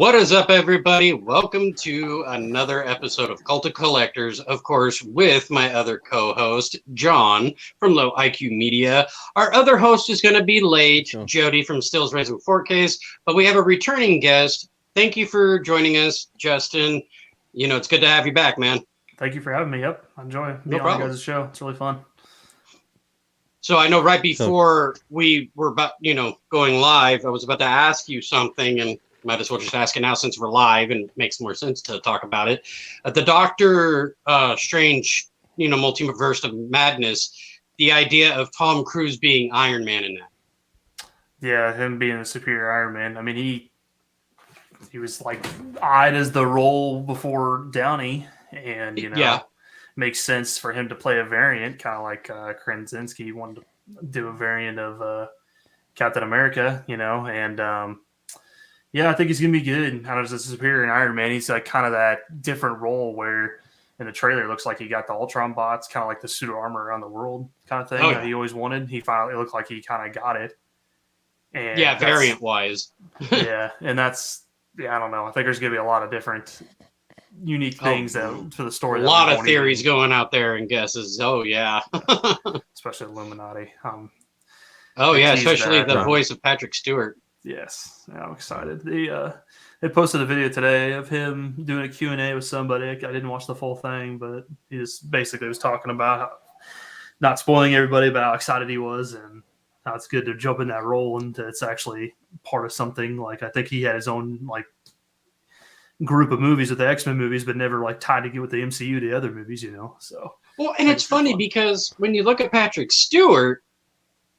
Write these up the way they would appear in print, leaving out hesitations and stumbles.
What is up, everybody? Welcome to another episode of Cult of Collectors, of course, with my other co-host, John from Low IQ Media. Our other host is going to be late, Jody from Stills Resin 4Ks, but we have a returning guest. Thank you for joining us, Justin. You know, it's good to have you back, man. Thank you for having me. Yep, I enjoy being on you guys' show. It's really fun. So I know right before we were about, going live, I was about to ask you something, and might as well just ask it now since we're live and it makes more sense to talk about it. The Doctor Strange, Multiverse of Madness, the idea of Tom Cruise being Iron Man in that. Yeah, him being a superior Iron Man. I mean, he was like eyed as the role before Downey, and makes sense for him to play a variant, kind of like Krasinski wanted to do a variant of Captain America, and yeah, I think he's gonna be good. As a superior Iron Man, he's like kind of that different role where in the trailer it looks like he got the Ultron bots, kind of like the suit of armor around the world kind of thing that he always wanted. He finally looked like he kind of got it. And variant wise. Yeah, and I don't know. I think there's gonna be a lot of different unique things to the story. A lot of theories going out there and guesses. Oh yeah, especially Illuminati. Especially the voice of Patrick Stewart. Yes, I'm excited. They posted a video today of him doing a Q&A with somebody. I didn't watch the full thing, but he just basically was talking about how, not spoiling everybody, but how excited he was and how it's good to jump in that role and it's actually part of something. Like I think he had his own group of movies with the X-Men movies, but never tied to get with the MCU to other movies, So and it's funny because when you look at Patrick Stewart,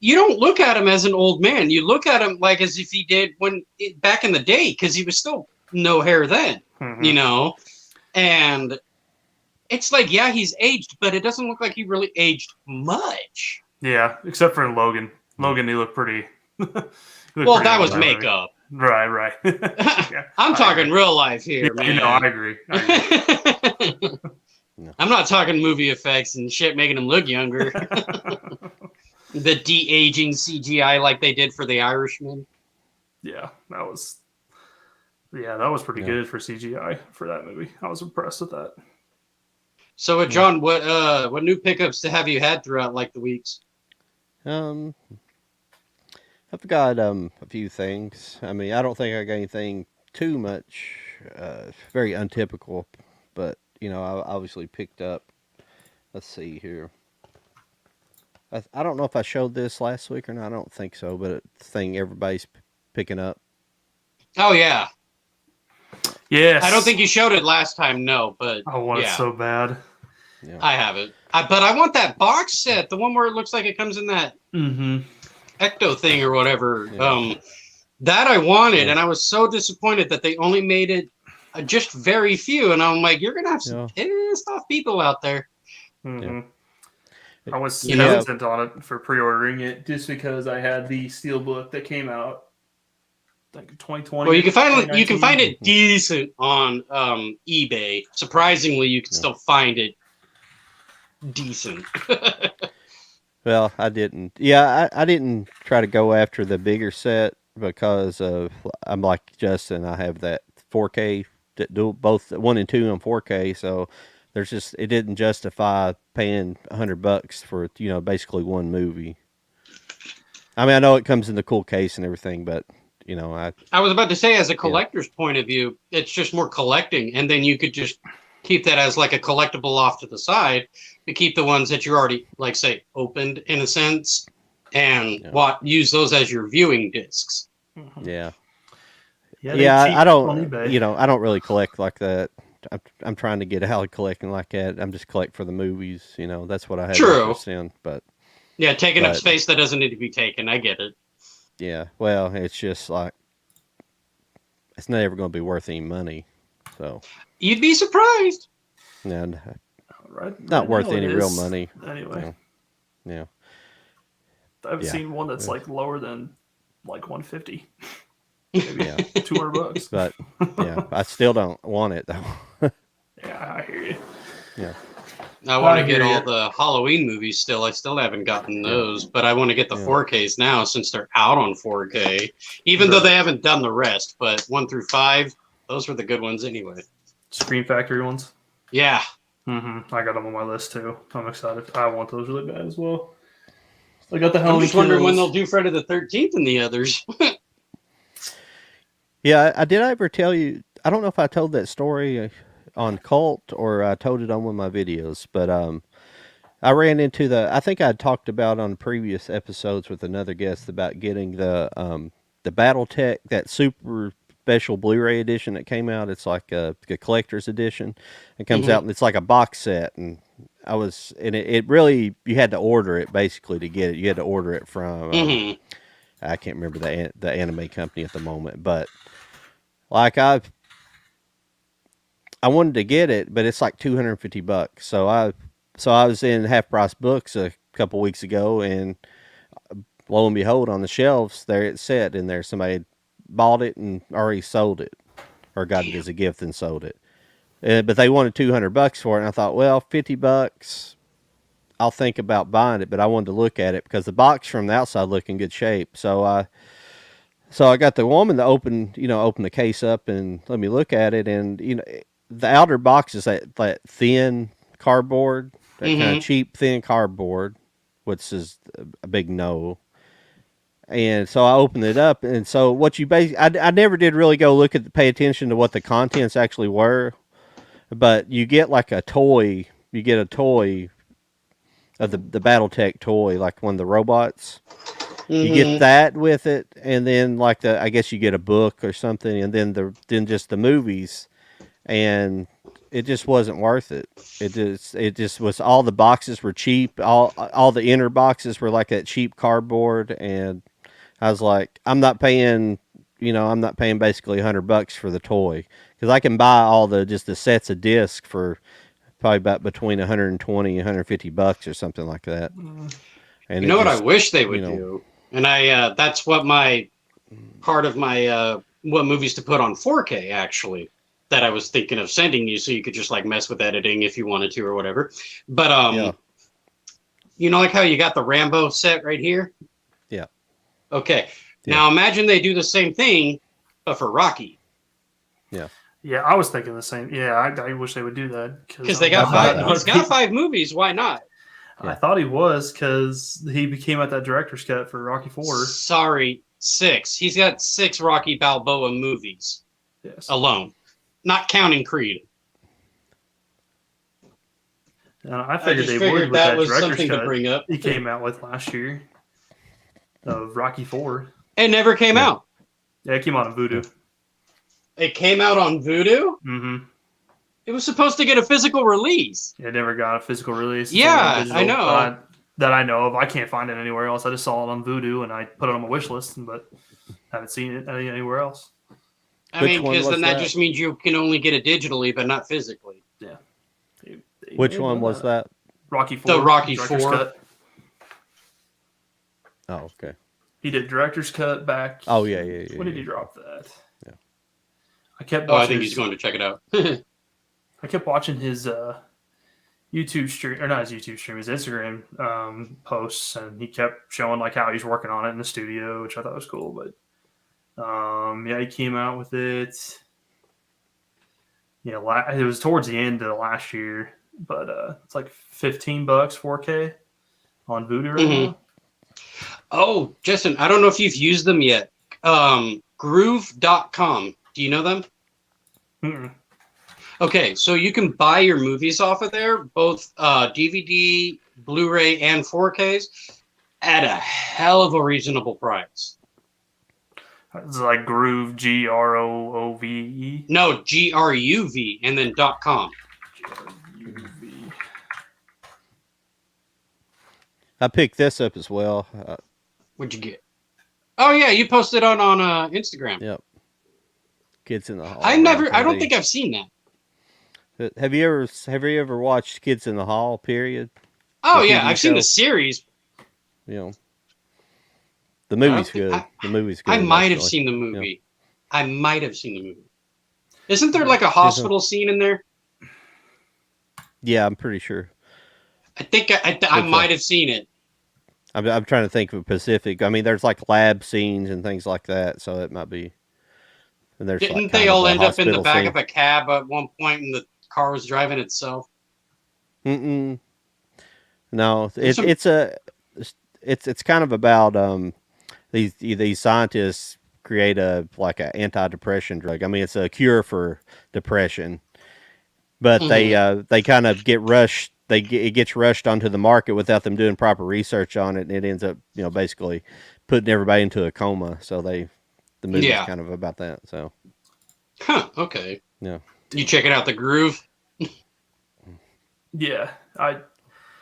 you don't look at him as an old man. You look at him as if he did back in the day, because he was still no hair then, And it's he's aged, but it doesn't look like he really aged much. Yeah, except for in Logan. Logan, he looked pretty. That was makeup. Right. Yeah, I'm talking real life here, man. I agree. I'm not talking movie effects and shit making him look younger. The de-aging CGI like they did for The Irishman. Yeah, that was pretty good for CGI for that movie. I was impressed with that. So, John, what new pickups have you had throughout the weeks? I've got a few things. I mean, I don't think I got anything too much, very untypical, but I obviously picked up. Let's see here. I don't know if I showed this last week or not. I don't think so, but it's the thing everybody's picking up. Oh, yeah. Yes. I don't think you showed it last time, no, but I want it so bad. Yeah. I have it. But I want that box set, the one where it looks like it comes in that ecto thing or whatever. Yeah. That I wanted, and I was so disappointed that they only made it just very few, and I'm like, you're going to have some pissed off people out there. Mm-hmm. Yeah. I was hesitant on it for pre-ordering it just because I had the Steelbook that came out, I think 2020. Well, you can find it decent on eBay. Surprisingly, you can still find it decent. Well, I didn't. Yeah, I didn't try to go after the bigger set because I'm like Justin. I have that 4K that do both 1 and 2 on 4K, so. It didn't justify paying $100 for, basically one movie. I mean, I know it comes in the cool case and everything, but, I was about to say, as a collector's point of view, it's just more collecting. And then you could just keep that as a collectible off to the side to keep the ones that you already, say, opened in a sense and use those as your viewing discs. Yeah. Yeah, I don't, I don't really collect like that. I'm trying to get out of collecting like that. I'm just collect for the movies, That's what I have interest in. But taking up space that doesn't need to be taken. I get it. Yeah, well, it's just it's not ever going to be worth any money. So you'd be surprised. And not worth any real money. Anyway, yeah. I haven't seen one that's lower than $150. Maybe $200, but I still don't want it though. Yeah, I hear you. Yeah, I want to get all the Halloween movies still. I still haven't gotten those, but I want to get the 4Ks now since they're out on 4K. Even though they haven't done the rest, but 1 through 5, Those were the good ones anyway. Scream Factory ones. Yeah. I got them on my list too. I'm excited. I want those really bad as well. I got the I'm Halloween just wondering when Kills. they'll do Friday the 13th and the others. Yeah, did I ever tell you? I don't know if I told that story on Cult or I told it on one of my videos, but I ran into I think I had talked about on previous episodes with another guest about getting the BattleTech, that super special Blu-ray edition that came out. It's like a collector's edition. It comes out and it's like a box set, and it really, you had to order it basically to get it. You had to order it from I can't remember the anime company at the moment, but like I wanted to get it, but it's like $250. So I was in Half Price Books a couple weeks ago, and lo and behold, on the shelves there it said in there somebody had bought it and already sold it, or got it as a gift and sold it. But they wanted $200 for it, and I thought, well, $50, I'll think about buying it. But I wanted to look at it because the box from the outside looked in good shape. So I got the woman to open the case up and let me look at it, and the outer box is that thin cardboard, that kind of cheap thin cardboard, which is a big no. And so I opened it up, and so what you I never did really go pay attention to what the contents actually were, but you get like a toy. You get a toy of the BattleTech toy, like one of the robots. You get that with it, and then like I guess you get a book or something, and then just the movies, and it just wasn't worth it. It just was, all the boxes were cheap. All the inner boxes were like that cheap cardboard, and I was like, I'm not paying basically $100 for the toy, because I can buy all the sets of discs for probably about between $120 and $150 or something like that. And you know what I wish they would do, and that's what part of my what movies to put on 4K actually, that I was thinking of sending you, so you could just like mess with editing if you wanted to or whatever. But like how you got the Rambo set right here? Yeah. Okay. Yeah. Now imagine they do the same thing, but for Rocky. Yeah. Yeah, I was thinking the same. Yeah, I wish they would do that, because they got five. He's got 5 movies. Why not? Yeah. I thought he was, because he became at that director's cut for Rocky 4. Sorry, 6. He's got 6 Rocky Balboa movies. Yes. Alone, not counting Creed. I figured they would with that was something to bring up. He came out with last year of Rocky 4. It never came out. Yeah, it came out on Vudu. It came out on Vudu? Mm-hmm. It was supposed to get a physical release. It never got a physical release. Yeah, I know. That I know of. I can't find it anywhere else. I just saw it on Vudu, and I put it on my wish list, but haven't seen it anywhere else. I mean, because then that just means you can only get it digitally, but not physically. Yeah. Which one was that? Rocky 4. The Rocky 4. Cut. Oh, okay. He did director's cut back. Oh, yeah. When did he drop that? Yeah. I kept watching. I think he's going to check it out. I kept watching his YouTube stream, or not his YouTube stream, his Instagram posts, and he kept showing like how he's working on it in the studio, which I thought was cool. But he came out with it. Yeah, it was towards the end of last year, but it's like $15 4K on Vudu right now. Oh, Justin, I don't know if you've used them yet. Groove.com. Do you know them? Mm-mm. Okay, so you can buy your movies off of there, both DVD, Blu-ray, and 4Ks, at a hell of a reasonable price. It's like Groove, Groove. No, GRUV, and then .com. GRUV. I picked this up as well. What'd you get? Oh yeah, you posted on Instagram. Yep. Kids in the Hall. I don't think I've seen that. Have you ever watched Kids in the Hall? Period. Oh yeah, I've seen the series. The movie's good. The movie's good. I might have seen the movie. Yeah. I might have seen the movie. Isn't there like a hospital scene in there? Yeah, I'm pretty sure. I think I might have seen it. I'm trying to think of Pacific. I mean, there's like lab scenes and things like that, so it might be. And there's Didn't like they kind of all a end up in the hospital back scene. of a cab at one point and the car was driving itself? Mm-mm. No, There's some- it's kind of about these scientists create a like an anti-depression drug. I mean, it's a cure for depression, but Mhm. they kind of get rushed. It gets rushed onto the market without them doing proper research on it, and it ends up basically putting everybody into a coma. So the movie's Yeah. kind of about that. So Huh. Okay. yeah. You checking out the Groove? Yeah,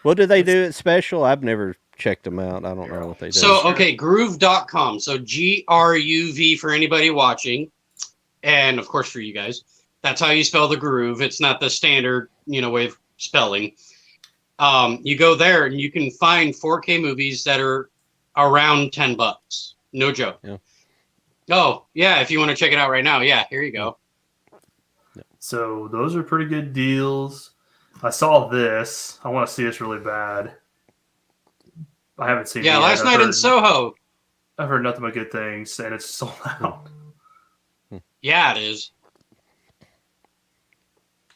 What do they do at special? I've never checked them out. I don't know what they do. So, okay, groove.com. So GRUV for anybody watching. And of course for you guys. That's how you spell the Groove. It's not the standard, way of spelling. You go there and you can find 4K movies that are around $10. No joke. Yeah. Oh, yeah, if you want to check it out right now. Yeah, here you go. So those are pretty good deals. I saw this. I want to see this really bad. I haven't seen it Yeah, yet. last night in Soho. I've heard nothing but good things, and it's sold out. Yeah, it is.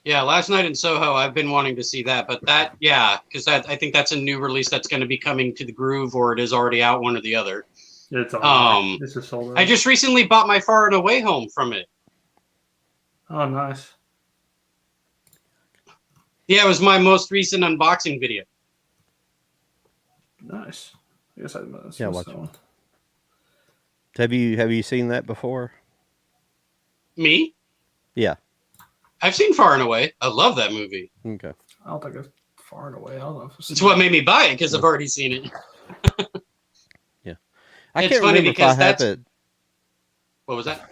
Yeah, last night in Soho, I've been wanting to see that, but because I think that's a new release that's going to be coming to the Groove, or it is already out, one or the other. It's on. It's just sold out. I just recently bought my Far and Away home from it. Oh, nice. Yeah, it was my most recent unboxing video. Nice. I guess I must. Yeah, watch it. Have you seen that before? Me? Yeah. I've seen Far and Away. I love that movie. Okay. I don't think I've Far and Away. I don't know if It's what made me buy it because I've already seen it. Yeah. It's can't funny remember because if I have that's- it. What was that?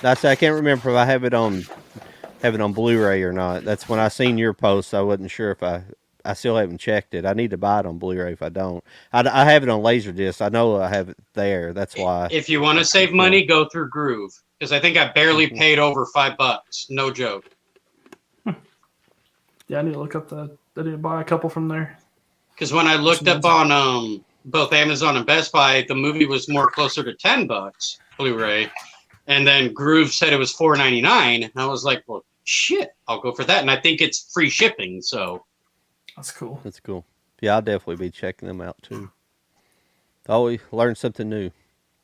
I can't remember if I have it on Blu-ray or not. That's when I seen your post. I wasn't sure if I still haven't checked it. I need to buy it on Blu-ray if I don't. I have it on Laserdisc. I know I have it there. That's why. If you want to save money, go through Groove because I think I barely paid over $5. No joke. Yeah, I need to look up I need to buy a couple from there. Because when I looked up on both Amazon and Best Buy, the movie was more closer to $10 Blu-ray, and then Groove said it was $4.99, and I was like, "Well, shit, I'll go for that." And I think it's free shipping, so That's cool. That's cool. Yeah, I'll definitely be checking them out too. Always learn something new.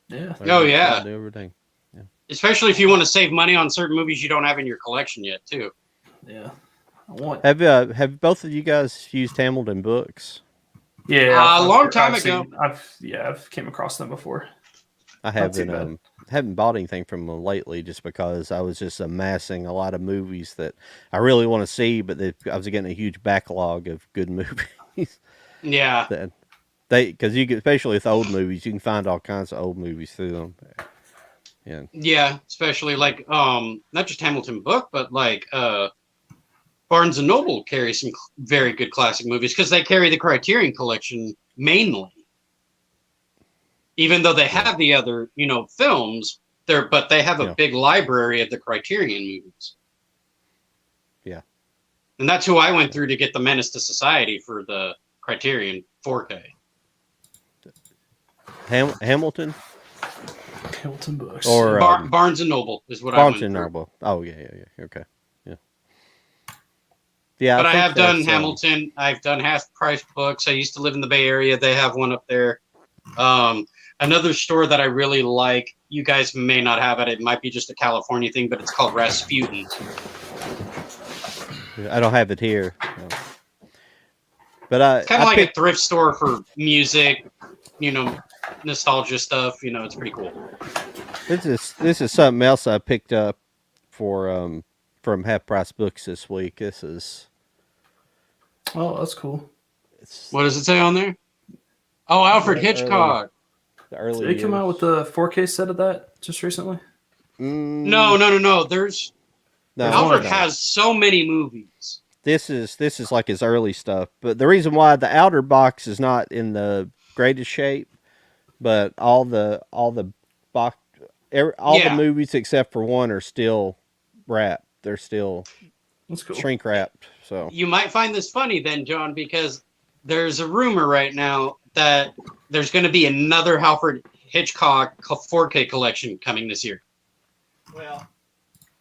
Yeah. Oh, yeah. New every day. Yeah. Especially if you want to save money on certain movies you don't have in your collection yet, too. Yeah. I want. Have both of you guys used Hamilton books? Yeah. A long time ago. I've came across them before. I haven't bought anything from them lately just because I was just amassing a lot of movies that I really want to see, but I was getting a huge backlog of good movies. Yeah. Because especially with old movies, you can find all kinds of old movies through them. Yeah, especially like not just Hamilton book, but like Barnes and Noble carries some very good classic movies because they carry the Criterion Collection mainly. Even though they have the other, films, but they have a big library of the Criterion movies. Yeah. And that's who I went through to get the Menace to Society for the Criterion 4K. Hamilton? Hamilton books. Or Barnes and Noble is what Barnes I went and through. Noble. Oh, yeah. Okay. Yeah, But I have done Hamilton. I've done half price books. I used to live in the Bay Area. They have one up there. Another store that I really like, you guys may not have it. It might be just a California thing, but it's called Rasputin. I don't have it here. No. But It's kind of like a thrift store for music, nostalgia stuff. It's pretty cool. This is something else I picked up from Half Price Books this week. This is. Oh, that's cool. What does it say on there? Oh, Alfred Hitchcock. The early Did they come out with the 4K set of that just recently? No. There's Alfred has so many movies. This is like his early stuff, but the reason why the outer box is not in the greatest shape, but all the box, the movies except for one are still wrapped. They're still shrink wrapped. So you might find this funny then, John, because there's a rumor right now that there's going to be another Alfred Hitchcock 4K collection coming this year. Well,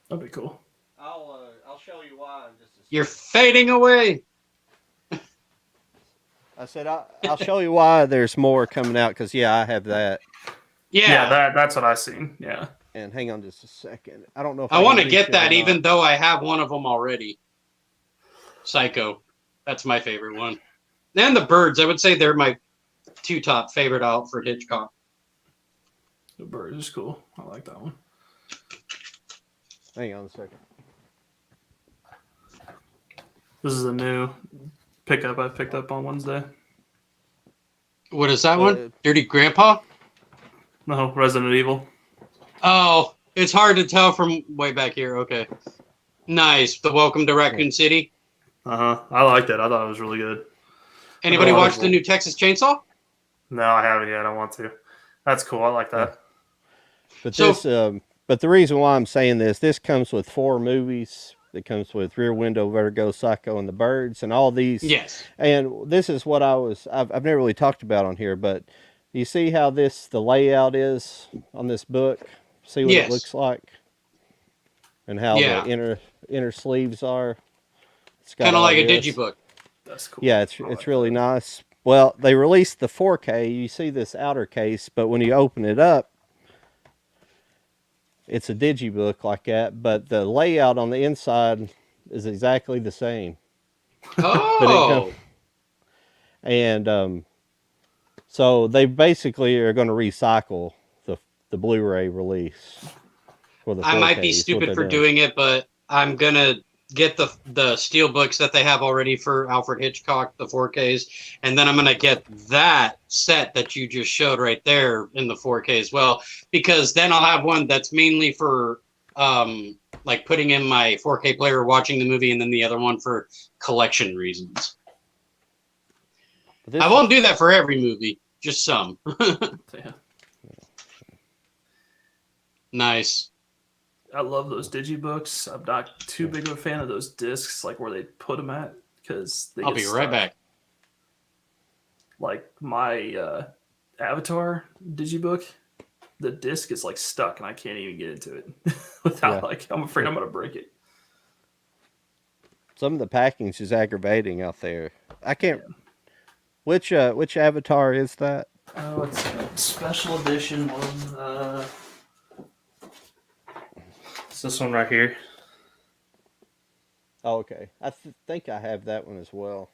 That'd be cool. I'll show you why in just a second. You're fading away. I said I'll show you why there's more coming out because I have that. Yeah, that's what I seen. Yeah. And hang on just a second. I don't know if I want to get that, even even though I have one of them already. Psycho, that's my favorite one. And the Birds, I would say they're my two top favorite Alfred Hitchcock. The Birds is cool. I like that one. Hang on a second. This is a new pickup I picked up on Wednesday. What is that one? Dirty Grandpa? No, Resident Evil. Oh, it's hard to tell from way back here. Okay. Nice. The Welcome to Raccoon City. I liked it. I thought it was really good. Anybody watch the new Texas Chainsaw? No, I haven't yet. I want to. That's cool. I like that. But but the reason why I'm saying this comes with 4 movies. It comes with Rear Window, Vertigo, Psycho, and The Birds, and all these. Yes. And this is what I've never really talked about on here, but you see how the layout is on this book? See what it looks like? And how the inner sleeves are? It's kind of like a digibook. That's cool. Yeah, it's really nice. Well, they released the 4K. You see this outer case, but when you open it up, it's a digibook like that, but the layout on the inside is exactly the same. Oh. So they basically are going to recycle the Blu-ray release. For the 4K, I might be stupid for doing it, but I'm going to get the steel books that they have already for Alfred Hitchcock, the 4Ks, and then I'm going to get that set that you just showed right there in the 4K as well, because then I'll have one that's mainly for like putting in my 4K player, watching the movie, and then the other one for collection reasons. I won't do that for every movie, just some. Yeah. Nice. I love those digibooks. I'm not too big of a fan of those discs, like where they put them at, because I'll be right back. Like my Avatar digibook, the disc is like stuck, and I can't even get into it without I'm afraid I'm gonna break it. Some of the packing's is aggravating out there. I can't. Which Avatar is that? Oh, it's a special edition one. It's this one right here. Oh, okay. I think I have that one as well.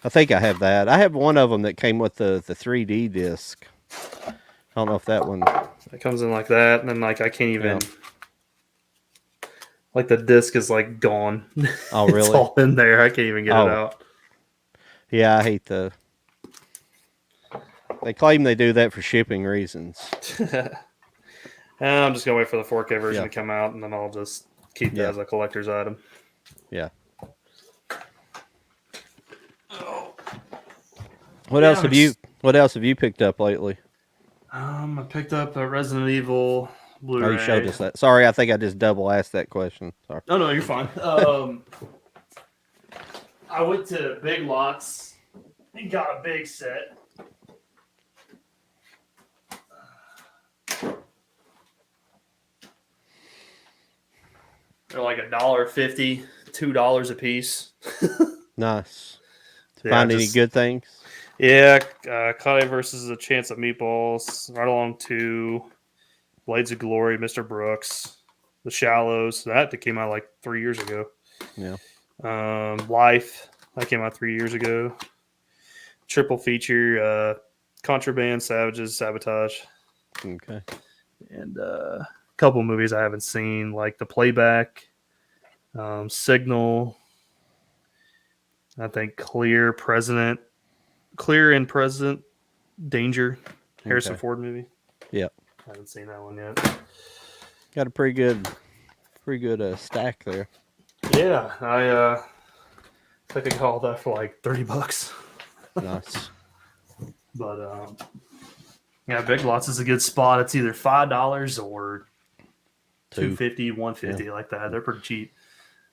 I think I have that. I have one of them that came with the 3D disc. I don't know if that one. It comes in like that, and then like I can't even. Yeah. Like the disc is like gone. Oh, really? It's all in there. I can't even get it out. Yeah, I hate the. They claim they do that for shipping reasons. I'm just gonna wait for the 4K version to come out, and then I'll just keep that as a collector's item. Yeah. What else have you picked up lately? I picked up a Resident Evil Blu-ray. Oh, you showed us that. Sorry, I think I just double asked that question. Sorry. Oh no, you're fine. I went to Big Lots and got a big set. They're like $1.50, $2 a piece. Nice. Find any good things? Yeah, Kade versus A Chance of Meatballs, right along to Blades of Glory, Mr. Brooks, The Shallows. That came out like 3 years ago. Yeah. Life, that came out 3 years ago. Triple feature, Contraband, Savages, Sabotage. Okay. And a couple movies I haven't seen, like The Playback, Signal, I think Clear and President, Danger, Harrison Ford movie. Yep. I haven't seen that one yet. Got a pretty good stack there. Yeah, I think I got all that for like $30. Nice. But yeah, Big Lots is a good spot. It's either $5 or $2.50, $1.50 like that. They're pretty cheap.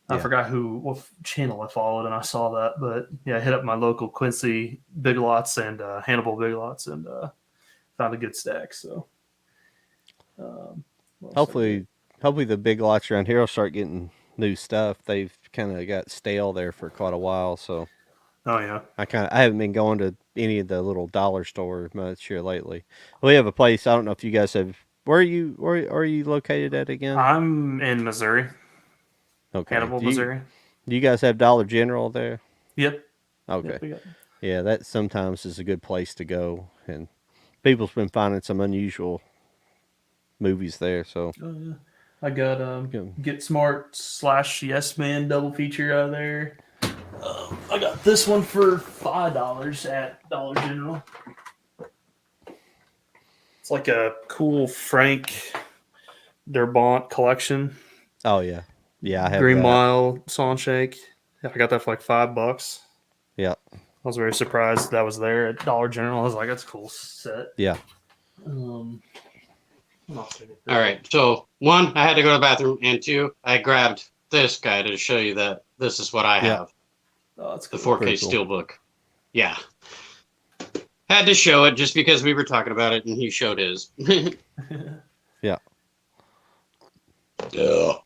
I forgot what channel I followed, and I saw that. But yeah, I hit up my local Quincy Big Lots and Hannibal Big Lots, and found a good stack. So hopefully hopefully the big lots around here will start getting new stuff. They've kind of got stale there for quite a while, so Oh yeah. I haven't been going to any of the little dollar stores much here lately. We have a place. I don't know if you guys have. Where are you located at again? I'm in Missouri, Okay. Hannibal, Missouri. Do you guys have Dollar General there? Yep. Okay. Yep, we got. Yeah, that sometimes is a good place to go, and people's been finding some unusual movies there. So Oh yeah. I got Good. Get Smart / Yes Man double feature out of there. I got this one for $5 at Dollar General. It's like a cool Frank Derbont collection. Oh yeah, I have Green that. Mile Shake. Yeah, I got that for like $5. Yeah, I was very surprised that was there at Dollar General. I was like, that's a cool set. yeah. All right. So 1, I had to go to the bathroom, and 2, I grabbed this guy to show you that this is what I have. Oh, that's The cool. 4K Pretty cool. Steelbook. Yeah. Had to show it just because we were talking about it and he showed his. Yeah.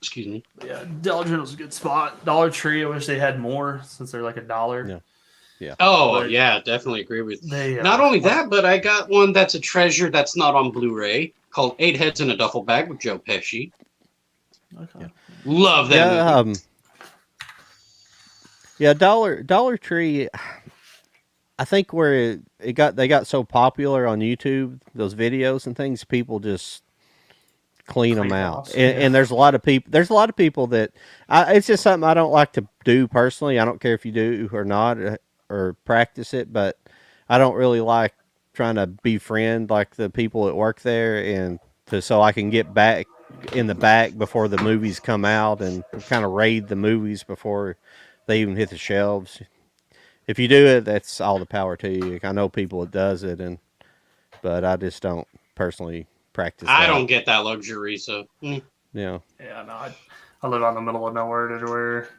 Excuse me. Yeah, Dollar General's a good spot. Dollar Tree, I wish they had more since they're like $1. Yeah. Oh, But yeah, definitely agree with you. They Not only that, but I got one that's a treasure that's not on Blu-ray called 8 Heads in a Duffel Bag with Joe Pesci. Okay. Love that movie. Dollar Tree. I think where they got so popular on YouTube, those videos and things, people just clean them out. And there's a lot of people. There's a lot of people that it's just something I don't like to do personally. I don't care if you do or not or practice it, but I don't really like trying to befriend like the people that work there and so I can get back in the back before the movies come out and kind of raid the movies before they even hit the shelves. If you do it, that's all the power to you. I know people that does it, but I just don't personally practice that. I don't get that luxury, so. Yeah. Yeah, no, I live out in the middle of nowhere to where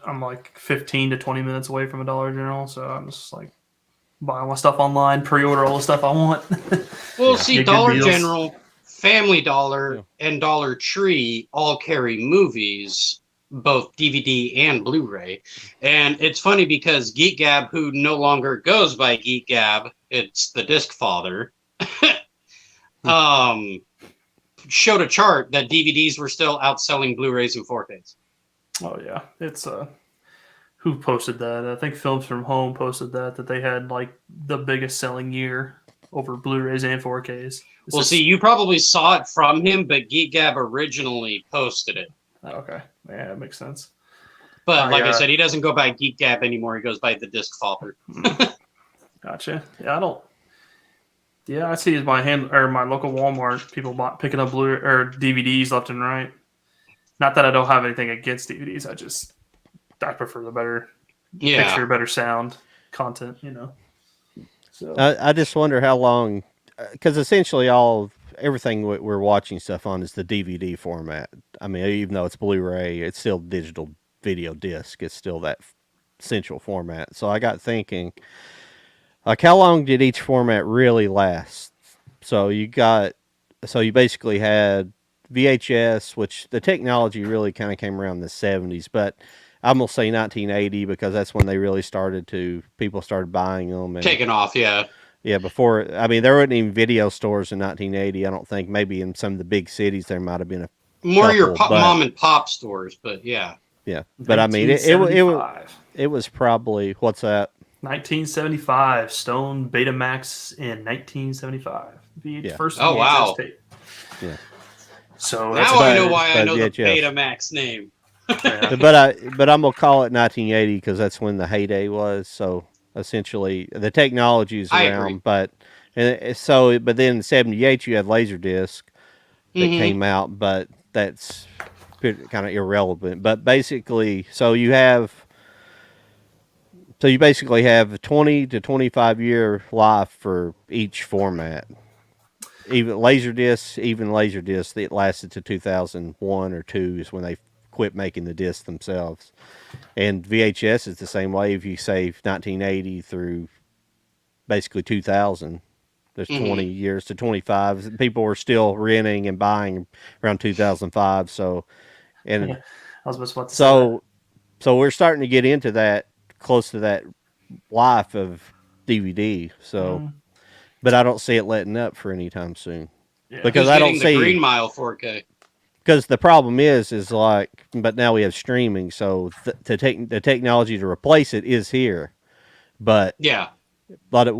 I'm like 15 to 20 minutes away from a Dollar General, so I'm just like buying my stuff online, pre-order all the stuff I want. Well, see, Dollar General, Family Dollar, and Dollar Tree all carry movies, both DVD and Blu-ray. And it's funny because Geek Gab, who no longer goes by Geek Gab, it's the Disc Father, showed a chart that DVDs were still outselling Blu-rays and 4Ks. Oh yeah, it's who posted that? I think Films from Home posted that they had like the biggest selling year over Blu-rays and 4Ks. Well, see, you probably saw it from him, but Geek Gab originally posted it. Okay, yeah, that makes sense. But like I said, he doesn't go by Geek Gab anymore. He goes by the Disc Father. Gotcha. Yeah, I don't. Yeah, I see my local Walmart people picking up DVDs left and right. Not that I don't have anything against DVDs. I prefer the better picture, better sound content. So I just wonder how long, because essentially everything we're watching stuff on is the DVD format. I mean, even though it's Blu-ray, it's still digital video disc. It's still that central format. So I got thinking, like, how long did each format really last? So you basically had VHS, which the technology really kind of came around in the 70s, but I'm going to say 1980 because that's when they really people started buying them. And, taking off, yeah. Yeah, before, I mean, there weren't even video stores in 1980, I don't think. Maybe in some of the big cities there might have been more couple, your mom and pop stores, but yeah. Yeah, but I mean, it was probably, what's that? 1975, Stone Betamax in 1975. First oh, wow. tape. Yeah. So now I know why I know the Betamax name. Yeah. But I'm gonna call it 1980 because that's when the heyday was. So essentially, the technology is around, but then in '78 you had Laserdisc that came out, but that's kind of irrelevant. But basically, so you basically have a 20 to 25 year life for each format. Even Laserdisc, it lasted to 2001 or 2 is when they quit making the discs themselves. And VHS is the same way. If you say 1980 through basically 2000, There's 20 years to 25. People were still renting and buying around 2005. So, and I was just about to say that. So we're starting to get into that, close to that life of DVD. So, but I don't see it letting up for any time soon. Yeah. Because Who's I don't getting the see Green Mile 4K. Because the problem is like, but now we have streaming, so to take the technology to replace it is here, but yeah, but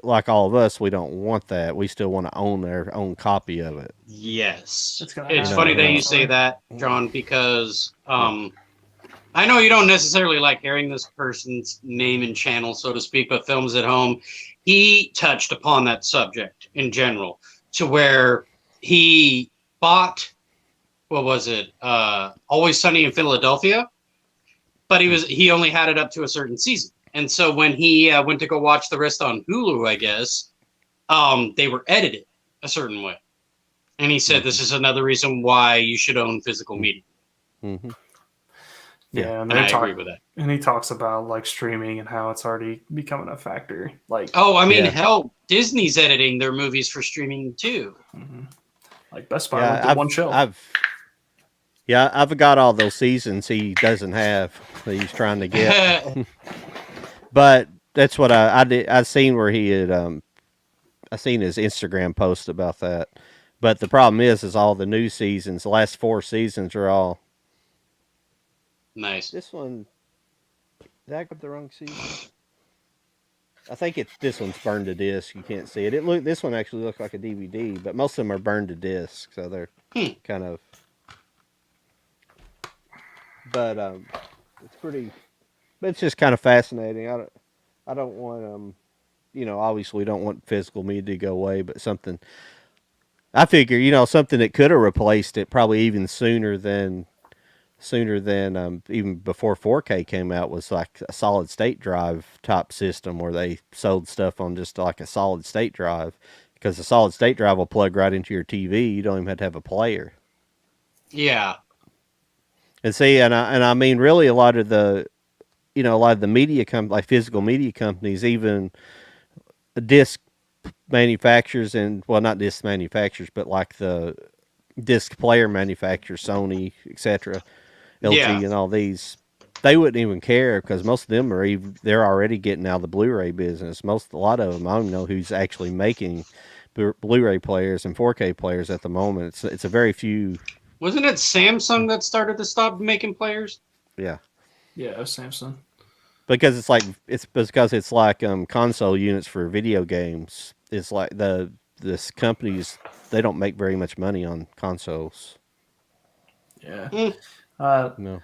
like all of us, we don't want that. We still want to own their own copy of it. yes. It's funny that you say that, John, because I know you don't necessarily like hearing this person's name and channel, so to speak, but Films at Home, he touched upon that subject in general, to where he bought, what was it? Always Sunny in Philadelphia, but he only had it up to a certain season. And so when he went to go watch the rest on Hulu, I guess, they were edited a certain way. And he said, this is another reason why you should own physical media. Mm-hmm. Yeah, and I agree with that. And he talks about like streaming and how it's already becoming a factor. Like, hell, Disney's editing their movies for streaming too. Like Best Buy went to one show. I've got all those seasons he doesn't have that he's trying to get. But that's what I did. I seen where he had I seen his Instagram post about that. But the problem is all the new seasons, the last 4 seasons are all nice. This one, did I got the wrong season? I think this one's burned to disc. You can't see it. This one actually looks like a DVD, but most of them are burned to disc, so they're kind of. But it's pretty. But it's just kind of fascinating. I don't want obviously we don't want physical media to go away, but something. I figure something that could have replaced it probably even sooner than even before 4K came out was like a solid state drive type system where they sold stuff on just like a solid state drive, because the solid state drive will plug right into your TV. You don't even have to have a player. Yeah. And see, and I mean, really a lot of the media like physical media companies, even disc manufacturers not disc manufacturers, but like the disc player manufacturers, Sony, etc., LG, and all these, they wouldn't even care, because most of them they're already getting out of the Blu-ray business. A lot of them, I don't know who's actually making Blu-ray players and 4K players at the moment. It's a very few. Wasn't it Samsung that started to stop making players? Yeah, it was Samsung. Because it's like console units for video games. It's like this companies, they don't make very much money on consoles. Yeah. No.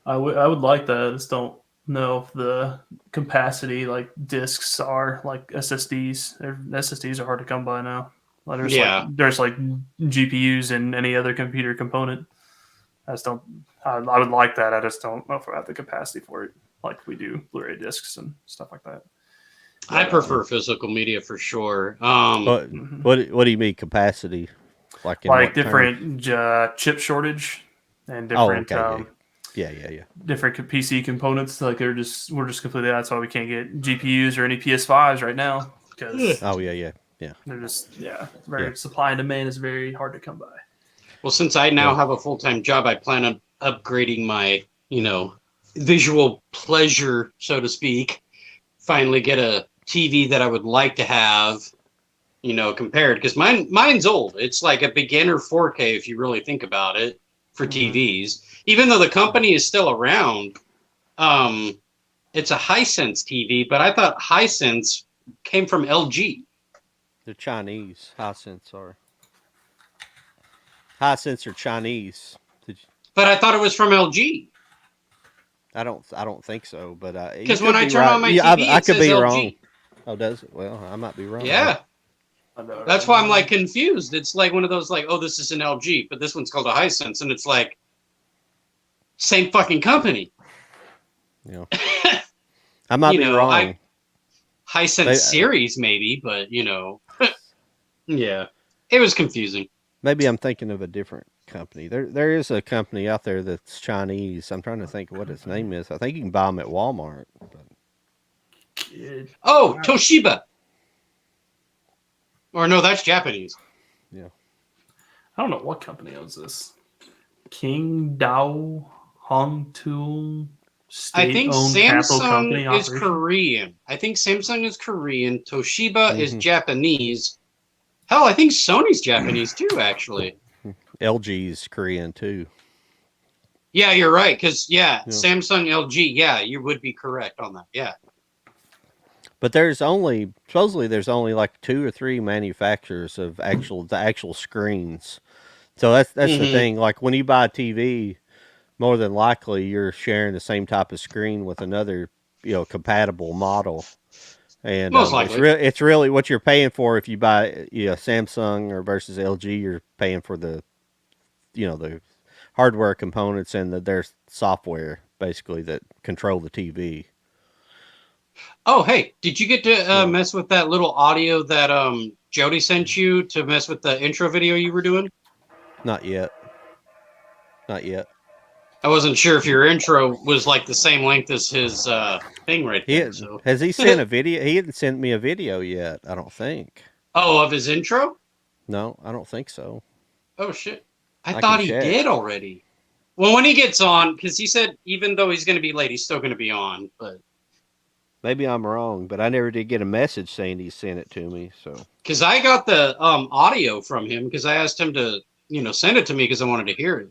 I would like that. I just don't know if the capacity like discs are like SSDs. SSDs are hard to come by now. There's like GPUs and any other computer component. I would like that. I just don't know if I have the capacity for it like we do Blu-ray discs and stuff like that. I prefer physical media for sure. What do you mean capacity? Like different chip shortage and different different PC components. Like we're just completely. That's why we can't get GPUs or any PS5s right now, because they're just supply and demand is very hard to come by. Well, since I now have a full-time job, I plan on upgrading my visual pleasure, so to speak. Finally get a TV that I would like to have, compared, because mine's old. It's like a beginner 4K if you really think about it for TVs. Even though the company is still around, it's a Hisense TV, but I thought Hisense came from LG. They're Chinese. Hisense are Chinese. But I thought it was from LG. I don't think so, but because when I turn on my TV, I could be LG. wrong. Oh, does it? Well, I might be wrong. Yeah. That's why I'm like confused. It's like one of those like, oh, this is an LG, but this one's called a Hisense, and it's like same fucking company. Yeah. I might be wrong. Hisense series maybe, but yeah, it was confusing. Maybe I'm thinking of a different company. There is a company out there that's Chinese. I'm trying to think of what its name is. I think you can buy them at Walmart. Oh, Toshiba. Or no, that's Japanese. Yeah. I don't know what company owns this. King Dao Hong Tool I think state-owned capital Samsung company is operation. Korean. I think Samsung is Korean. Toshiba is Mhm. Japanese. Hell, I think Sony's Japanese too, actually. LG's Korean too. Yeah, you're right. Because, Yeah. Samsung, LG, yeah, you would be correct on that. Yeah. But supposedly there's only like 2 or 3 manufacturers of the actual screens. So that's the Mm-hmm. thing. Like when you buy a TV, more than likely you're sharing the same type of screen with another, compatible model. And Most it's likely. really what you're paying for if you buy Samsung or versus LG. You're paying for the hardware components and their software basically that control the TV. Oh, hey, did you get to Yeah. mess with that little audio that Jody sent you to mess with the intro video you were doing? Not yet. Not yet. I wasn't sure if your intro was like the same length as his thing right there. So, Has he sent a video? He hadn't sent me a video yet. I don't think. oh, of his intro? No, I don't think so. Oh shit! I I can thought he check. did already. Well, when he gets on, because he said even though he's going to be late, he's still going to be on. But Maybe I'm wrong, but I never did get a message saying he sent it to me. So because I got the audio from him because I asked him to send it to me because I wanted to hear it.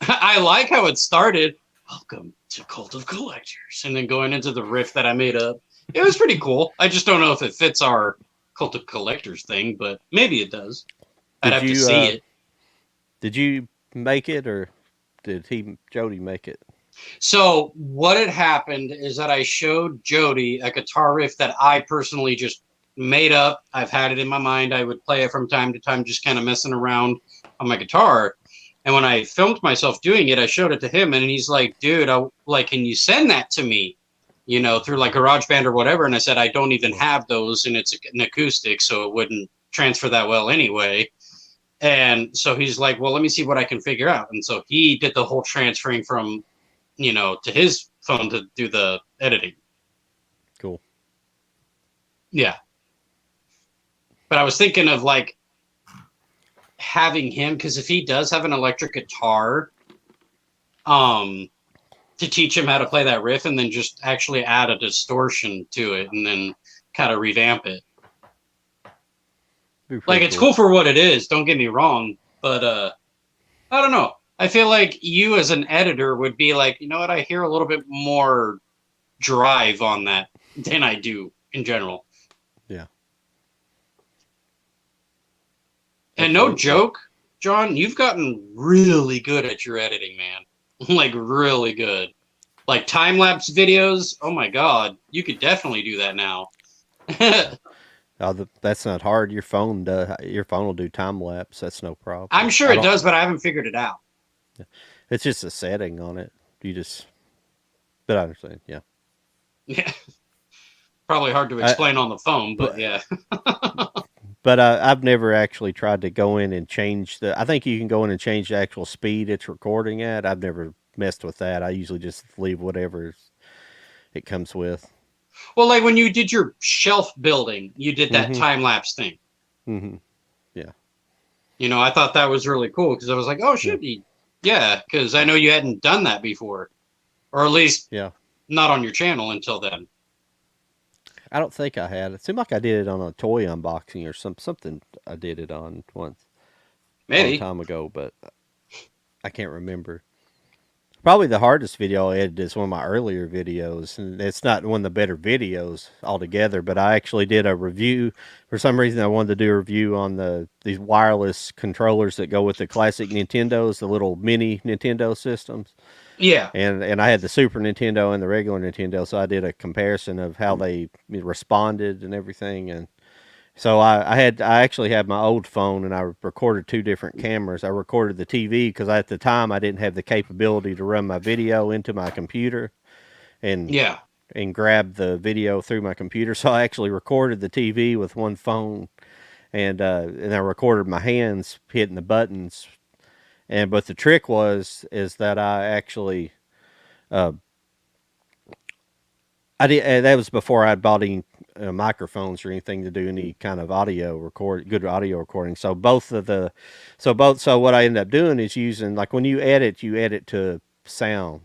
I like how it started. Welcome to Cult of Collectors, and then going into the riff that I made up. It was pretty cool. I just don't know if it fits our Cult of Collectors thing, but maybe it does. I'd have to see it. Did you make it, or did Jody make it? So what had happened is that I showed Jody a guitar riff that I personally just made up. I've had it in my mind. I would play it from time to time, just kind of messing around on my guitar. And when I filmed myself doing it, I showed it to him, and he's like, "Dude, can you send that to me? Through like GarageBand or whatever." And I said, "I don't even have those, and it's an acoustic, so it wouldn't transfer that well anyway." And so he's like, "Well, let me see what I can figure out." And so he did the whole transferring from to his phone to do the editing. Cool. Yeah. But I was thinking of like having him, because if he does have an electric guitar, to teach him how to play that riff and then just actually add a distortion to it and then kind of revamp it. Like it's cool for what it is, don't get me wrong, but I don't know. I feel like you as an editor would be like, you know what, I hear a little bit more drive on that than I do in general. Yeah. And no joke, John, you've gotten really good at your editing, man. Like really good. Like time-lapse videos, oh my god, you could definitely do that now. That's not hard. Your phone will do time lapse. That's no problem. I'm sure it does, but I haven't figured it out. It's just a setting on it. But I understand. Yeah. Yeah. Probably hard to explain on the phone, but yeah. But I've never actually tried to go in and change I think you can go in and change the actual speed it's recording at. I've never messed with that. I usually just leave whatever it comes with. Well, like when you did your shelf building, you did that time-lapse thing. Mm-hmm. Yeah. I thought that was really cool because I was like, oh, shit. Yeah, because I know you hadn't done that before. Or at least not on your channel until then. I don't think I had. It seemed like I did it on a toy unboxing or something. I did it on once. Maybe. A long time ago, but I can't remember. Probably the hardest video I edited is one of my earlier videos, and it's not one of the better videos altogether, but I actually did a review. For some reason, I wanted to do a review on these wireless controllers that go with the classic Nintendos, the little mini Nintendo systems. Yeah. And I had the Super Nintendo and the regular Nintendo, so I did a comparison of how they responded and everything. And so I actually had my old phone, and I recorded 2 different cameras. I recorded the TV because at the time I didn't have the capability to run my video into my computer and grab the video through my computer. So I actually recorded the TV with one phone, and I recorded my hands hitting the buttons. But the trick is that I actually I did. That was before I bought any microphones or anything to do any kind of good audio recording. So what I end up doing is using, like, when you edit to sound.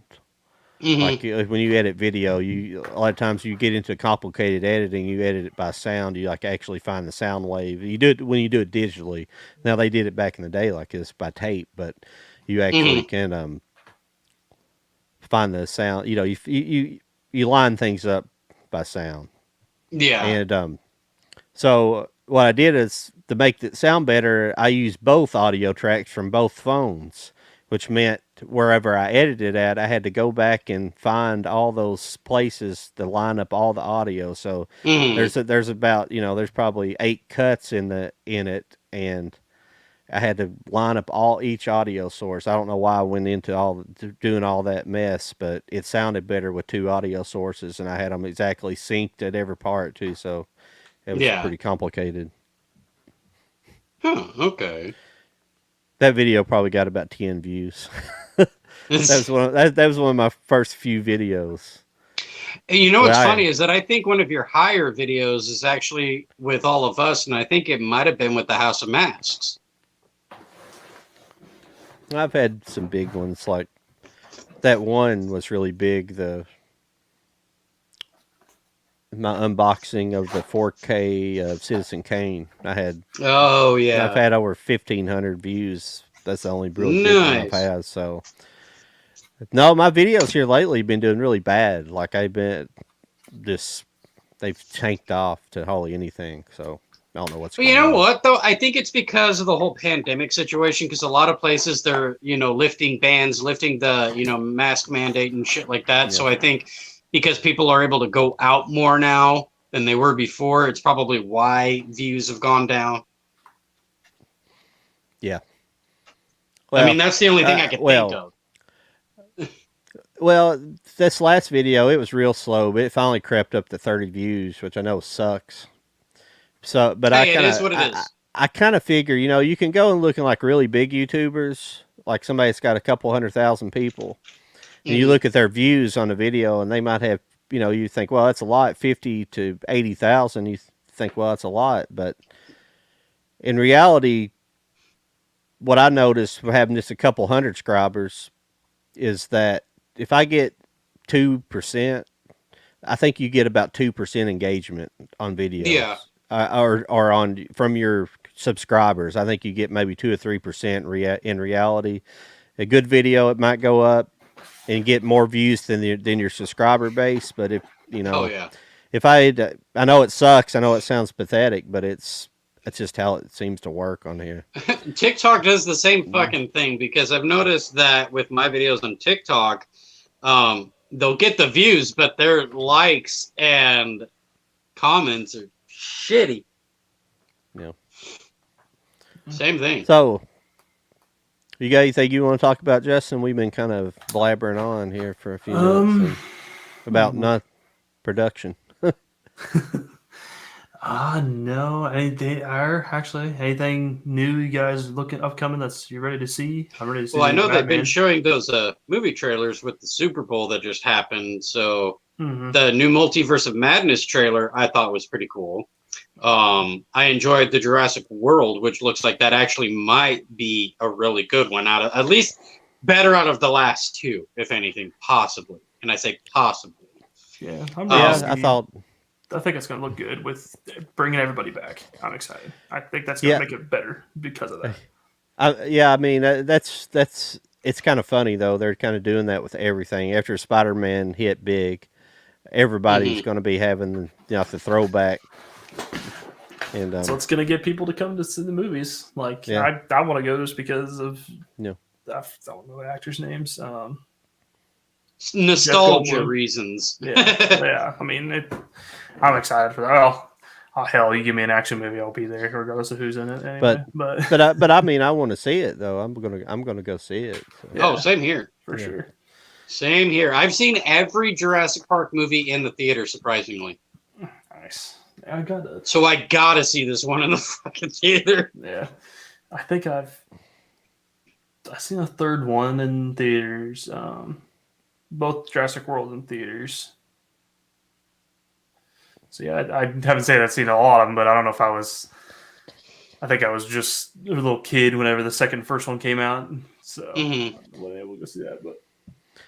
Like when you edit video, a lot of times you get into complicated editing. You edit it by sound. You like actually find the sound wave. You do it when you do it digitally. Now they did it back in the day like this by tape, but you actually can find the sound. You line things up by sound. Yeah. And so what I did is, to make it sound better, I used both audio tracks from both phones, which meant wherever I edited at, I had to go back and find all those places to line up all the audio. So there's about, there's probably 8 cuts in it, and I had to line up each audio source. I don't know why I went into doing all that mess, but it sounded better with 2 audio sources, and I had them exactly synced at every part too. So it was pretty complicated. Huh, okay. That video probably got about 10 views. that was one of my first few videos. And what's funny is that I think one of your higher videos is actually with all of us, and I think it might have been with the House of Masks. I've had some big ones, like that one was really big. My unboxing of the 4K of Citizen Kane. I've had over 1,500 views. That's the only real big one I've had. So, no, my videos here lately have been doing really bad. Like they've tanked off to hardly anything. So I don't know what's going on. You know what, though? I think it's because of the whole pandemic situation, because a lot of places they're, lifting bans, lifting the, mask mandate and shit like that. Yeah. So I think because people are able to go out more now than they were before, it's probably why views have gone down. Yeah. Well, I mean, that's the only thing I can think of. Well, this last video, it was real slow, but it finally crept up to 30 views, which I know sucks. So, but it is what it is. I kind of figure, you can go and look at like really big YouTubers, like somebody that's got a couple 100,000 people, and you look at their views on the video, and they might have, you think, well, that's a lot, 50 to 80,000. You think, well, that's a lot, but in reality, what I noticed for having just a couple hundred subscribers is that if I get 2%, I think you get about 2% engagement on videos. Yeah. Or on from your subscribers. I think you get maybe 2 or 3% in reality. A good video, it might go up and get more views than your subscriber base. But if if I know it sucks, I know it sounds pathetic, but that's just how it seems to work on here. TikTok does the same fucking thing, because I've noticed that with my videos on TikTok, they'll get the views, but their likes and comments are shitty. Yeah. Same thing. So, you got anything you want to talk about, Justin? We've been kind of blabbering on here for a few minutes about not production. No. Anything new you guys looking upcoming you're ready to see? I'm ready to see. Well, I know they've been showing those movie trailers with the Super Bowl that just happened. So the new Multiverse of Madness trailer I thought was pretty cool. I enjoyed the Jurassic World, which looks like that actually might be a really good one, at least better out of the last two, if anything, possibly. And I say possibly. Yeah, I think it's going to look good with bringing everybody back. I'm excited. I think that's going to make it better because of that. I mean, that's it's kind of funny though. They're kind of doing that with everything. After Spider-Man hit big, everybody's going to be having the throwback. And so it's going to get people to come to see the movies. Like I want to go just because of I don't know the actors' names. Nostalgia reasons. Yeah. I mean, I'm excited for that. Oh, hell, you give me an action movie, I'll be there, regardless of who's in it. Anyway. But I mean, I want to see it though. I'm gonna go see it. So. Oh, same here for sure. Same here. I've seen every Jurassic Park movie in the theater, surprisingly. Nice. I got it. So I gotta see this one in the fucking theater. Yeah, I think I've seen a third one in theaters. Both Jurassic World in theaters. So yeah, I haven't said I've seen a lot of them, but I don't know if I was. I think I was just a little kid whenever the first one came out, so I wasn't able to go see that. But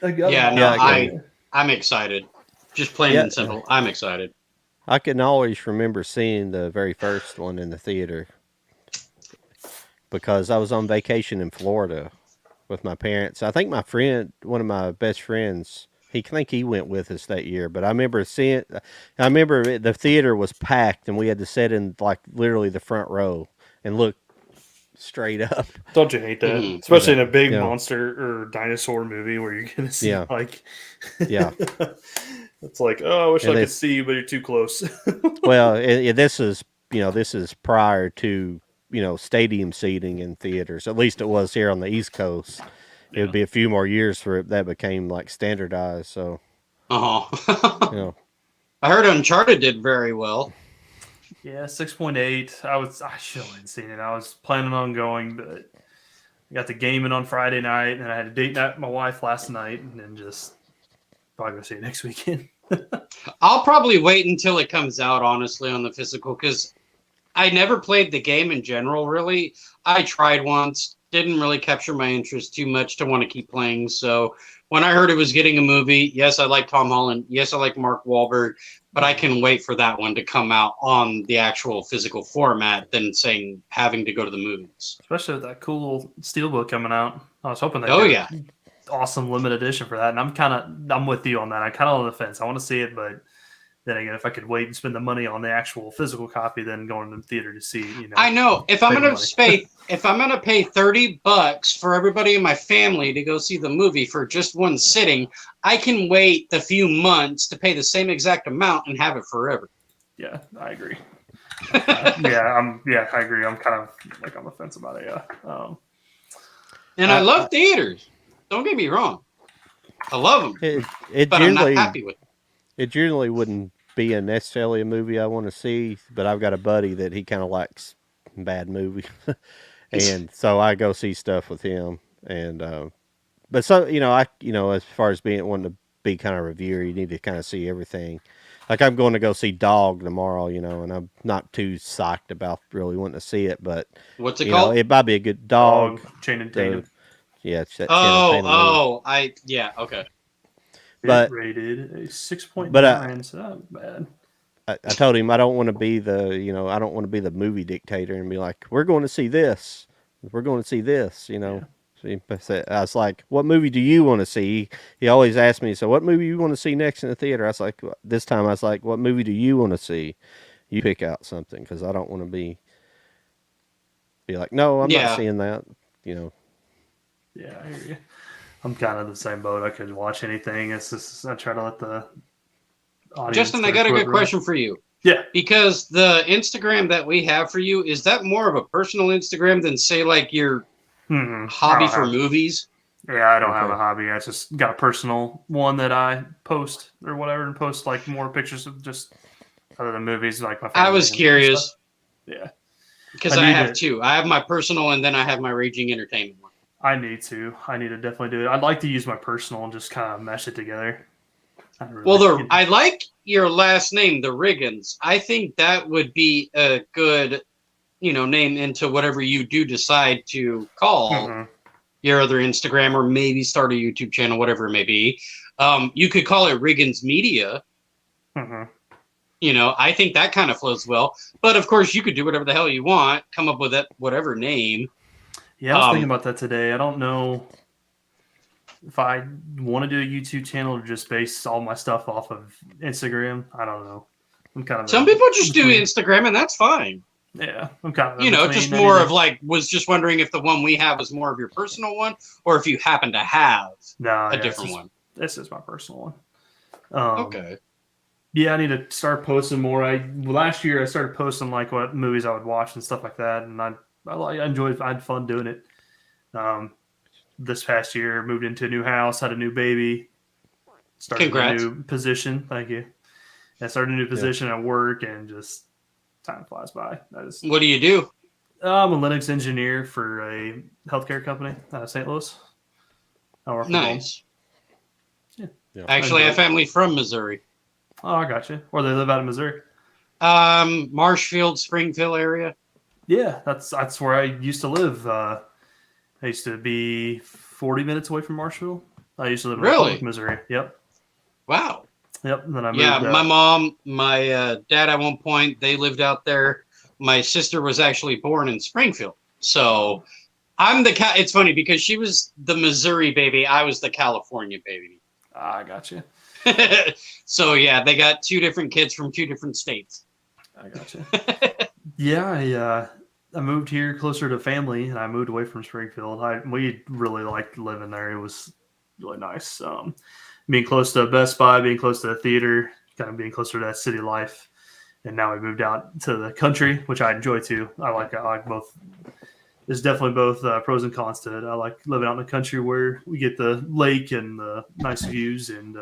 I got Yeah, them no, all. I'm excited. Just plain and simple, I'm excited. I can always remember seeing the very first one in the theater because I was on vacation in Florida with my parents. I think my friend, one of my best friends, he went with us that year. But I remember the theater was packed and we had to sit in like literally the front row and look straight up. Don't you hate that? Mhm. Especially in a big monster or dinosaur movie where you're gonna see like it's like, oh, I wish I could see you, but you're too close. Well, this is prior to stadium seating in theaters. At least it was here on the East Coast. It would be a few more years for that became like standardized. So, I heard Uncharted did very well. Yeah, 6.8. I should have seen it. I was planning on going, but I got the gaming on Friday night, and I had a date night with my wife last night, and then just probably go see it next weekend. I'll probably wait until it comes out, honestly, on the physical, because I never played the game in general, really. I tried once, didn't really capture my interest too much to want to keep playing. So when I heard it was getting a movie, yes, I like Tom Holland. Yes, I like Mark Wahlberg, but I can wait for that one to come out on the actual physical format than having to go to the movies. Especially with that cool steelbook coming out. I was hoping awesome limited edition for that. And I'm with you on that. I'm kind of on the fence. I want to see it, but then again, if I could wait and spend the money on the actual physical copy, then going to the theater to see, I know if I'm gonna pay $30 for everybody in my family to go see the movie for just one sitting, I can wait the few months to pay the same exact amount and have it forever. Yeah, I agree. I agree. I'm kind of like on the fence about it. Yeah. And I love theaters. Don't get me wrong. I love them, but I'm not happy with them. It generally wouldn't be necessarily a movie I want to see, but I've got a buddy that he kind of likes bad movies, and so I go see stuff with him. And but so as far as wanting to be kind of a reviewer, you need to kind of see everything. Like I'm going to go see Dog tomorrow, and I'm not too psyched about really wanting to see it, but what's it called? It might be a good Dog. Channing Tatum. Yeah. Okay. But rated a 6.9, so not bad. I told him I don't want to be the movie dictator and be like, we're going to see this. We're going to see this, Yeah. So I was like, what movie do you want to see? He always asked me, so what movie you want to see next in the theater? I was like, this time I was like, what movie do you want to see? You pick out something, because I don't want to be like, no, I'm not seeing that, Yeah, I hear you. I'm kind of the same boat. I could watch anything. It's just I try to let the audience. Justin, I got a good question for you. Yeah. Because the Instagram that we have for you, is that more of a personal Instagram than, say, like your hobby for movies? Yeah, I don't have a hobby. I just got a personal one that I post or whatever, and post like more pictures of just other than movies, like my family. I was curious. Yeah. Because I have two. I have my personal, and then I have my Raging Entertainment one. I need to definitely do it. I'd like to use my personal and just kind of mesh it together. I like your last name, the Riggins. I think that would be a good, name into whatever you do decide to call your other Instagram, or maybe start a YouTube channel, whatever it may be. You could call it Riggins Media. I think that kind of flows well. But of course, you could do whatever the hell you want, come up with that whatever name. Yeah, I was thinking about that today. I don't know if I want to do a YouTube channel or just base all my stuff off of Instagram. I don't know. I'm kind of some people just do Instagram, and that's fine. Yeah, I'm kind of just more of like was just wondering if the one we have is more of your personal one, or if you happen to have a different one. This is my personal one. Okay. Yeah, I need to start posting more. Last year I started posting like what movies I would watch and stuff like that, and I enjoyed. I had fun doing it. This past year, moved into a new house, had a new baby, started a new position. Thank you. I started a new position at work, and just time flies by. What do you do? I'm a Linux engineer for a healthcare company out of St. Louis. I work from home. Yeah. Actually, I have family from Missouri. Oh, I got you. Or they live out of Missouri. Marshfield, Springfield area. Yeah, that's where I used to live. I used to be 40 minutes away from Marshville. I used to live in Republic, Missouri. Yep. Wow. Yep. And then I moved. Yeah, my mom, my dad at one point, they lived out there. My sister was actually born in Springfield. So I'm it's funny because she was the Missouri baby. I was the California baby. I got you. So yeah, they got 2 different kids from 2 different states. I got you. Yeah, I moved here closer to family, and I moved away from Springfield. We really liked living there. It was really nice. Being close to Best Buy, being close to the theater, kind of being closer to that city life. And now we moved out to the country, which I enjoy too. I like both. There's definitely both pros and cons to it. I like living out in the country where we get the lake and the nice views and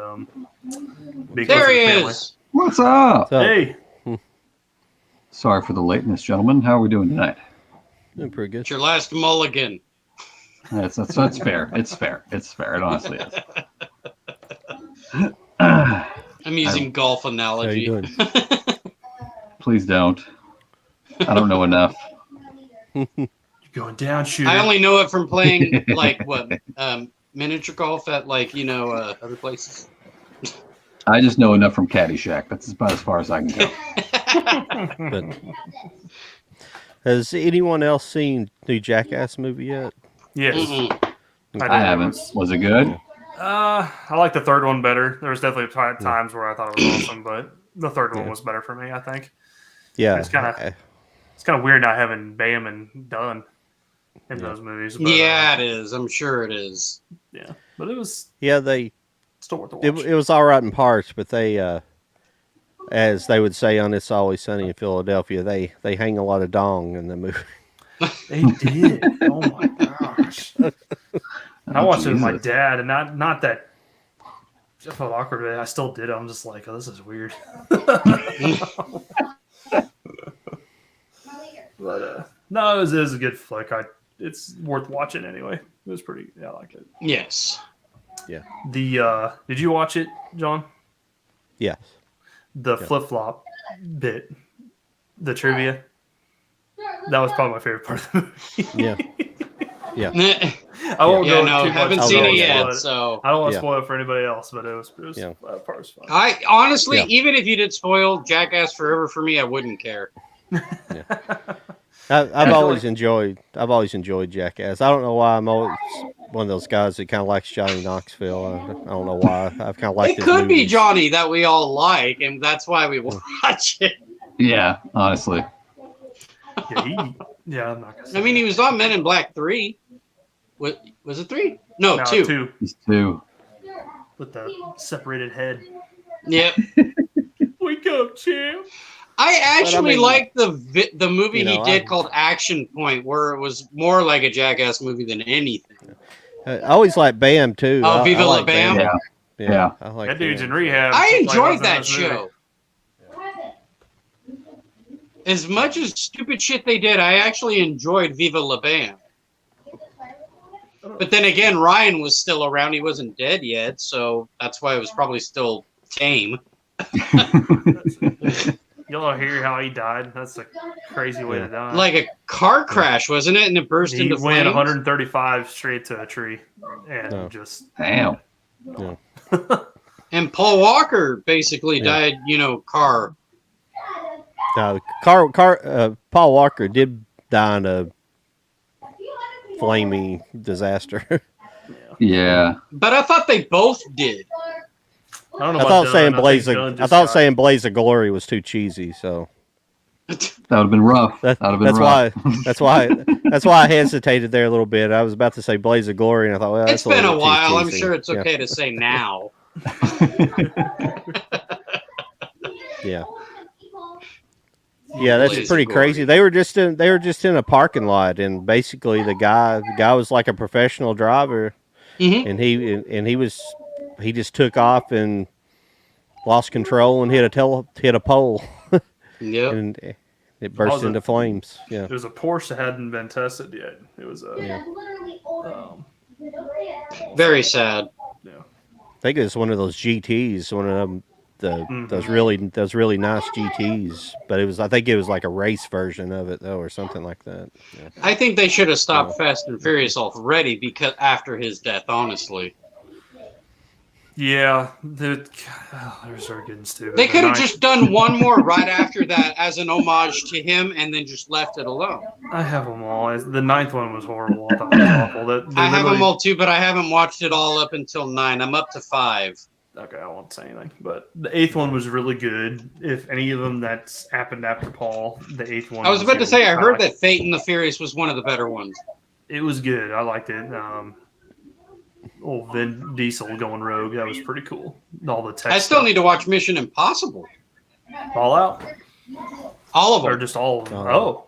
being closer There he to family. is. What's up? Hey. Sorry for the lateness, gentlemen. How are we doing tonight? Doing pretty good. It's your last mulligan. That's fair. It's fair. It's fair. It honestly is. I'm using golf analogy. How you doing? Please don't. I don't know enough. You're going down, shooter. I only know it from playing like miniature golf at other places. I just know enough from Caddyshack. That's about as far as I can go. But has anyone else seen the Jackass movie yet? Yes. Mm-mm. I haven't. Was it good? I like the third one better. There was definitely times where I thought it was awesome, but the third one was better for me, I think. Yeah. It's kind of weird not having Bam and Dunn in those movies. But, Yeah, it is. I'm sure it is. Yeah, but it was still worth the watch. It was all right in parts, but they as they would say on It's Always Sunny in Philadelphia, they hang a lot of dong in the movie. They did. Oh my gosh. And I watched it with my dad, and not that I felt awkward, but I still did. I'm just like, oh, this is weird. But no, it was a good flick. It's worth watching anyway. It was pretty. Yeah, I like it. Yes. Yeah. Did you watch it, John? Yes. The flip flop bit, the trivia. That was probably my favorite part of the movie. Yeah. Yeah. I won't go no, too much. haven't seen it yet, so I don't want to spoil it for anybody else. But it was that part was fun. I honestly, even if you did spoil Jackass Forever for me, I wouldn't care. I've always enjoyed Jackass. I don't know why I'm always one of those guys that kind of likes Johnny Knoxville. I don't know why. I've kind of liked it. His Could be movies. Johnny that we all like, and that's why we watch it. Yeah, honestly. Yeah, I'm not gonna say I mean, he was on Men in Black 3. What was it 3? No, 2. It's 2. With the separated head. Yep. Wake up, champ. I actually liked the movie he did called Action Point, where it was more like a Jackass movie than anything. I always like Bam too. Oh, Viva La like Bam. Yeah. I like that dude's in rehab. I enjoyed that show. As much as stupid shit they did, I actually enjoyed Viva La Bam. But then again, Ryan was still around. He wasn't dead yet, so that's why it was probably still tame. You'll hear how he died. That's a crazy way to die. Like a car crash, wasn't it? And it burst into flames. He went 135 straight to a tree, and just damn. Yeah. And Paul Walker basically died, car. No, Paul Walker did die in a flaming disaster. Yeah. But I thought they both did. I don't know. I thought saying Blaze of Glory was too cheesy, so that would have been rough. That's why I hesitated there a little bit. I was about to say Blaze of Glory, and I thought, well, it's been a while. I'm sure it's okay to say now. Yeah. Yeah, that's pretty crazy. They were just in a parking lot, and basically the guy was like a professional driver, and he just took off and lost control and hit a pole. Yep. And it burst into flames. Yeah. It was a Porsche that hadn't been tested yet. It was very sad. Yeah. I think it was one of those GTs, one of them those really nice GTs, but I think it was like a race version of it though, or something like that. Yeah. I think they should have stopped Fast and Furious already because after his death, honestly. Yeah, there's Riggins too. They could have just done one more right after that as an homage to him, and then just left it alone. I have them all. The 9th one was horrible. I thought it was awful. I have them all too, but I haven't watched it all up until 9. I'm up to 5. Okay, I won't say anything. But the 8th one was really good. If any of them that's happened after Paul, the 8th one. I was about to say, I heard that Fate and the Furious was one of the better ones. It was good. I liked it. Vin Diesel going rogue. That was pretty cool. All the text. I still need to watch Mission Impossible. All out. All of them. Or just all of them. Oh,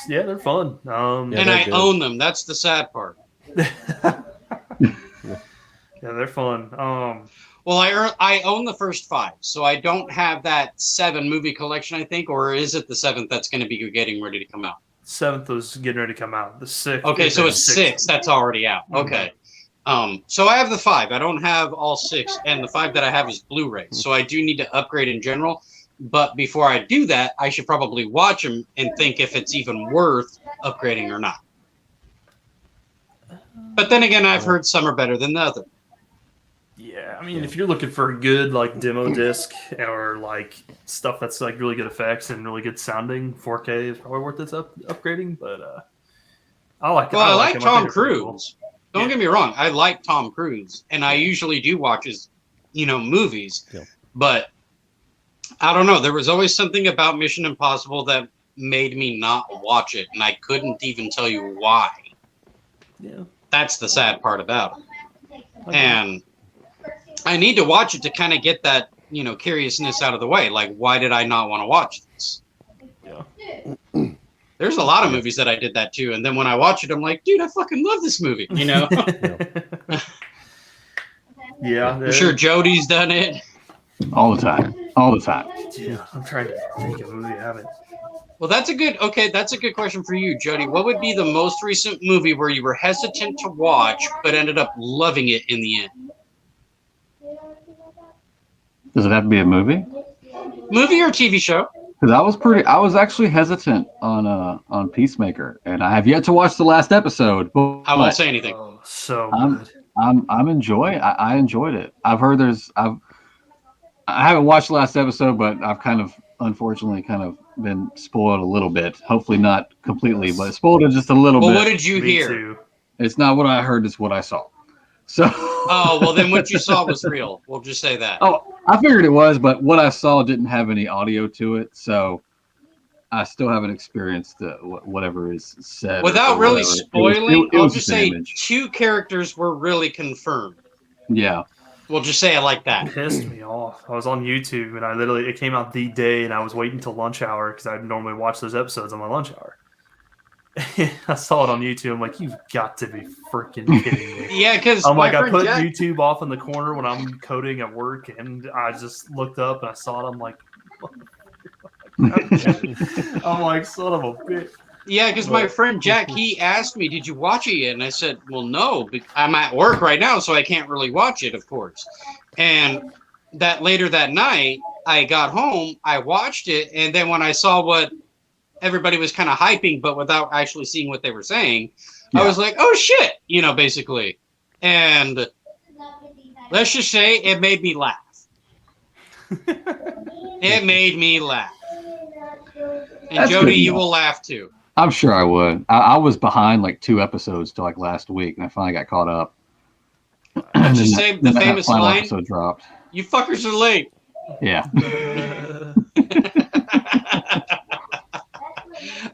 they're fun. And I own them. That's the sad part. Yeah, they're fun. Well, I own the first 5, so I don't have that 7 movie collection, I think, or is it the 7th that's going to be getting ready to come out? 7th was getting ready to come out. The 6th. Okay, so it's 6 that's already out. Okay. So I have the 5. I don't have all 6, and the 5 that I have is Blu-ray. So I do need to upgrade in general. But before I do that, I should probably watch them and think if it's even worth upgrading or not. But then again, I've heard some are better than the other. Yeah, I mean, if you're looking for a good like demo disc or like stuff that's like really good effects and really good sounding, 4K is probably worth its upgrading. But I like. Well, I like Tom Cruise. Cool. Don't get me wrong. I like Tom Cruise, and I usually do watch his, movies. Yeah. But I don't know. There was always something about Mission Impossible that made me not watch it, and I couldn't even tell you why. Yeah, that's the sad part about it. Okay. And I need to watch it to kind of get that, curiousness out of the way. Like, why did I not want to watch this? Yeah. There's a lot of movies that I did that too, and then when I watch it, I'm like, dude, I fucking love this movie. Yeah. I'm sure Jody's done it. All the time. Yeah, I'm trying to think of a movie I haven't. Well, that's a good question for you, Jody. What would be the most recent movie where you were hesitant to watch but ended up loving it in the end? Does it have to be a movie? Movie or TV show? Because I was actually hesitant on Peacemaker, and I have yet to watch the last episode. But I won't say anything. Oh, so good. I enjoyed it. I've heard I haven't watched the last episode, but I've unfortunately been spoiled a little bit. Hopefully not completely, but spoiled just a little bit. Well, what did you hear? Too. It's not what I heard, it's what I saw. So. Oh, well, then what you saw was real. We'll just say that. Oh, I figured it was, but what I saw didn't have any audio to it, so I still haven't experienced whatever is said. Without really spoiling, I'll just say image. 2 characters were really confirmed. Yeah. We'll just say it like that. It pissed me off. I was on YouTube, and it came out the day, and I was waiting till lunch hour because I normally watch those episodes on my lunch hour. I saw it on YouTube. I'm like, you've got to be freaking kidding me. Yeah, because I'm like, I put YouTube off in the corner when I'm coding at work, and I just looked up and I saw it. I'm like, I'm like, son of a bitch. Yeah, because my friend Jack, he asked me, did you watch it yet? And I said, well, no, I'm at work right now, so I can't really watch it, of course. And that later that night, I got home, I watched it, and then when I saw what everybody was kind of hyping, but without actually seeing what they were saying, yeah. I was like, oh, shit, basically. And let's just say it made me laugh. It made me laugh. And That's Jody, you will laugh too. I'm sure I would. I was behind like 2 episodes till like last week, and I finally got caught up. Let's just say the famous line, episode dropped. You fuckers are late. Yeah.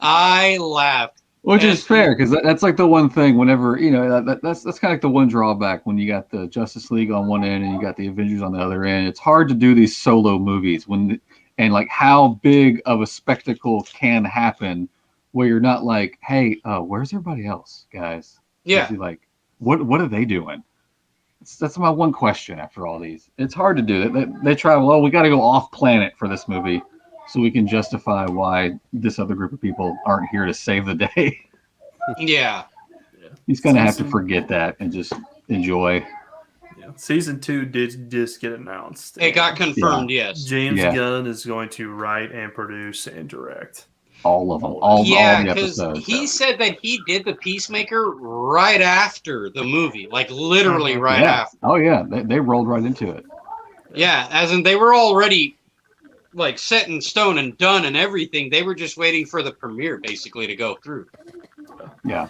I laughed. Which is fair, because that's like the one thing whenever, that's kind of like the one drawback when you got the Justice League on one end and you got the Avengers on the other end. It's hard to do these solo movies and like how big of a spectacle can happen where you're not like, hey, where's everybody else, guys? Yeah. Like, what are they doing? That's my one question after all these. It's hard to do. They try, we got to go off planet for this movie so we can justify why this other group of people aren't here to save the day. Yeah. He's going to have to forget that and just enjoy. Yeah. Season 2 did just get announced. It got confirmed, yes. James Gunn is going to write and produce and direct all of them. All the episodes. He said that he did the Peacemaker right after the movie, like literally right after. Oh yeah, they rolled right into it. Yeah, as in they were already like set in stone and done and everything. They were just waiting for the premiere basically to go through. Yeah.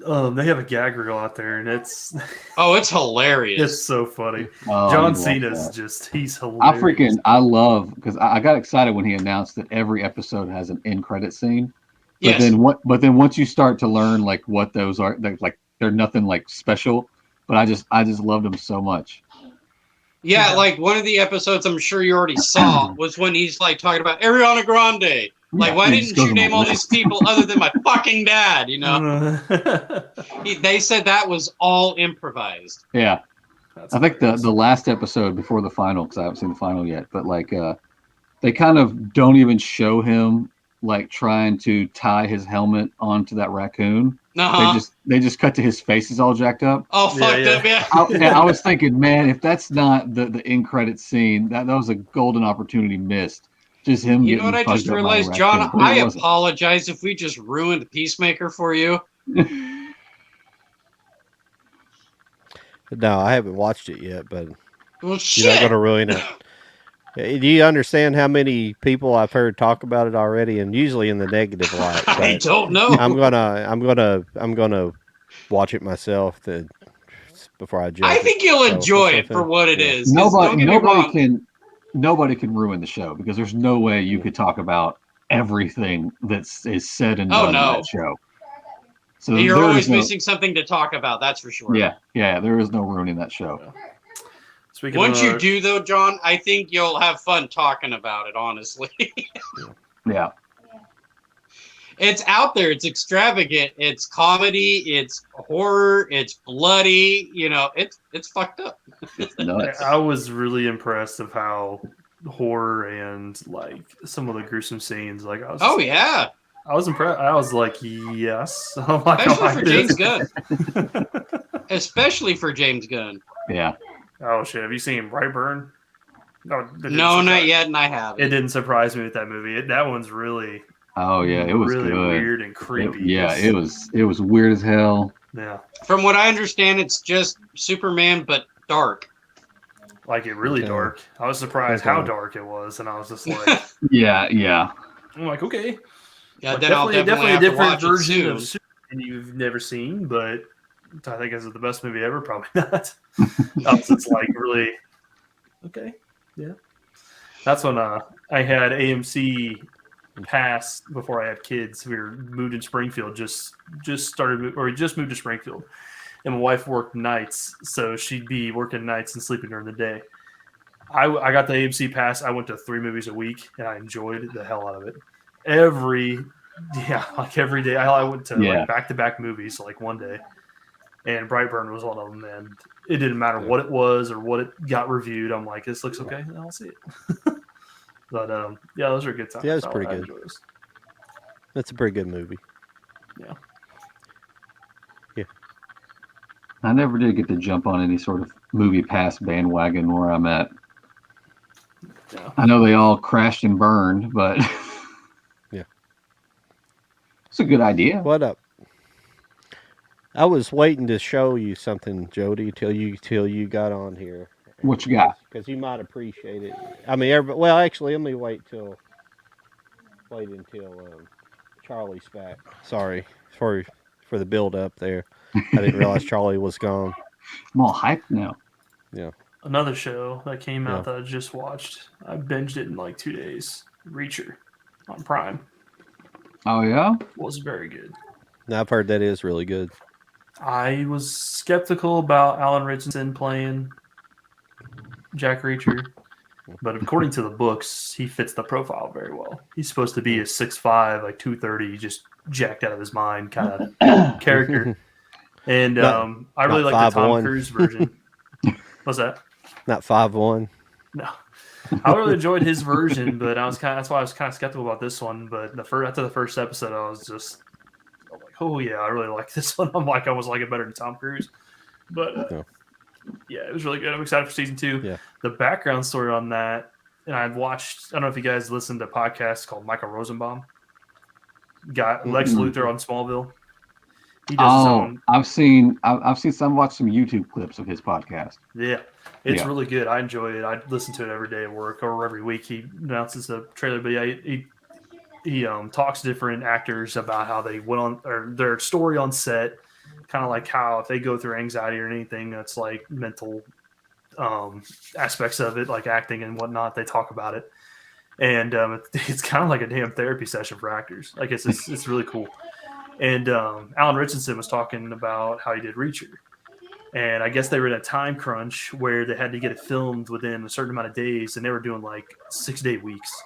They have a gag reel out there, and it's it's hilarious. It's so funny. John Cena's he's hilarious. I love because I got excited when he announced that every episode has an end credit scene. But then once you start to learn like what those are, they're nothing like special. But I just loved them so much. Yeah, like one of the episodes I'm sure you already saw was when he's like talking about Ariana Grande. Like, why didn't you name all these people other than my fucking dad? You know, they said that was all improvised. Yeah, I think the last episode before the final, because I haven't seen the final yet, but like they kind of don't even show him like trying to tie his helmet onto that raccoon. They just cut to his face is all jacked up. Oh, fucked up, yeah. I was thinking, man, if that's not the end credit scene, that was a golden opportunity missed. Just him. You know what I just realized, John? I apologize if we just ruined Peacemaker for you. No, I haven't watched it yet, but you're not going to ruin it. Do you understand how many people I've heard talk about it already, and usually in the negative light? I don't know. I'm gonna watch it myself before I judge. I think you'll enjoy it for what it is. Nobody can ruin the show because there's no way you could talk about everything is said and done in that show. So you're always missing something to talk about. That's for sure. Yeah, there is no ruining that show. Once you do, though, John, I think you'll have fun talking about it. Honestly. Yeah. It's out there. It's extravagant. It's comedy. It's horror. It's bloody. You know, it's fucked up. It's nuts. I was really impressed of how horror and like some of the gruesome scenes. Like I was. I was impressed. I was like, yes. Especially for James Gunn. Especially for James Gunn. Yeah. Oh shit! Have you seen Brightburn? No, not yet, and I haven't. It didn't surprise me with that movie. That one's really. Oh yeah, it was really good. Weird and creepy. It was weird as hell. Yeah. From what I understand, it's just Superman, but dark. Like it really dark. I was surprised how dark it was, and I was just like, yeah. I'm like, okay. Yeah, like, then definitely a different version of Superman you've never seen, but I think is it the best movie ever? Probably not. It's like really okay. Yeah. That's when I had AMC Pass before I had kids. We were moved in Springfield, just moved to Springfield, and my wife worked nights, so she'd be working nights and sleeping during the day. I got the AMC Pass. I went to 3 movies a week, and I enjoyed the hell out of it. Every day. I went to like back-to-back movies like one day, and Brightburn was one of them. And it didn't matter what it was or what it got reviewed. I'm like, this looks okay. I'll see it. But those are good times. Yeah, it's pretty good. That's a pretty good movie. Yeah. I never did get to jump on any sort of movie pass bandwagon where I'm at. Yeah. I know they all crashed and burned, but yeah, it's a good idea. What up? I was waiting to show you something, Jody, till you got on here. What you got? Because you might appreciate it. I mean, actually, let me wait until Charlie's back. Sorry for the build up there. I didn't realize Charlie was gone. I'm all hyped now. Yeah. Another show that came out that I just watched. I binged it in like 2 days. Reacher on Prime. Oh yeah? Was very good. Now I've heard that is really good. I was skeptical about Alan Richardson playing Jack Reacher, but according to the books, he fits the profile very well. He's supposed to be a 6'5", like 230, just jacked out of his mind kind of character. And I really like the Tom Cruise version. What's that? Not 5'1". No, I really enjoyed his version, but that's why I was kind of skeptical about this one. But after the first episode, I was like, oh yeah, I really like this one. I almost like it better than Tom Cruise. But Yeah, it was really good. I'm excited for season 2. Yeah. The background story on that, and I've watched. I don't know if you guys listened to podcasts called Michael Rosenbaum. Got Lex Luthor on Smallville. He does his own. I've watched some YouTube clips of his podcast. Yeah, it's really good. I enjoy it. I listen to it every day at work or every week. He announces a trailer, but yeah, he talks to different actors about how they went on or their story on set, kind of like how if they go through anxiety or anything that's like mental aspects of it, like acting and whatnot, they talk about it, and it's kind of like a damn therapy session for actors. Like it's really cool. And Alan Richardson was talking about how he did Reacher. And I guess they were in a time crunch where they had to get it filmed within a certain amount of days, and they were doing like 6-day weeks.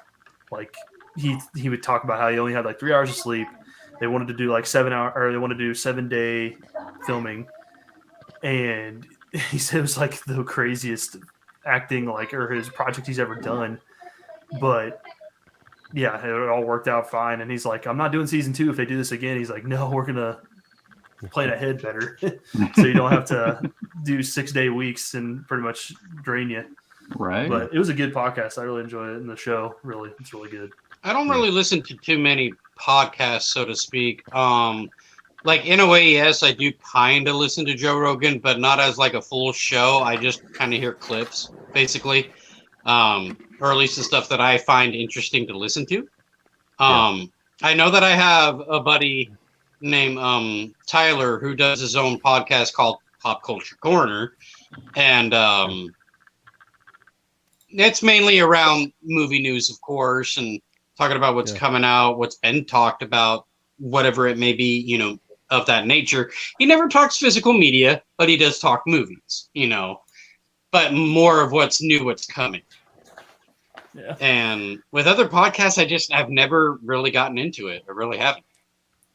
Like he would talk about how he only had like 3 hours of sleep. They wanted to do like 7 hour, or they wanted to do 7-day filming, and he said it was like the craziest acting like or his project he's ever done. But yeah, it all worked out fine. And he's like, I'm not doing season 2 if they do this again. He's like, no, we're gonna plan ahead better, so you don't have to do 6-day weeks and pretty much drain you. Right. But it was a good podcast. I really enjoyed it, and the show it's really good. I don't really listen to too many podcasts, so to speak. Like in a way, yes, I do kind of listen to Joe Rogan, but not as like a full show. I just kind of hear clips, basically, or at least the stuff that I find interesting to listen to. I know that I have a buddy named Tyler who does his own podcast called Pop Culture Corner, and it's mainly around movie news, of course, and talking about what's coming out, what's been talked about, whatever it may be, you know, of that nature. He never talks physical media, but he does talk movies, you know, but more of what's new, what's coming. Yeah. And with other podcasts, I've never really gotten into it. I really haven't.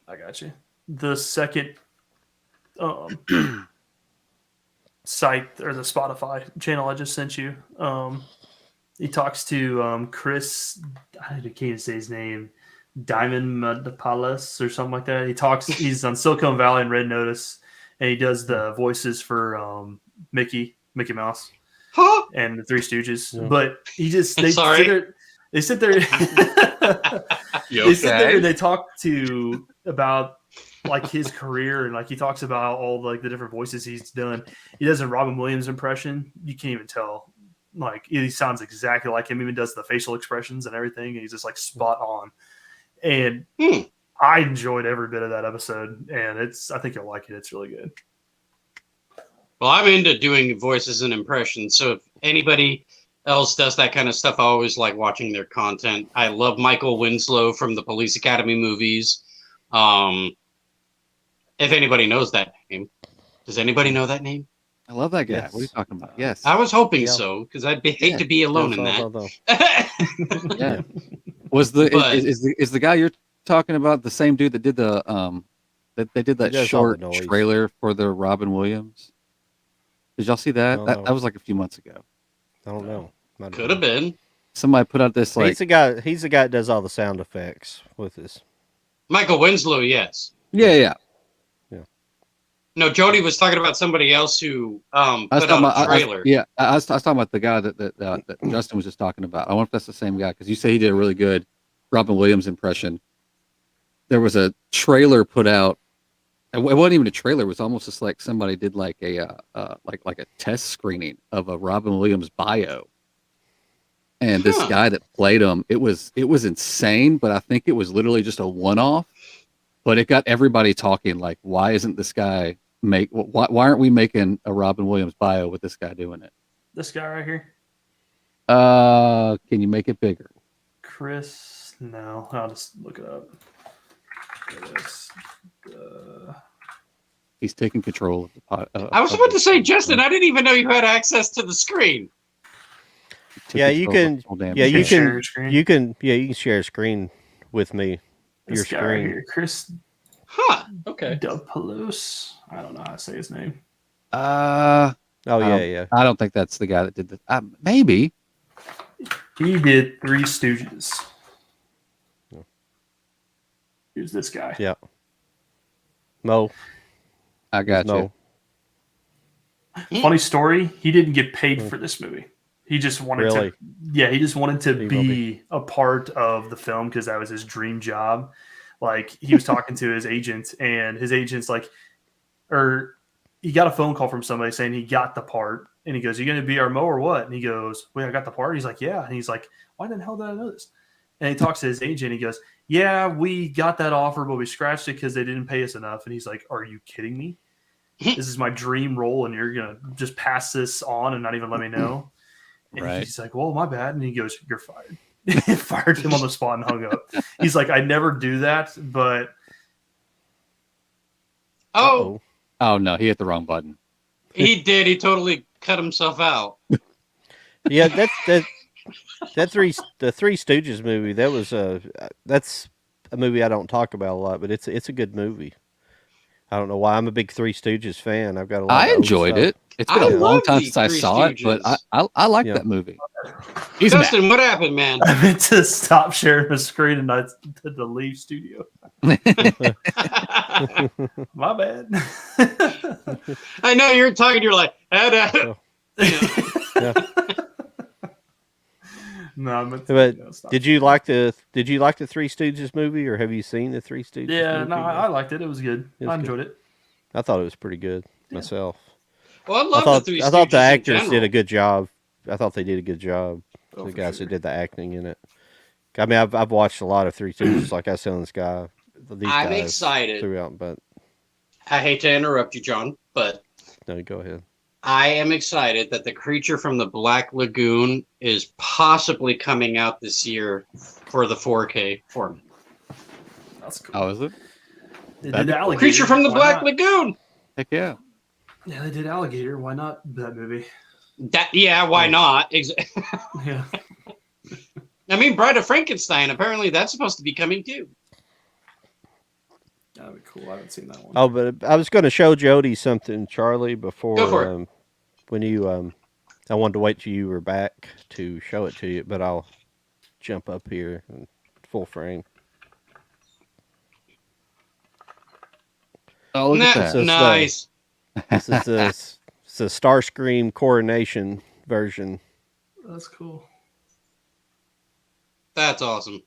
I got you. The second site or the Spotify channel I just sent you, he talks to Chris, I can't even say his name, Diamond Madapalas or something like that. He's on Silicon Valley and Red Notice, and he does the voices for Mickey Mouse and the Three Stooges. Yeah. But he just they sit there and they talk about like his career, and like he talks about all like the different voices he's done. He does a Robin Williams impression. You can't even tell. Like he sounds exactly like him. Even does the facial expressions and everything. And he's just like spot on. And I enjoyed every bit of that episode, and I think you'll like it. It's really good. Well, I'm into doing voices and impressions, so if anybody else does that kind of stuff, I always like watching their content. I love Michael Winslow from the Police Academy movies. If anybody knows that name. Does anybody know that name? I love that guy. Yes. What are you talking about? Yes. I was hoping so, because I'd hate to be alone in that. Yeah. Was is the guy you're talking about the same dude that did the they did that short trailer for the Robin Williams? Did y'all see that? That was like a few months ago. I don't know. Could have been. Somebody put out this like he's the guy that does all the sound effects with this. Michael Winslow, yes. Yeah. No, Jody was talking about somebody else who put out a trailer. I was talking about the guy that Justin was just talking about. I wonder if that's the same guy, because you say he did a really good Robin Williams impression. There was a trailer put out. It wasn't even a trailer. It was almost just like somebody did like a like a test screening of a Robin Williams bio. And this guy that played him, it was insane, but I think it was literally just a one-off. But it got everybody talking, like, why isn't this guy why aren't we making a Robin Williams bio with this guy doing it? This guy right here? Can you make it bigger? Chris? No, I'll just look it up. He's taking control of the pod. I was about to say, Justin, I didn't even know you had access to the screen. Yeah, you can. Yeah, you can share a screen with me. This guy right here, Chris. Okay. Dupoulos. I don't know how to say his name. Yeah. I don't think that's the guy that did the. Maybe. He did Three Stooges. Who's this guy? Yeah. Mo. I got you. Funny story, he didn't get paid for this movie. He just wanted to. Yeah, he just wanted to be a part of the film because that was his dream job. Like he was talking to his agent, and his agent's like, or he got a phone call from somebody saying he got the part, and he goes, "You going to be our Mo or what?" And he goes, "Wait, I got the part." He's like, "Yeah," and he's like, "Why the hell did I know this?" And he talks to his agent. He goes, "Yeah, we got that offer, but we scratched it because they didn't pay us enough." And he's like, "Are you kidding me? This is my dream role, and you're gonna just pass this on and not even let me know?" And he's like, "Well, my bad." And he goes, "You're fired." Fired him on the spot and hung up. He's like, "I never do that, but." Oh no, he hit the wrong button. He did. He totally cut himself out. Yeah, the Three Stooges movie. That's a movie I don't talk about a lot, but it's a good movie. I don't know why. I'm a big Three Stooges fan. I've got a lot. I enjoyed it. It's been a long time since I saw it, but I like that movie. Justin, what happened, man? I meant to stop sharing the screen and I did the leave studio. My bad. I know you're talking. You're like, No, but did you like the Three Stooges movie, or have you seen the Three Stooges? Yeah, movie? No, I liked it. It was good. I enjoyed it. I thought it was pretty good myself. Well, I love the Three Stooges. I thought the actors did a good job. I thought they did a good job. The guys that did the acting in it. I mean, I've watched a lot of Three Stooges, like I was telling this guy. I'm excited throughout, but I hate to interrupt you, John, but no, go ahead. I am excited that the creature from the Black Lagoon is possibly coming out this year for the 4K format. That's cool. Oh, is it? They did Alligator. Creature from the Black Lagoon. Heck yeah. Yeah, they did Alligator. Why not that movie? Why not? Yeah. I mean, Bride of Frankenstein. Apparently, that's supposed to be coming too. That'd be cool. I haven't seen that one. Oh, but I was going to show Jody something, Charlie, before. Go for it. When you, I wanted to wait till you were back to show it to you, but I'll jump up here in full frame. Oh, look at that. Nice. This is the Starscream Coronation version. That's cool. That's awesome.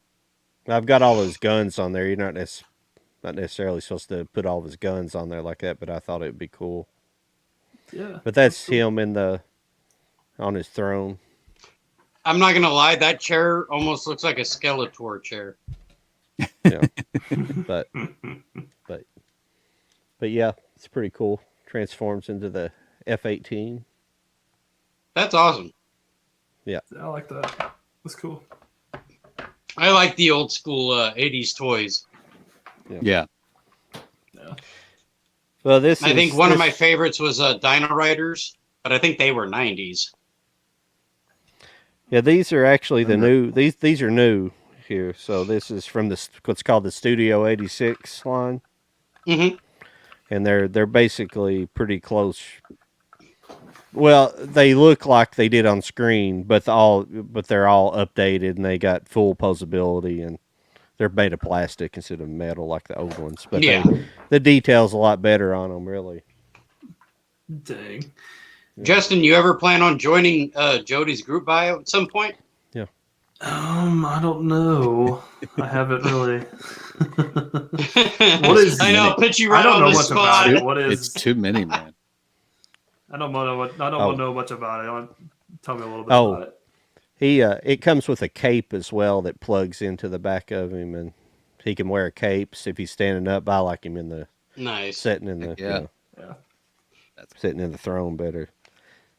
I've got all his guns on there. You're not necessarily supposed to put all of his guns on there like that, but I thought it would be cool. Yeah. But that's cool. Him on his throne. I'm not gonna lie, that chair almost looks like a Skeletor chair. Yeah. but yeah, it's pretty cool. Transforms into the F-18. That's awesome. Yeah, I like that. That's cool. I like the old school 80s toys. Yeah. Well, I think one of my favorites was Dino Riders, but I think they were 90s. Yeah, these are actually the new. These are new here. So this is from what's called the Studio 86 line. Mm-hmm. And they're basically pretty close. Well, they look like they did on screen, but they're all updated and they got full posability, and they're made of plastic instead of metal like the old ones. But the detail's a lot better on them, really. Dang. Yeah. Justin, you ever plan on joining Jody's group bio at some point? Yeah. I don't know. I haven't really. What is? I know, put you right on the spot. What is? It's too many, man. I don't know much about it. Tell me a little bit about it. It comes with a cape as well that plugs into the back of him, and he can wear a cape if he's standing up. I like him in the sitting in the sitting in the throne better.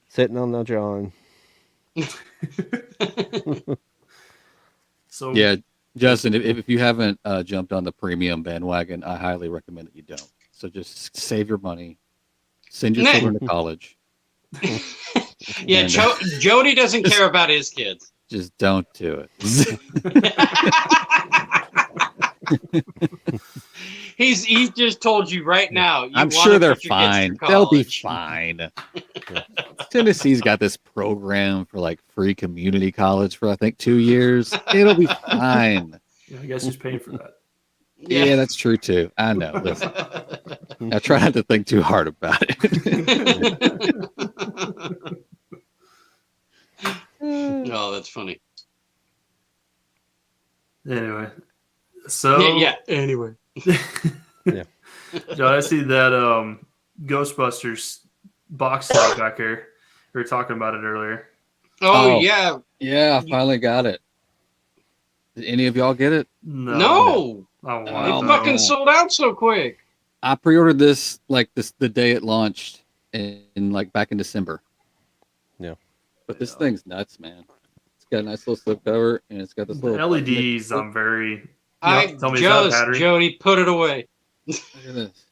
Sitting on the John. So yeah, Justin, if you haven't jumped on the premium bandwagon, I highly recommend that you don't. So just save your money, send your children to college. Yeah, Jody doesn't care about his kids. Just don't do it. He's just told you right now. I'm sure they're fine. They'll be fine. Tennessee's got this program for like free community college for I think 2 years. It'll be fine. Yeah, I guess he's paying for that. Yeah, that's true too. I know. Listen, I try not to think too hard about it. Oh, that's funny. Anyway, so Yeah. Anyway, John, I see that Ghostbusters box set back here. We were talking about it earlier. Oh, Oh. yeah. Yeah, I finally got it. Did any of y'all get it? No. I It want fucking sold out so quick. I pre-ordered this the day it launched in like back in December. Yeah. But this thing's nuts, man. It's got a nice little slipcover and it's got this the little LEDs. I'm very. I'm tell me, is that jealous, battery? Jody. Put it away. Look at this.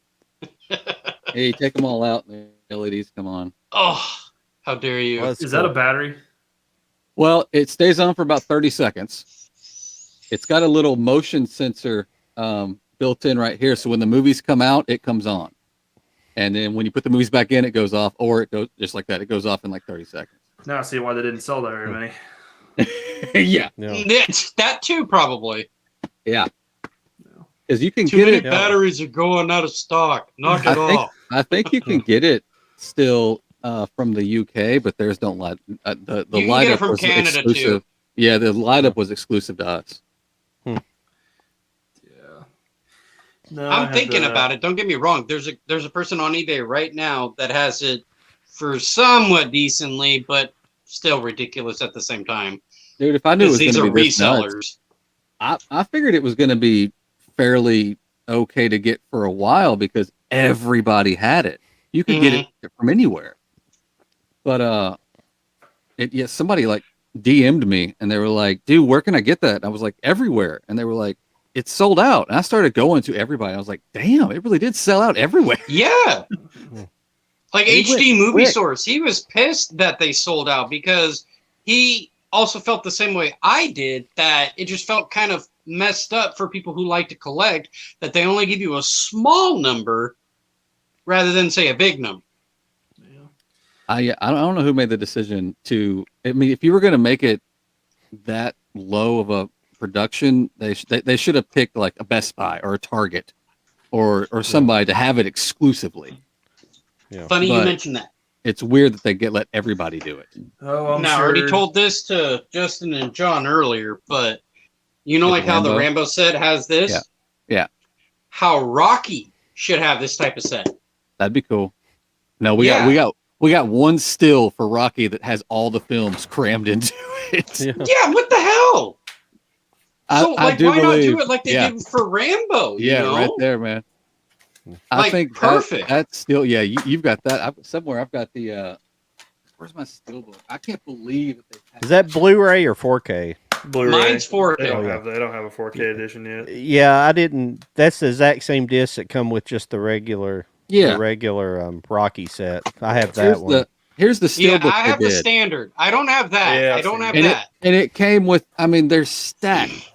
Hey, take them all out and the LEDs come on. Oh, how dare you? Well, Is that a battery? Well, it stays on for about 30 seconds. It's got a little motion sensor built in right here. So when the movies come out, it comes on. And then when you put the movies back in, it goes off, or it goes just like that. It goes off in like 30 seconds. Now I see why they didn't sell that very many. Yeah. It's that too, probably. Yeah. Because you can Too get many it. batteries are going out of stock. Knock it off. I think you can get it still from the UK, but theirs don't light. The You can light get it up from was Canada, exclusive. too. Yeah, the light up was exclusive to us. Yeah. No, I'm thinking about it. Don't get me wrong. There's a person on eBay right now that has it for somewhat decently, but still ridiculous at the same time. Dude, if I knew it was These going are to be this resellers. nuts, I figured it was going to be fairly okay to get for a while because everybody had it. You could get it from anywhere. But somebody like DM'd me and they were like, "Dude, where can I get that?" And I was like, "Everywhere." And they were like, "It's sold out." And I started going to everybody. I was like, "Damn, it really did sell out everywhere." Yeah. Like It went HD Movie quick. Source, he was pissed that they sold out because he also felt the same way I did, that it just felt kind of messed up for people who like to collect, that they only give you a small number rather than say a big number. I don't know who made the decision to. I mean, if you were going to make it that low of a production, they should have picked like a Best Buy or a Target or somebody to have it exclusively. Yeah. Funny you But mentioned that. it's weird that they let everybody do it. Oh, I'm Now, I sure. already told this to Justin and John earlier, but you know, With like how the Rambo? Rambo set has this? Yeah. Yeah. How Rocky should have this type of set. That'd be cool. No, we Yeah. got one still for Rocky that has all the films crammed into it. Yeah. Yeah, what the hell? So, I do why not believe. do it like they Yeah. did for Rambo? Yeah, you know? right there, man. I Like, think perfect. that's still, yeah. You've got that. Somewhere I've got the. Where's my steelbook? I can't believe that they. Is that Blu-ray or 4K? Blu-ray. Mine's 4K. They don't Oh, yeah. have. They don't have a 4K edition yet. Yeah, I didn't. That's the exact same disc that come with just the regular, Rocky set. I have that one. Here's the Yeah, steelbook I have they the did. standard. I don't have that. Yeah, I don't have and that. it came with. I mean, they're stacked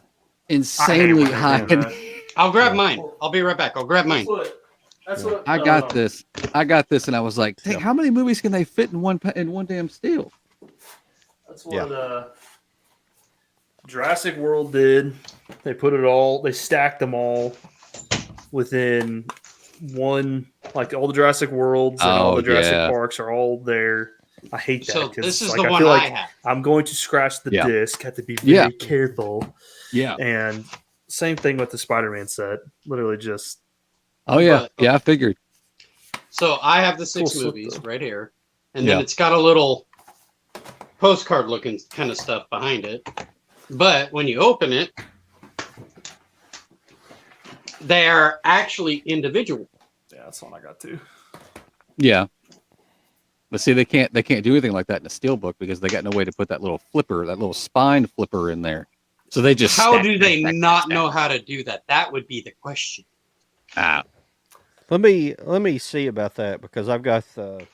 insanely high. I'll grab mine. I'll be right back. I'll grab mine. That's what I got this. I got this, and I was like, "Dang, Yeah. how many movies can they fit in one damn steel?" That's what Jurassic World did. They put it all. They stacked them all within one. Like all the Jurassic Worlds and all Oh, the Jurassic yeah. Parks are all there. I hate that. So 'cause, this is like, the I one feel I like have. I'm going to scratch the Yeah. disc. Have to be very Yeah. careful. Yeah. And same thing with the Spider-Man set. Literally just Oh yeah. But- Yeah. I figured. So I have the 6 Cool slip, movies though. right here. And then Yeah. it's got a little postcard looking kind of stuff behind it. But when you open it, they are actually individual. yeah, that's one I got too. Yeah. But see, they can't do anything like that in a steelbook because they got no way to put that little flipper, that little spine flipper in there. So they just How stack, do they stack, not stack. know how to do that? That would be the question. Ah, Let me see about that because I've got the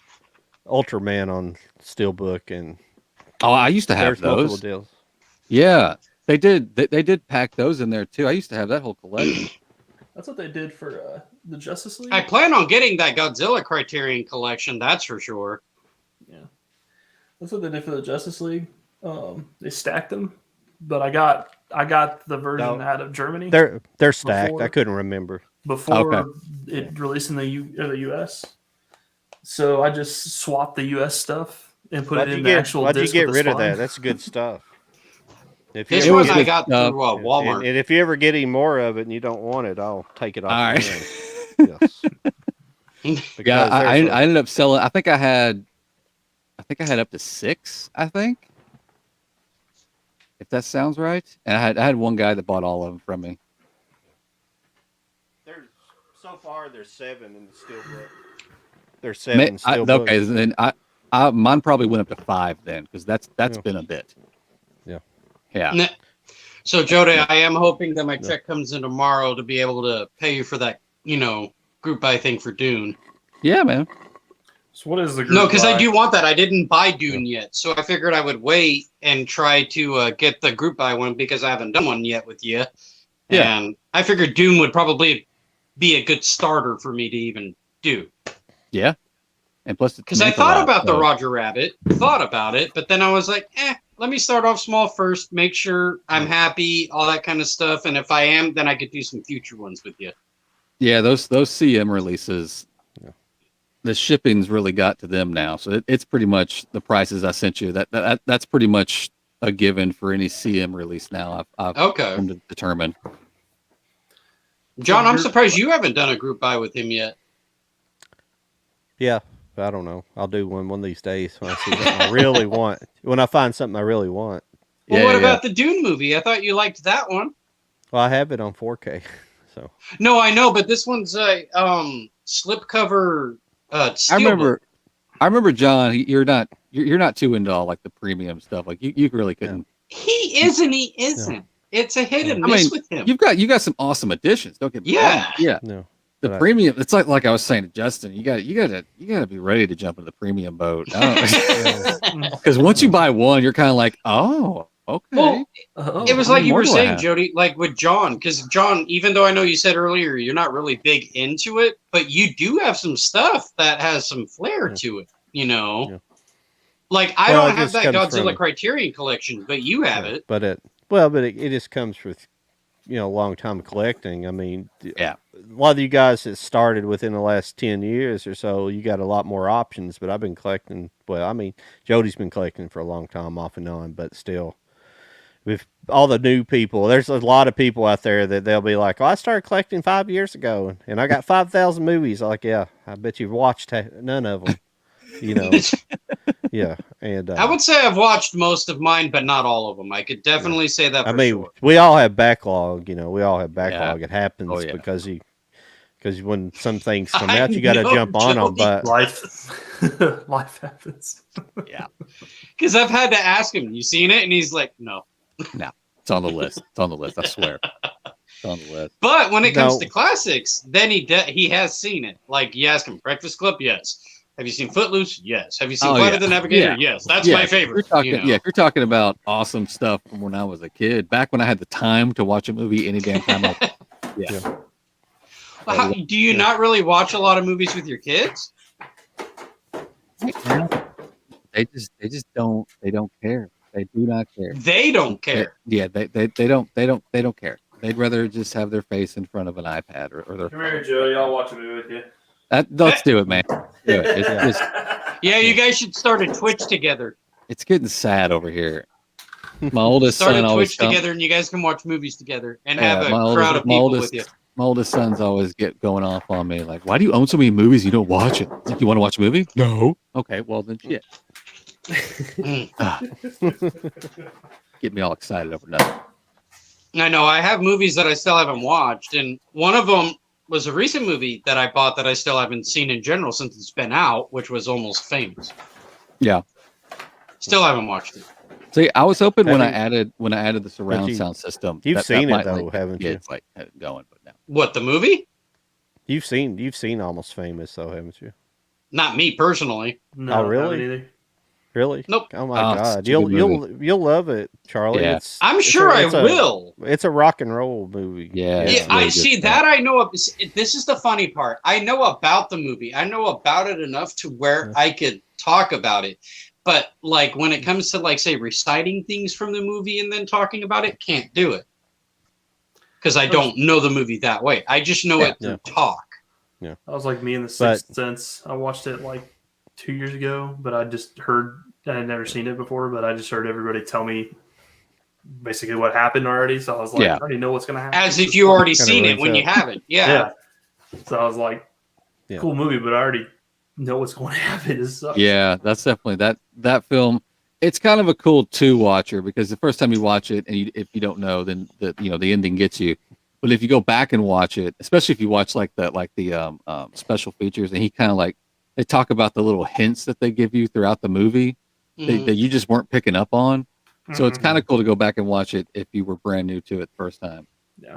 Ultraman on Steelbook and oh, I used to have there's multiple those. deals. Yeah, they did. They did pack those in there too. I used to have that whole collection. That's what they did for the Justice League. I plan on getting that Godzilla Criterion collection, that's for sure. Yeah, that's what they did for the Justice League. They stacked them but I got the version out of Germany. They're stacked. I couldn't remember before it released in the US. So I just swapped the US stuff and put it in the actual disc. Why'd you get rid of that? That's good stuff. This one I got through Walmart. And if you ever get any more of it and you don't want it, I'll take it off. All right. Yes. Yeah, I ended up selling. I think I had up to 6. I think, if that sounds right. And I had one guy that bought all of them from me. So far there's 7 in the steelbook. There's 7 still. Okay, then I mine probably went up to 5 then, because that's been a bit. Yeah. So Jody, I am hoping that my check comes in tomorrow to be able to pay you for that, group buy thing for Dune. Yeah, man. So what is the group No, because buy? I do want that. I didn't buy Dune yet, so I figured I would wait and try to get the group buy one because I haven't done one yet with you. Yeah. And I figured Dune would probably be a good starter for me to even do. Yeah. And plus, because I thought about the Roger Rabbit, but then I was like, let me start off small first, make sure I'm happy, all that kind of stuff. And if I am, then I could do some future ones with you. Yeah, those CM releases, the shipping's really got to them now. So it's pretty much the prices I sent you. That's pretty much a given for any CM release now. I've come to determine. John, I'm surprised you haven't done a group buy with him yet. Yeah. I don't know. I'll do one of these days when I see something I really want. When I find something I really want. Well, what about the Dune movie? I thought you liked that one. Well, I have it on 4K. So. No, I know, but this one's a slipcover. I remember, John. You're not too into all like the premium stuff. Like you really couldn't. He is and he isn't. No. It's a hit and miss with him. You got some awesome additions. Don't get me wrong. Yeah. No. The premium, it's like I was saying to Justin, you gotta be ready to jump into the premium boat. Because once you buy one, you're kind of like, oh, okay. Well, it was like you were saying, Jody, like with John, because John, even though I know you said earlier you're not really big into it, but you do have some stuff that has some flair to it, Like I don't have that Godzilla Criterion collection, but you have it. But it just comes with a long time collecting. I mean, a lot of you guys that started within the last 10 years or so, you got a lot more options, but I've been collecting. Well, I mean, Jody's been collecting for a long time off and on, but still with all the new people, there's a lot of people out there that they'll be like, I started collecting 5 years ago and I got 5,000 movies. Like, yeah, I bet you've watched none of them, Yeah. And I would say I've watched most of mine, but not all of them. I could definitely say that. I mean, we all have backlog. We all have backlog. It happens because when some things come out, you got to jump on them. But life happens. Yeah. Because I've had to ask him, you seen it? And he's like, no. No, it's on the list. It's on the list. I swear. It's on the list. But when it comes to classics, then he has seen it. Like you ask him, Breakfast Club? Yes. Have you seen Footloose? Yes. Have you seen Flight of the Navigator? Yes. That's my favorite. If you're talking about awesome stuff from when I was a kid, back when I had the time to watch a movie any damn time. Well, do you not really watch a lot of movies with your kids? They just don't. They don't care. They do not care. They don't care. They don't care. They'd rather just have their face in front of an iPad or their. Come here, Joey. I'll watch a movie with you. Let's do it, man. Do it. Yeah, you guys should start a Twitch together. It's getting sad over here. My oldest son always Twitch together, and you guys can watch movies together and have a crowd of people with you. My oldest sons always get going off on me like, "Why do you own so many movies? You don't watch it. You want to watch a movie? No. Okay, well then, shit." Get me all excited over nothing. I know. I have movies that I still haven't watched, and one of them was a recent movie that I bought that I still haven't seen in general since it's been out, which was Almost Famous. Yeah. Still haven't watched it. See, I was hoping when I added the surround sound system. You've seen it though, haven't you? It's like going, but no. What, the movie? You've seen Almost Famous though, haven't you? Not me personally. No, oh, really? Really? Nope. Oh my God! You'll love it, Charlie. Yeah. I'm sure I will. It's a rock and roll movie. Yeah. I see that. I know. This is the funny part. I know about the movie. I know about it enough to where I could talk about it. but like when it comes to like say reciting things from the movie and then talking about it, can't do it because I don't know the movie that way. I just know it through talk. Yeah, I was like me in The Sixth Sense. I watched it like 2 years ago, but I just heard. I had never seen it before, but I just heard everybody tell me basically what happened already. So I was like, I already know what's going to happen. As if you already seen it when you haven't. Yeah. So I was like, cool movie, but I already know what's going to happen. Yeah, that's definitely that film. It's kind of a cool two-watcher because the first time you watch it, and if you don't know, then the ending gets you. But if you go back and watch it, especially if you watch like the special features, and he kind of like they talk about the little hints that they give you throughout the movie that you just weren't picking up on. So it's kind of cool to go back and watch it if you were brand new to it the first time,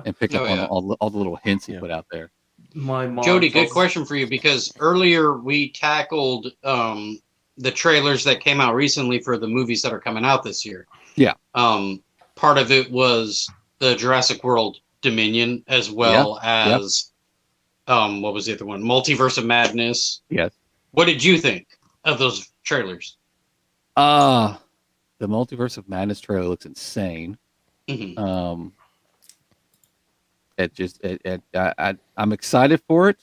and pick up on all the little hints he put out there. My mom Jody, good question for you because earlier we tackled the trailers that came out recently for the movies that are coming out this year. Yeah. Part of it was the Jurassic World Dominion as well as what was the other one? Multiverse of Madness. Yes. What did you think of those trailers? The Multiverse of Madness trailer looks insane. Mm-hmm. I'm excited for it.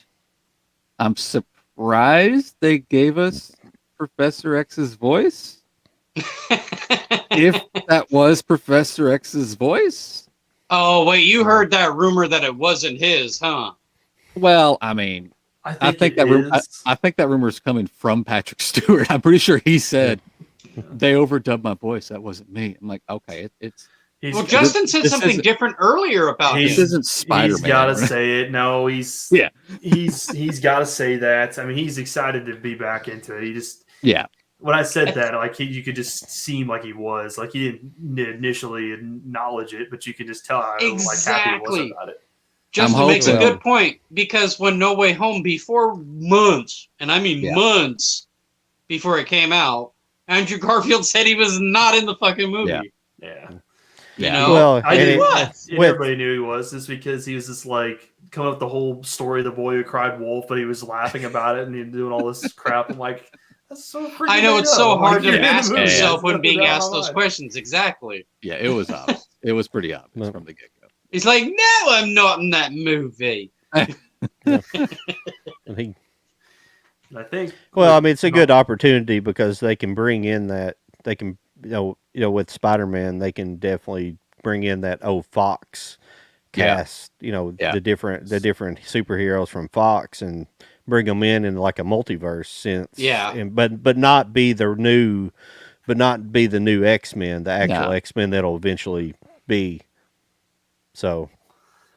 I'm surprised they gave us Professor X's voice. If that was Professor X's voice. Oh, wait, you heard that rumor that it wasn't his, huh? Well, I mean, I think that rumor is coming from Patrick Stewart. I'm pretty sure he said they overdubbed my voice. That wasn't me. I'm like, okay, it's. Well, Justin said something different earlier about this. Isn't Spider-Man. He's got to say it. No, he's got to say that. I mean, he's excited to be back into it. He just When I said that, like you could just seem like he was like he didn't initially acknowledge it, but you could just tell how happy he was about it. Justin makes a good point because when No Way Home, before months, and I mean months before it came out, Andrew Garfield said he was not in the fucking movie. Yeah. You know, well, everybody knew he was just because he was just like coming up with the whole story of the boy who cried wolf, but he was laughing about it and he doing all this crap. I'm like, that's so freaking. I know it's so hard to ask yourself when being asked those questions. Exactly. Yeah, it was obvious. It was pretty obvious from the get-go. He's like, no, I'm not in that movie. I think. Well, I mean, it's a good opportunity because they can bring in that they can. You know, with Spider-Man, they can definitely bring in that old Fox cast. You know, the different superheroes from Fox and bring them in like a multiverse sense. Yeah, and, but not be the new X-Men, the actual X-Men that'll eventually be. So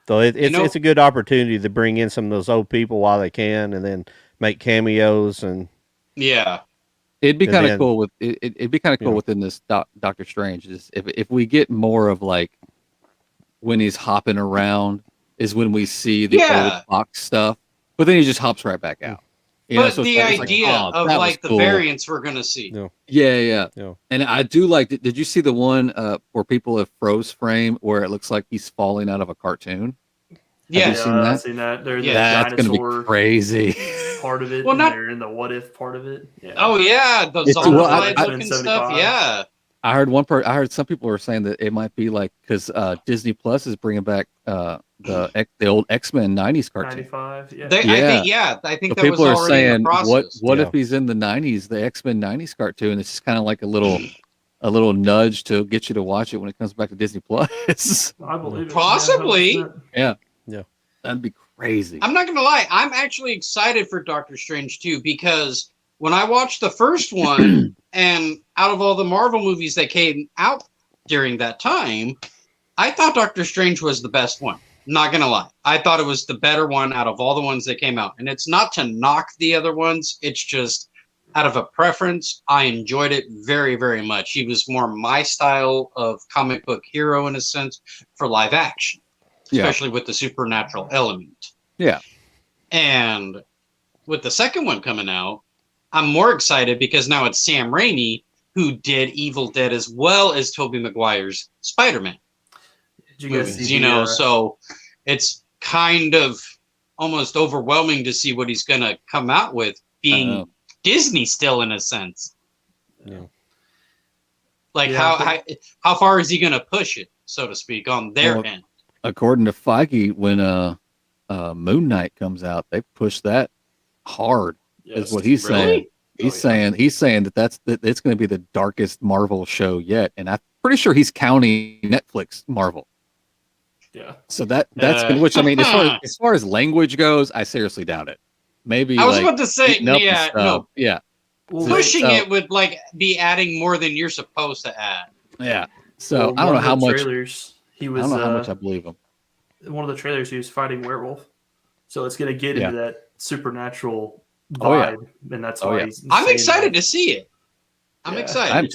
it's a good opportunity to bring in some of those old people while they can, and then make cameos and It'd be kind of cool with it'd be kind of cool within this Doctor Strange is if we get more of like when he's hopping around is when we see the old Fox stuff, but then he just hops right back out. But the idea of like the variants we're gonna see. Yeah. And I do like. Did you see the one where people have froze frame where it looks like he's falling out of a cartoon? Yeah, I've seen that. There's that's gonna be crazy. Part of it, they're in the what if part of it. Yeah. Oh yeah, the zombie looking stuff. Yeah, I heard I heard some people were saying that it might be like because Disney Plus is bringing back the old X-Men '90s cartoon. 95. Yeah. I think so that people was are already in saying the process. what if he's in the '90s, the X-Men '90s cartoon? It's just kind of like a little nudge to get you to watch it when it comes back to Disney Plus. I believe it. Possibly. Yeah. That'd be crazy. I'm not gonna lie. I'm actually excited for Doctor Strange too because when I watched the first one, and out of all the Marvel movies that came out during that time, I thought Doctor Strange was the best one. Not gonna lie. I thought it was the better one out of all the ones that came out. And it's not to knock the other ones. It's just out of a preference. I enjoyed it very, very much. He was more my style of comic book hero in a sense for live action. Especially with the supernatural element. Yeah. And with the second one coming out, I'm more excited because now it's Sam Raimi who did Evil Dead as well as Tobey Maguire's Spider-Man movies, so it's kind of almost overwhelming to see what he's going to come out with being Disney still in a sense. Yeah. Like Yeah, how far is he going to push it, so to speak, on their end? According to Feige, when Moon Knight comes out, they push that hard. Yes. Is what he's saying. Really? He's saying that it's going to be the darkest Marvel show yet, and I'm pretty sure he's counting Netflix Marvel. Yeah. So that's gonna, which I mean, as far as language goes, I seriously doubt it. Maybe I was about to say, beating up and yeah, stuff. no. Yeah, Well, Pushing it would like be adding more than you're supposed to add. yeah. So well, I don't know how much. trailers, he I was. don't know how much I believe him. One of the trailers, he was fighting werewolf, so it's going to get into that supernatural Oh, yeah. vibe, and that's Oh, why yeah. he's. I'm saying excited that. to see it. I'm Yeah. excited. I am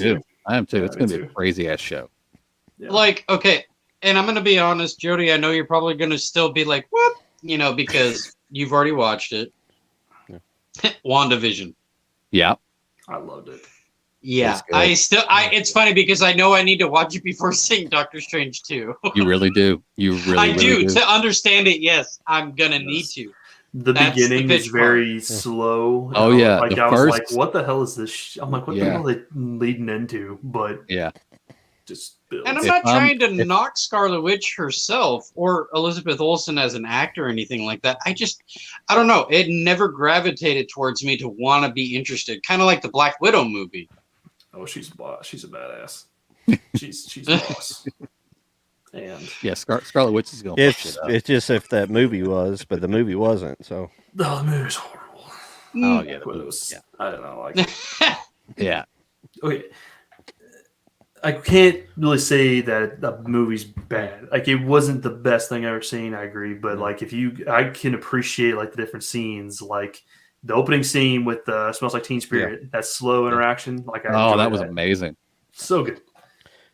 too. Yeah, It's me going to be a too. crazy ass show. Yeah. Like, okay, and I'm gonna be honest, Jody. I know you're probably gonna still be like, "What?" You know, because you've already watched it. Yeah. WandaVision. Yeah, I loved it. Yeah, It's good. it's funny because I know I need to watch it before seeing Doctor Strange 2. you really do. You really, I really do. To understand it, yes, I'm gonna need to. The That's the beginning is pitch very slow. Oh, yeah, Like the I was first- like, what the hell is this? I'm like, what the Yeah. hell are they leading into? But Yeah. just builds. And I'm If not trying to if- knock Scarlet Witch herself or Elizabeth Olsen as an actor or anything like that. I don't know. It never gravitated towards me to want to be interested. Kind of like the Black Widow movie. Oh, she's a badass. she's a boss. And Yeah, Scarlet Witch is going to fuck It's shit up. it's just if that movie was, but the movie wasn't. So the movie's horrible. Oh yeah, But it was, yeah, I don't know. Like, yeah. okay, I can't really say that the movie's bad. Like, it wasn't the best thing I've ever seen. I agree, but like, I can appreciate like the different scenes, like the opening scene with "Smells Like Teen Spirit." That slow interaction, like I Oh, enjoyed that was amazing. so good.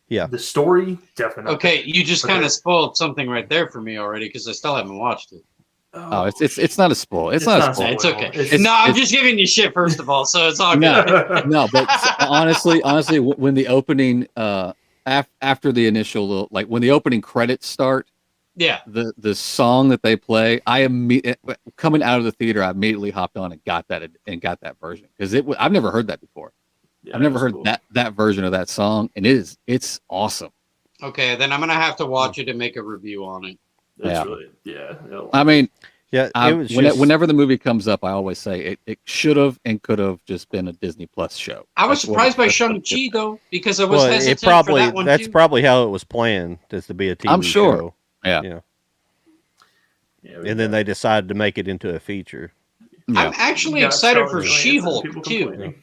Yeah. The story definitely not Okay, bad. you just Okay. kind of spoiled something right there for me already because I still haven't watched it. Oh, it's not a spoil. It's not a spoil. It's okay. It's- No, I'm it's- just giving you shit first of all, so it's all No. good. No, but honestly, when the opening, after the initial little, like when the opening credits start, Yeah. the song that they play, coming out of the theater, I immediately hopped on and got that version because I've never heard that before. Yeah, I've never it was heard cool. that version of that song, and it's awesome. Okay, then I'm gonna have to watch it and make a review on it. It's Yeah. really, yeah. I mean, yeah, it was just, whenever the movie comes up, I always say it should have and could have just been a Disney Plus show. I was That's what surprised by that's what it Shang-Chi should- though, because I was well, hesitant it probably for that one that's too. probably how it was planned, is to be a TV I'm sure. show. Yeah. Yeah. Yeah, And then they decided to make it into a feature. Yeah. I'm actually got excited Scarlett for Johansson, She-Hulk people too. complaining.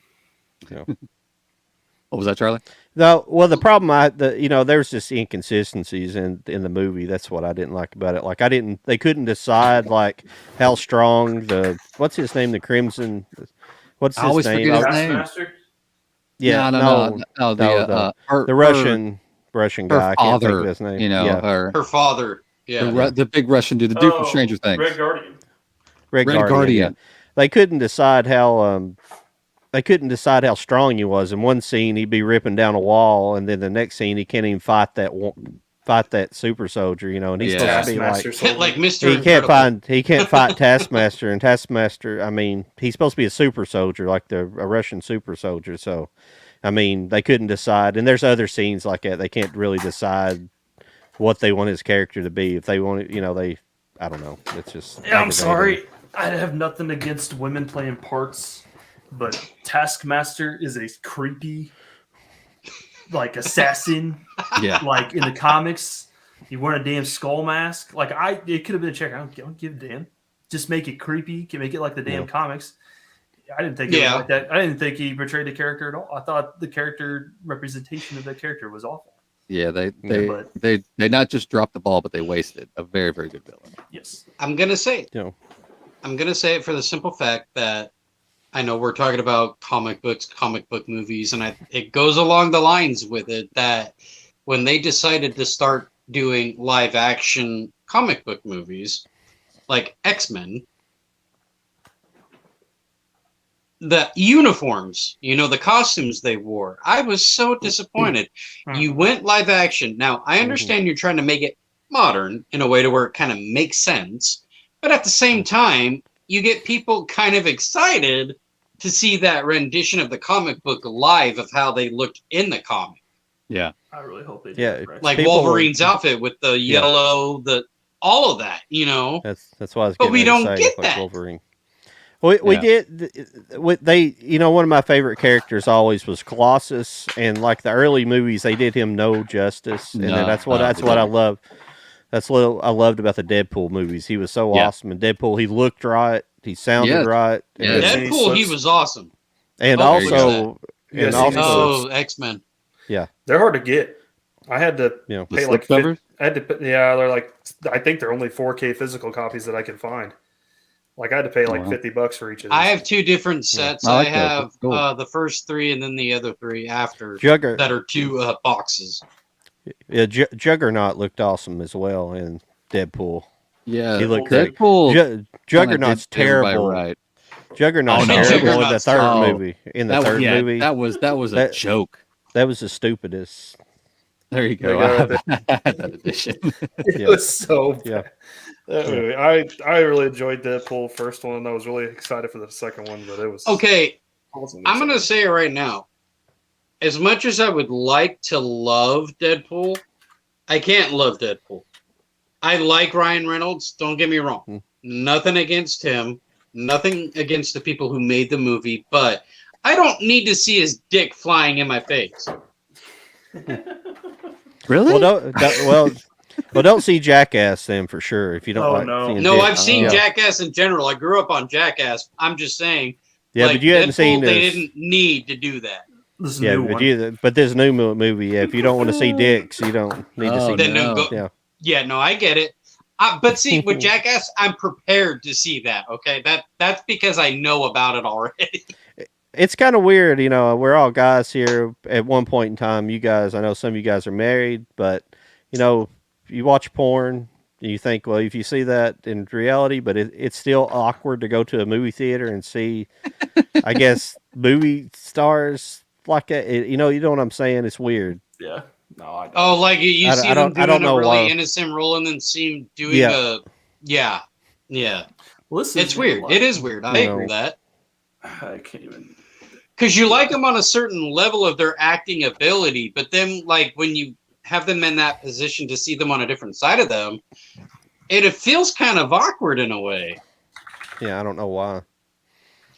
What was that, Charlie? No, well, the problem there's just inconsistencies in the movie. That's what I didn't like about it. Like they couldn't decide like how strong what's his name, the Crimson, what's I his always name? forget his Oh, name. Taskmaster? yeah, No, the Russian her guy. I can't think father, of his name. you know, yeah. Her father. Yeah. the big Russian dude, the dude from Oh, Stranger Things. Red Guardian. Red Red Guardian. Yeah. They couldn't decide how strong he was. In one scene, he'd be ripping down a wall, and then the next scene, he can't even fight that super soldier. And he's Yeah. supposed to be like. Taskmaster soldier. Like Mr. He can't fight Taskmaster, and Taskmaster, I mean, he's supposed to be a super soldier, like a Russian super soldier. So, I mean, they couldn't decide. And there's other scenes like that. They can't really decide what they want his character to be. If they want it, I don't know. It's just. Yeah, I'm aggravating. sorry. I have nothing against women playing parts, but Taskmaster is a creepy, like, assassin. Yeah. Like in the comics, he wore a damn skull mask. Like it could have been a check. I don't give a damn. Just make it creepy. Can make it like the damn comics. I didn't think it was like that. I didn't think he portrayed the character at all. I thought the character representation of the character was awful. Yeah, they but- they not just dropped the ball, but they wasted a very, very good villain. Yes. I'm gonna say it. Yeah. I'm gonna say it for the simple fact that I know we're talking about comic books, comic book movies, and it goes along the lines with it that when they decided to start doing live action comic book movies like X-Men, the uniforms, the costumes they wore, I was so disappointed. You went live action. Now, I understand you're trying to make it modern in a way to where it kind of makes sense, but at the same time, you get people kind of excited to see that rendition of the comic book live of how they looked in the comic. Yeah. I really hope they do. Yeah, that, right? Like People Wolverine's outfit with the yellow, all of that, you know. That's why I was But getting we ready to don't say, get like that. Wolverine. We did. They, you know, one of my favorite characters always was Colossus, and like the early movies, they did him no justice, and then that's what I love. That's what I loved about the Deadpool movies. He was so awesome in Deadpool. He looked right. He sounded right. Yeah. Deadpool, he was awesome. And Oh, also, X-Men. Yeah, they're hard to get. I had to pay like covers. I had to put, they're like, I think they're only 4K physical copies that I can find. Like I had to pay like $50 for each of these. I have 2 different sets. I like I that. have That's cool. the first 3 and then the other 3 after Jugger that are 2 boxes. Yeah, Juggernaut looked awesome as well in Deadpool. Yeah, he looked great. Deadpool. Juggernaut's terrible. Right. Juggernaut's terrible in the third movie. In the third movie, that was a joke. That was the stupidest. There you go. I had that edition. It was so bad. Yeah. That movie. I really enjoyed Deadpool first one. I was really excited for the second one, but it was okay. I'm going to say it right now. As much as I would like to love Deadpool, I can't love Deadpool. I like Ryan Reynolds. Don't get me wrong. Nothing against him. Nothing against the people who made the movie, but I don't need to see his dick flying in my face. Really? Well, don't see Jackass then for sure. If you don't No, I've seen Jackass in general. I grew up on Jackass. I'm just saying. Yeah, like, but you haven't seen They this. didn't need to do that. But this new movie, if you don't want to see dicks, you don't need to see. Then no. don't go. Yeah, no, I get it. But see, with Jackass, I'm prepared to see that. Okay, that's because I know about it already. It's kind of weird, you know. We're all guys here. At one point in time, you guys, I know some of you guys are married, but you know, you watch porn, and you think, well, if you see that in reality, but it's still awkward to go to a movie theater and see, I guess, movie stars like that. You know what I'm saying? It's weird. Yeah. No, I don't. Oh, like you see them doing a really innocent role and then see him doing yeah. Well, it's weird. It is weird. I agree with that. I can't even. Because you like them on a certain level of their acting ability, but then like when you have them in that position to see them on a different side of them, it feels kind of awkward in a way. Yeah, I don't know why.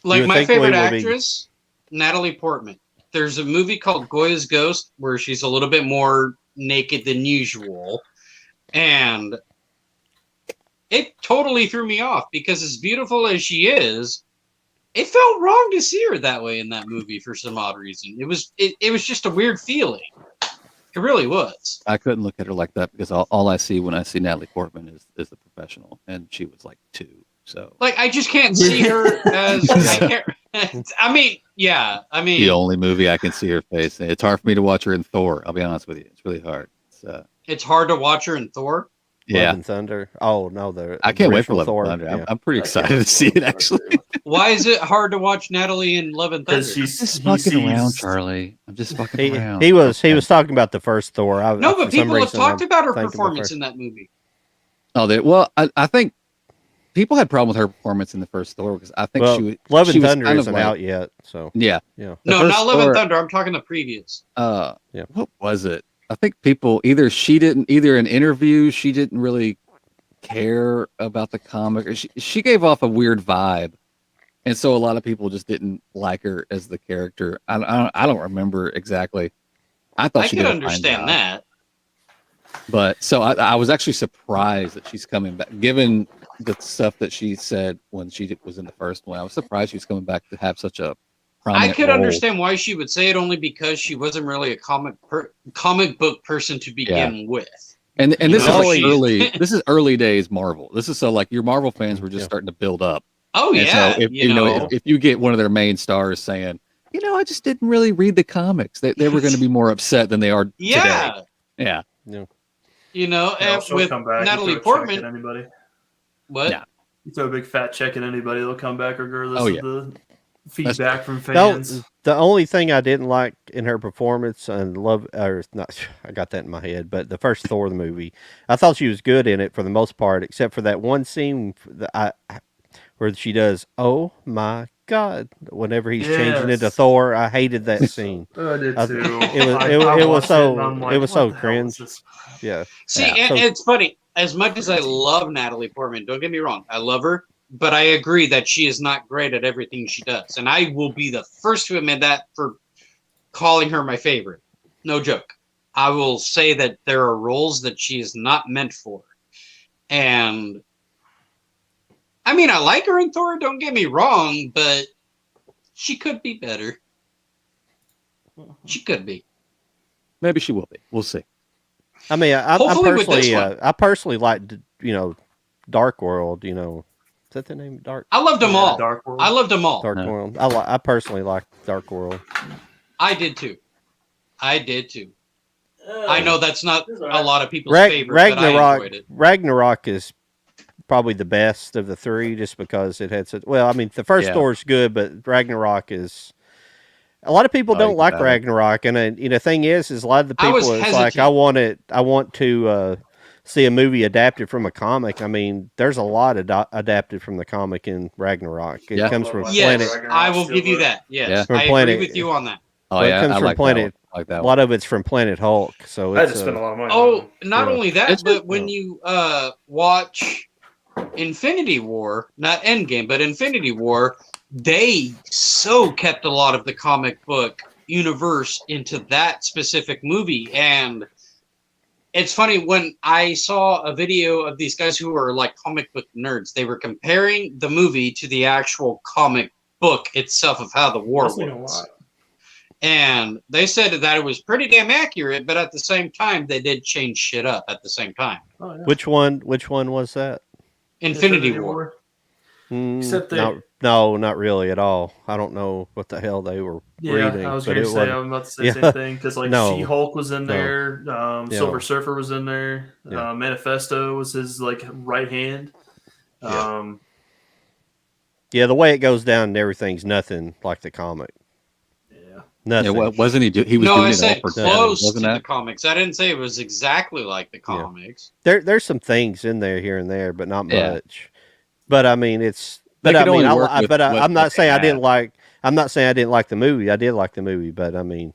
Like my favorite actress, Natalie Portman. There's a movie called Goya's Ghost where she's a little bit more naked than usual. And it totally threw me off because as beautiful as she is, it felt wrong to see her that way in that movie for some odd reason. It was just a weird feeling. It really was. I couldn't look at her like that because all I see when I see Natalie Portman is the professional, and she was like 2. So like I just can't see her as. I mean, the only movie I can see her face. It's hard for me to watch her in Thor. I'll be honest with you, it's really hard. It's hard to watch her in Thor. Yeah, Love and Thunder. Oh no, I can't wait for Love and Thunder. Yeah. I'm pretty excited to see it actually. Why is it hard to watch Natalie in Love and Thunder? Because she's just fucking around, Charlie. I'm just fucking around. He was talking about the first Thor. No, but people have talked about her performance in that movie. Oh, I think people had problem with her performance in the first Thor because I think Love and Thunder isn't out yet. So yeah. No, not Love and Thunder. I'm talking the previous. What was it? I think people either in interviews she didn't really care about the comic, or she gave off a weird vibe, and so a lot of people just didn't like her as the character. I don't remember exactly. I thought she could understand that, but so I was actually surprised that she's coming back, given the stuff that she said when she was in the first one. I was surprised she was coming back to have such a. I could understand why she would say it, only because she wasn't really a comic book person to begin with. And this is early. This is early days Marvel. This is so like your Marvel fans were just starting to build up. Oh and yeah. So if you get one of their main stars saying, I just didn't really read the comics, they were going to be more upset than they are today. Yeah. With Natalie Portman. Anybody? What? Yeah. You throw a big fat check at anybody, they'll come back regardless of the feedback from fans. The only thing I didn't like in her performance and I got that in my head, but the first Thor movie, I thought she was good in it for the most part, except for that one scene where she does, "Oh my God!" whenever he's changing into Yes. Thor. I hated that scene. I did I- too. it I was watched so and I'm like, it was what so the hell is cringe. this? Yeah. See, Yeah. and So- it's funny. As much as I love Natalie Portman, don't get me wrong, I love her, but I agree that she is not great at everything she does, and I will be the first to admit that for calling her my favorite. No joke. I will say that there are roles that she is not meant for, and I mean, I like her in Thor. Don't get me wrong, but she could be better. She could be. Maybe she will be. We'll see. I mean, I Hopefully with this personally, one. I personally liked, Dark World. Is that the name? Dark I loved them Yeah, all. Dark World. I loved them all. Dark No. World. I personally like Dark World. I did too. I know that's not It's a alright. lot of people's favorite, but I enjoyed it. Ragnarok is probably the best of the three, just because it had such. Well, I mean, the first Yeah. Thor is good, but Ragnarok is. A lot of people Oh, don't you like got it. Ragnarok, and the thing is a lot of the I was people it's like, hesitant. I want to see a movie adapted from a comic. I mean, there's a lot adapted from the comic in Ragnarok. It Yeah. comes from Yes, Planet. I will give you that. Yes, Yeah. From I Planet- agree with you on that. Oh Well, it yeah, comes I from like Planet- That one. I like that A one. lot of it's from Planet Hulk, so I it's just spent a lot of money. Oh, not Yeah. only that, It's but just- when you watch Infinity War, not Endgame, but Infinity War, they so kept a lot of the comic book universe into that specific movie. And it's funny, when I saw a video of these guys who are like comic book nerds, they were comparing the movie to the actual comic book itself of how the war That's a was. lot. And they said that it was pretty damn accurate, but at the same time, they did change shit up at the same time. Oh, yeah. Which one was that? Infinity War. Except they- not really at all. I don't know what the hell they were Yeah, reading. I was but going it to say, wasn't- I'm about to say Yeah. the same thing, because like No. She-Hulk was in No. there, Yeah. Silver Surfer was in there, Yeah. Manifesto was his like right hand. Yeah. Yeah, the way it goes down and everything's nothing like the comic. Yeah. Nothing. Yeah, wasn't he? He was No, doing I it all said for close to wasn't the that? comics. I didn't say it was exactly like the comics. There's some things in there here and there, but not Yeah. much. But I mean, it's. They But I could mean, only work with I'm what not they saying I didn't had. like. I'm not saying I didn't like the movie. I did like the movie, but I mean,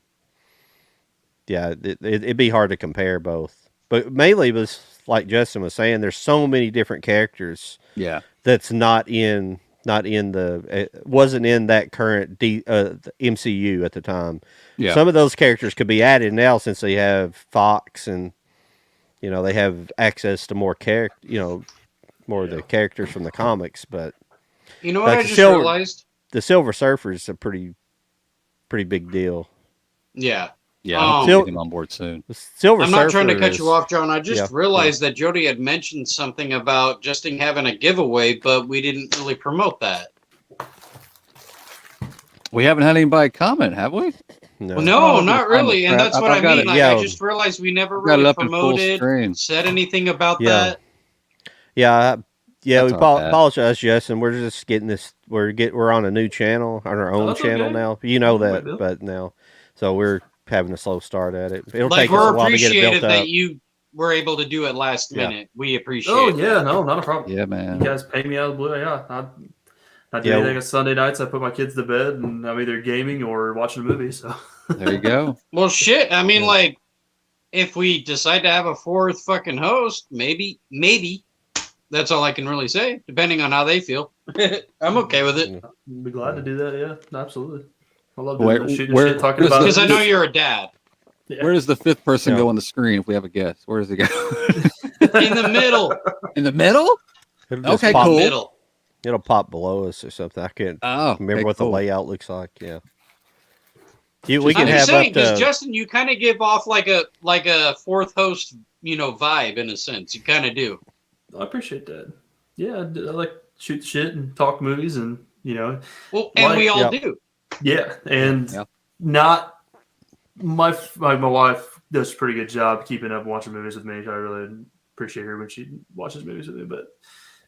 yeah, it'd be hard to compare both. But mainly, it was like Justin was saying. There's so many different characters Yeah. that's not in the wasn't in that current the MCU at the time. Yeah. Some of those characters could be added now since they have Fox and they have access to more more of the characters from the comics. But You know what Like I the just Silver- realized? the Silver Surfer is a pretty big deal. Yeah. Yeah. I'm Sil- getting him on board soon. The Silver I'm not Surfer trying to cut is- you off, John. I just Yeah. realized that Jody had mentioned something about Justin having a giveaway, but we didn't really promote that. We haven't had anybody comment, have we? No. Well, no, Oh, not really. And that's what I I've got mean. it. Like, Yeah. I just realized we never I've got it really up in full promoted, screen. said anything about Yeah. that. Yeah, That's we not bad. apologize, Justin. We're just getting this. We're on a new channel, on our own That's channel okay. now. You know No that, big deal. but now, so we're having a slow start at it. It'll Like, take us we're a while to get it appreciative built up. that you were able to do it last Yeah. minute. We appreciate Oh it. yeah, no, not a problem. Yeah, You man. guys pay me out of the blue. Yeah, I do Yeah. anything on Sunday nights. I put my kids to bed, and I'm either gaming or watching a movie. So There you go. Well, shit. I mean, Yeah. like, if we decide to have a fourth fucking host, maybe. That's all I can really say, depending on how they feel. I'm okay with it. I'd be glad to do that. Yeah, absolutely. I love Wait, doing that, shooting where- shit, talking where's about Because I know it. you're a dad. Yeah. Where does the fifth person Yeah. go on the screen if we have a guest? Where does he go? In the middle. In the middle? It'll just Okay, pop, cool. Middle. It'll pop below us or something. I can't Oh, remember okay, what the cool. layout looks like. Yeah, we I'm can just have saying, up because to. Justin, you kind of give off like a fourth host, vibe in a sense. You kind of do. I appreciate that. Yeah, I like shoot shit and talk movies, and Well, and we all Yeah. do. yeah, and Yeah. not my wife does a pretty good job keeping up and watching movies with me. I really appreciate her when she watches movies with me, but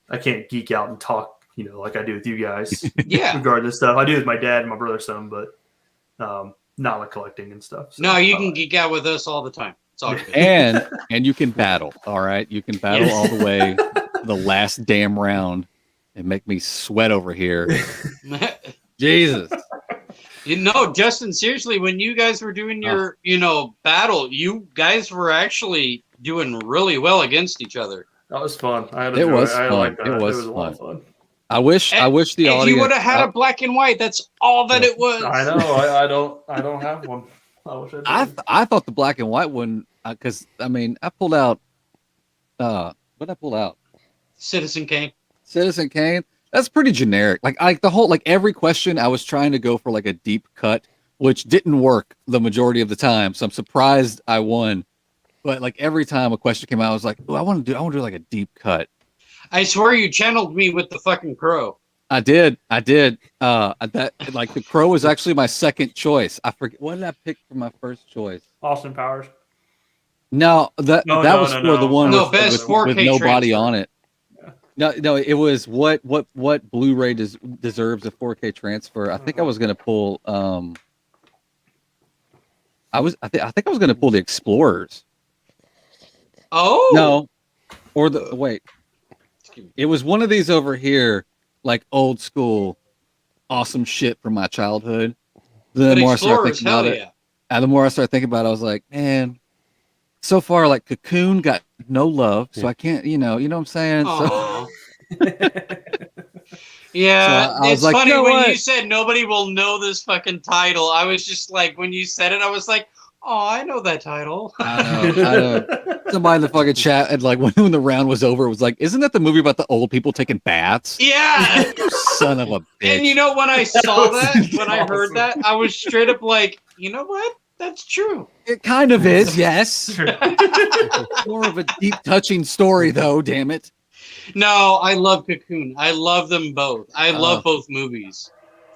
I can't geek out and talk, like I do with you guys Yeah. regarding this stuff. I do with my dad and my brother some, but not like collecting and stuff. So, No, you can geek out with us all the time. It's all good. And you can battle. All right, you can battle all the way to the last damn round. and make me sweat over here. Jesus. Justin, seriously, when you guys were doing your, battle, you guys were actually doing really well against each other. That was fun. I had It was I fun. liked that. It was a lot of fun. fun. I wish the If audience. you would have had a black and white, that's all that it was. I know. I don't have one. I wish I did. I thought the black and white one, because I pulled out. What did I pull out? Citizen Kane. Citizen Kane. That's pretty generic. Like the whole, every question, I was trying to go for like a deep cut, which didn't work the majority of the time. So I'm surprised I won. But like every time a question came out, I was like, "Oh, I want to do like a deep cut." I swear you channeled me with the fucking crow. I did. The crow was actually my second choice. I forget, what did I pick for my first choice? Austin Powers. No, that was for the one best with 4K nobody transfer. on it. Yeah. No, it was what Blu-ray deserves a 4K transfer. I think I was gonna pull. I think I was gonna pull the Explorers. Oh No, or wait. It was one of these over here, like old school, awesome shit from my childhood. The more I started thinking about it, and the more I started thinking about it, I was like, man, so far, like Cocoon got no love, so I can't, you know what I'm saying? So, yeah, so I was it's like, funny you know when what? you said nobody will know this fucking title. I was just like, when you said it, I was like, oh, I know that title. I know. Somebody in the fucking chat, and like when the round was over, it was like, isn't that the movie about the old people taking baths? Yeah. You son of a bitch. And when I saw that, when I awesome. heard that, I was straight up like, you know what? That's true. It kind of is, yes. More of a deep, touching story, though. Damn it. No, I love Cocoon. I love them both. I love both movies.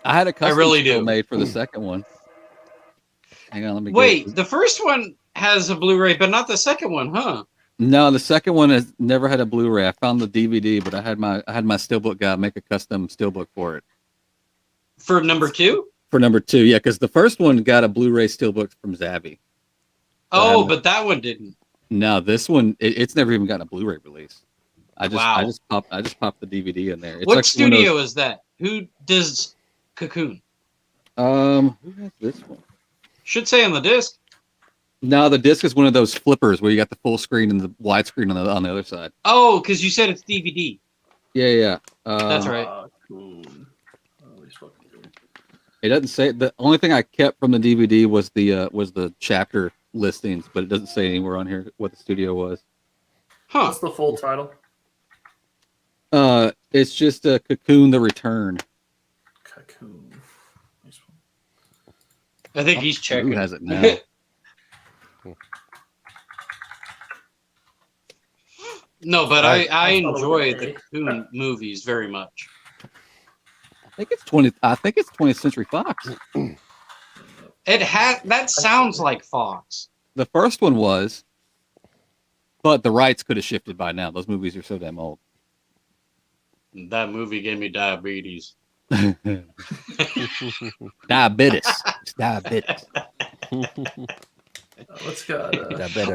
I had a custom really still do. made for the second one. Hang on, let me Wait, the first one has a Blu-ray, but not the second one, huh? No, the second one has never had a Blu-ray. I found the DVD, but I had my steelbook guy make a custom steelbook for it. For number 2? For number 2, yeah, because the first one got a Blu-ray steelbook from Zavvi. Oh, but that one didn't. No, this one it's never even gotten a Blu-ray release. I Wow. just popped the DVD in there. It's What actually one of studio is that? Who does Cocoon? who has this one? Should say on the disc. No, the disc is one of those flippers where you got the full screen and the widescreen on the other side. Oh, because you said it's DVD. Yeah. That's right. Cool. It doesn't say. The only thing I kept from the DVD was the chapter listings, but it doesn't say anywhere on here what the studio was. Huh. What's the full title? It's just Cocoon: The Return. Cocoon. Nice one. I think he's checking. Who has it now? No, but I enjoy okay. the Cocoon movies very much. I think it's 20th Century Fox. That sounds like Fox. The first one was, but the rights could have shifted by now. Those movies are so damn old. That movie gave me diabetes. Diabetes. It's diabetes. Let's go.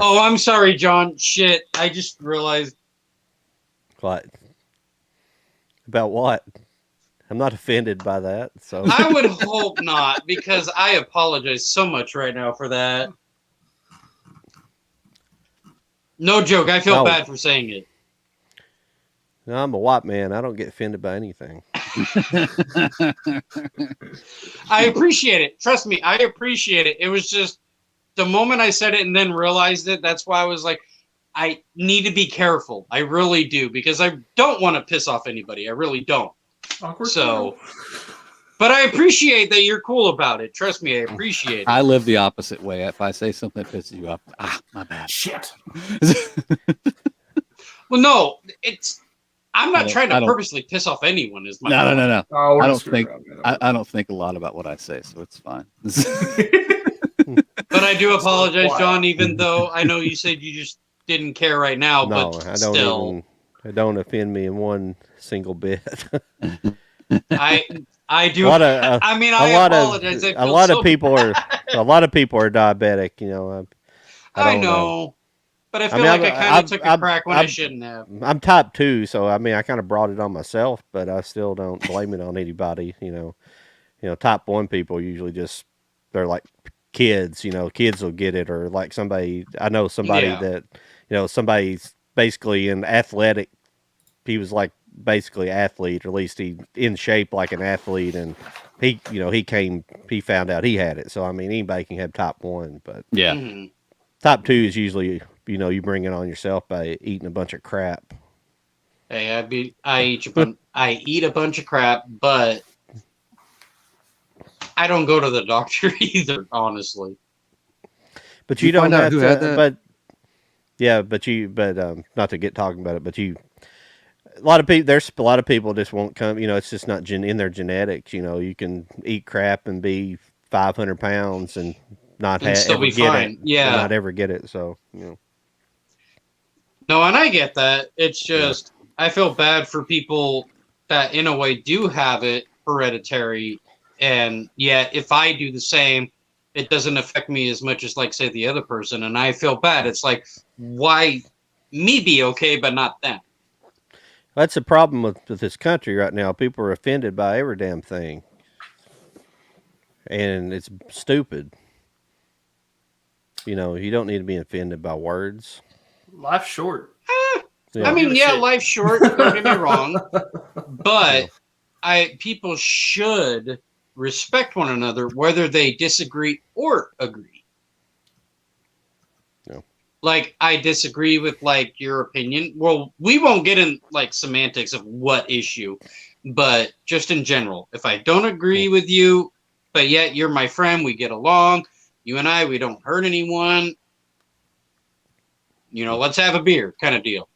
Oh, I'm sorry, John. Shit, I just realized. What? About what? I'm not offended by that. So I would hope not, because I apologize so much right now for that. No joke. I feel bad for saying it. no, I'm a white man. I don't get offended by anything. I appreciate it. Trust me, I appreciate it. It was just the moment I said it and then realized it. That's why I was like, I need to be careful. I really do, because I don't want to piss off anybody. I really don't. Awkward. So, but I appreciate that you're cool about it. Trust me, I appreciate it. I live the opposite way. If I say something that pisses you off, my bad. Shit. Well, no, I'm not I trying to don't- purposely piss off anyone. Is my No. Oh, we're I don't just think screwed around. I don't think a lot about what I say, so it's fine. But I do apologize, John. Even though I know you said you just didn't care right now, No, but I don't still, even. It don't offend me in one single bit. I do. A lot of, I mean, a I lot apologize. of a lot of people are diabetic. You know, I know. But I feel like I kind of took a crack when I shouldn't have. I'm type 2, so I mean, I kind of brought it on myself, but I still don't blame it on anybody. Type 1 people usually they're like kids. Kids will get it, or like somebody I know somebody that somebody's basically in athletic. He was like basically athlete, or at least he in shape like an athlete, and he found out he had it. So I mean, anybody can have type 1, but yeah. Mm-hmm. Type 2 is usually, you bring it on yourself by eating a bunch of crap. Hey, I eat a bunch of crap, but I don't go to the doctor either, honestly. But you don't have to. But not to get talking about it, but there's a lot of people just won't come. It's just not in their genetics. You can eat crap and be 500 pounds and not still ever be get fine. it. Yeah, not ever get it. So No, and I get that. It's just I feel bad for people that, in a way, do have it hereditary, and yet if I do the same, it doesn't affect me as much as, like, say, the other person, and I feel bad. It's like, why me be okay, but not them? That's the problem with this country right now. People are offended by every damn thing, and it's stupid. You don't need to be offended by words. Life's short. I mean, life's short. Don't get me wrong, but people should respect one another, whether they disagree or agree. Yeah. Like, I disagree with, like, your opinion. Well, we won't get in, like, semantics of what issue, but just in general, if I don't agree with you, but yet you're my friend, we get along, you and I, we don't hurt anyone, let's have a beer kind of deal.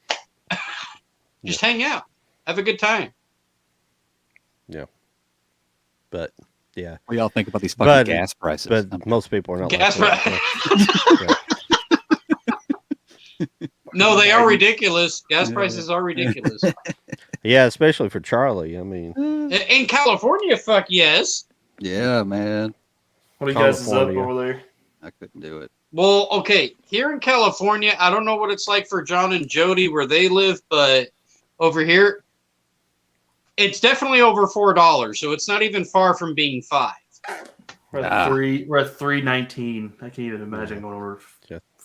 Just hang out. Have a good time. Yeah. But, yeah. What do y'all think about these fucking gas prices? But most people are not gas like that. No, they are ridiculous. Gas prices are ridiculous. Yeah, especially for Charlie. I mean, in California, fuck yes. Yeah, man. What are you guys up over there? I couldn't do it. Well, okay, here in California, I don't know what it's like for John and Jody where they live, but over here, it's definitely over $4, so it's not even far from being $5. We're at $3.19. I can't even imagine going over.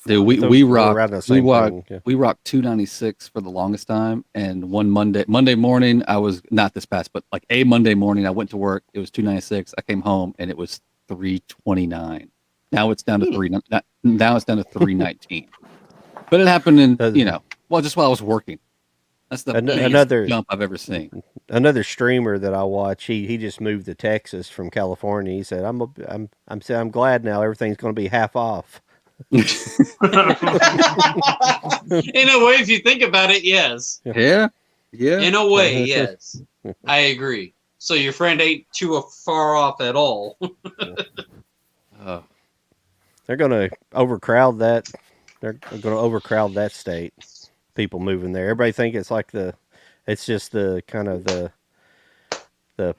Dude, we rocked $2.96 for the longest time, and one Monday morning, I was not this past, but like a Monday morning, I went to work. It was $2.96. I came home and it was $3.29. Now it's down to $3.19. But it happened in just while I was working. That's the biggest jump I've ever seen. Another streamer that I watch, he just moved to Texas from California. He said, I'm glad now everything's going to be half off. In a way, if you think about it, yes. Yeah. In a way, yes. I agree. So your friend ain't too far off at all. They're going to overcrowd that. They're going to overcrowd that state. People moving there. Everybody think it's like it's just the kind of the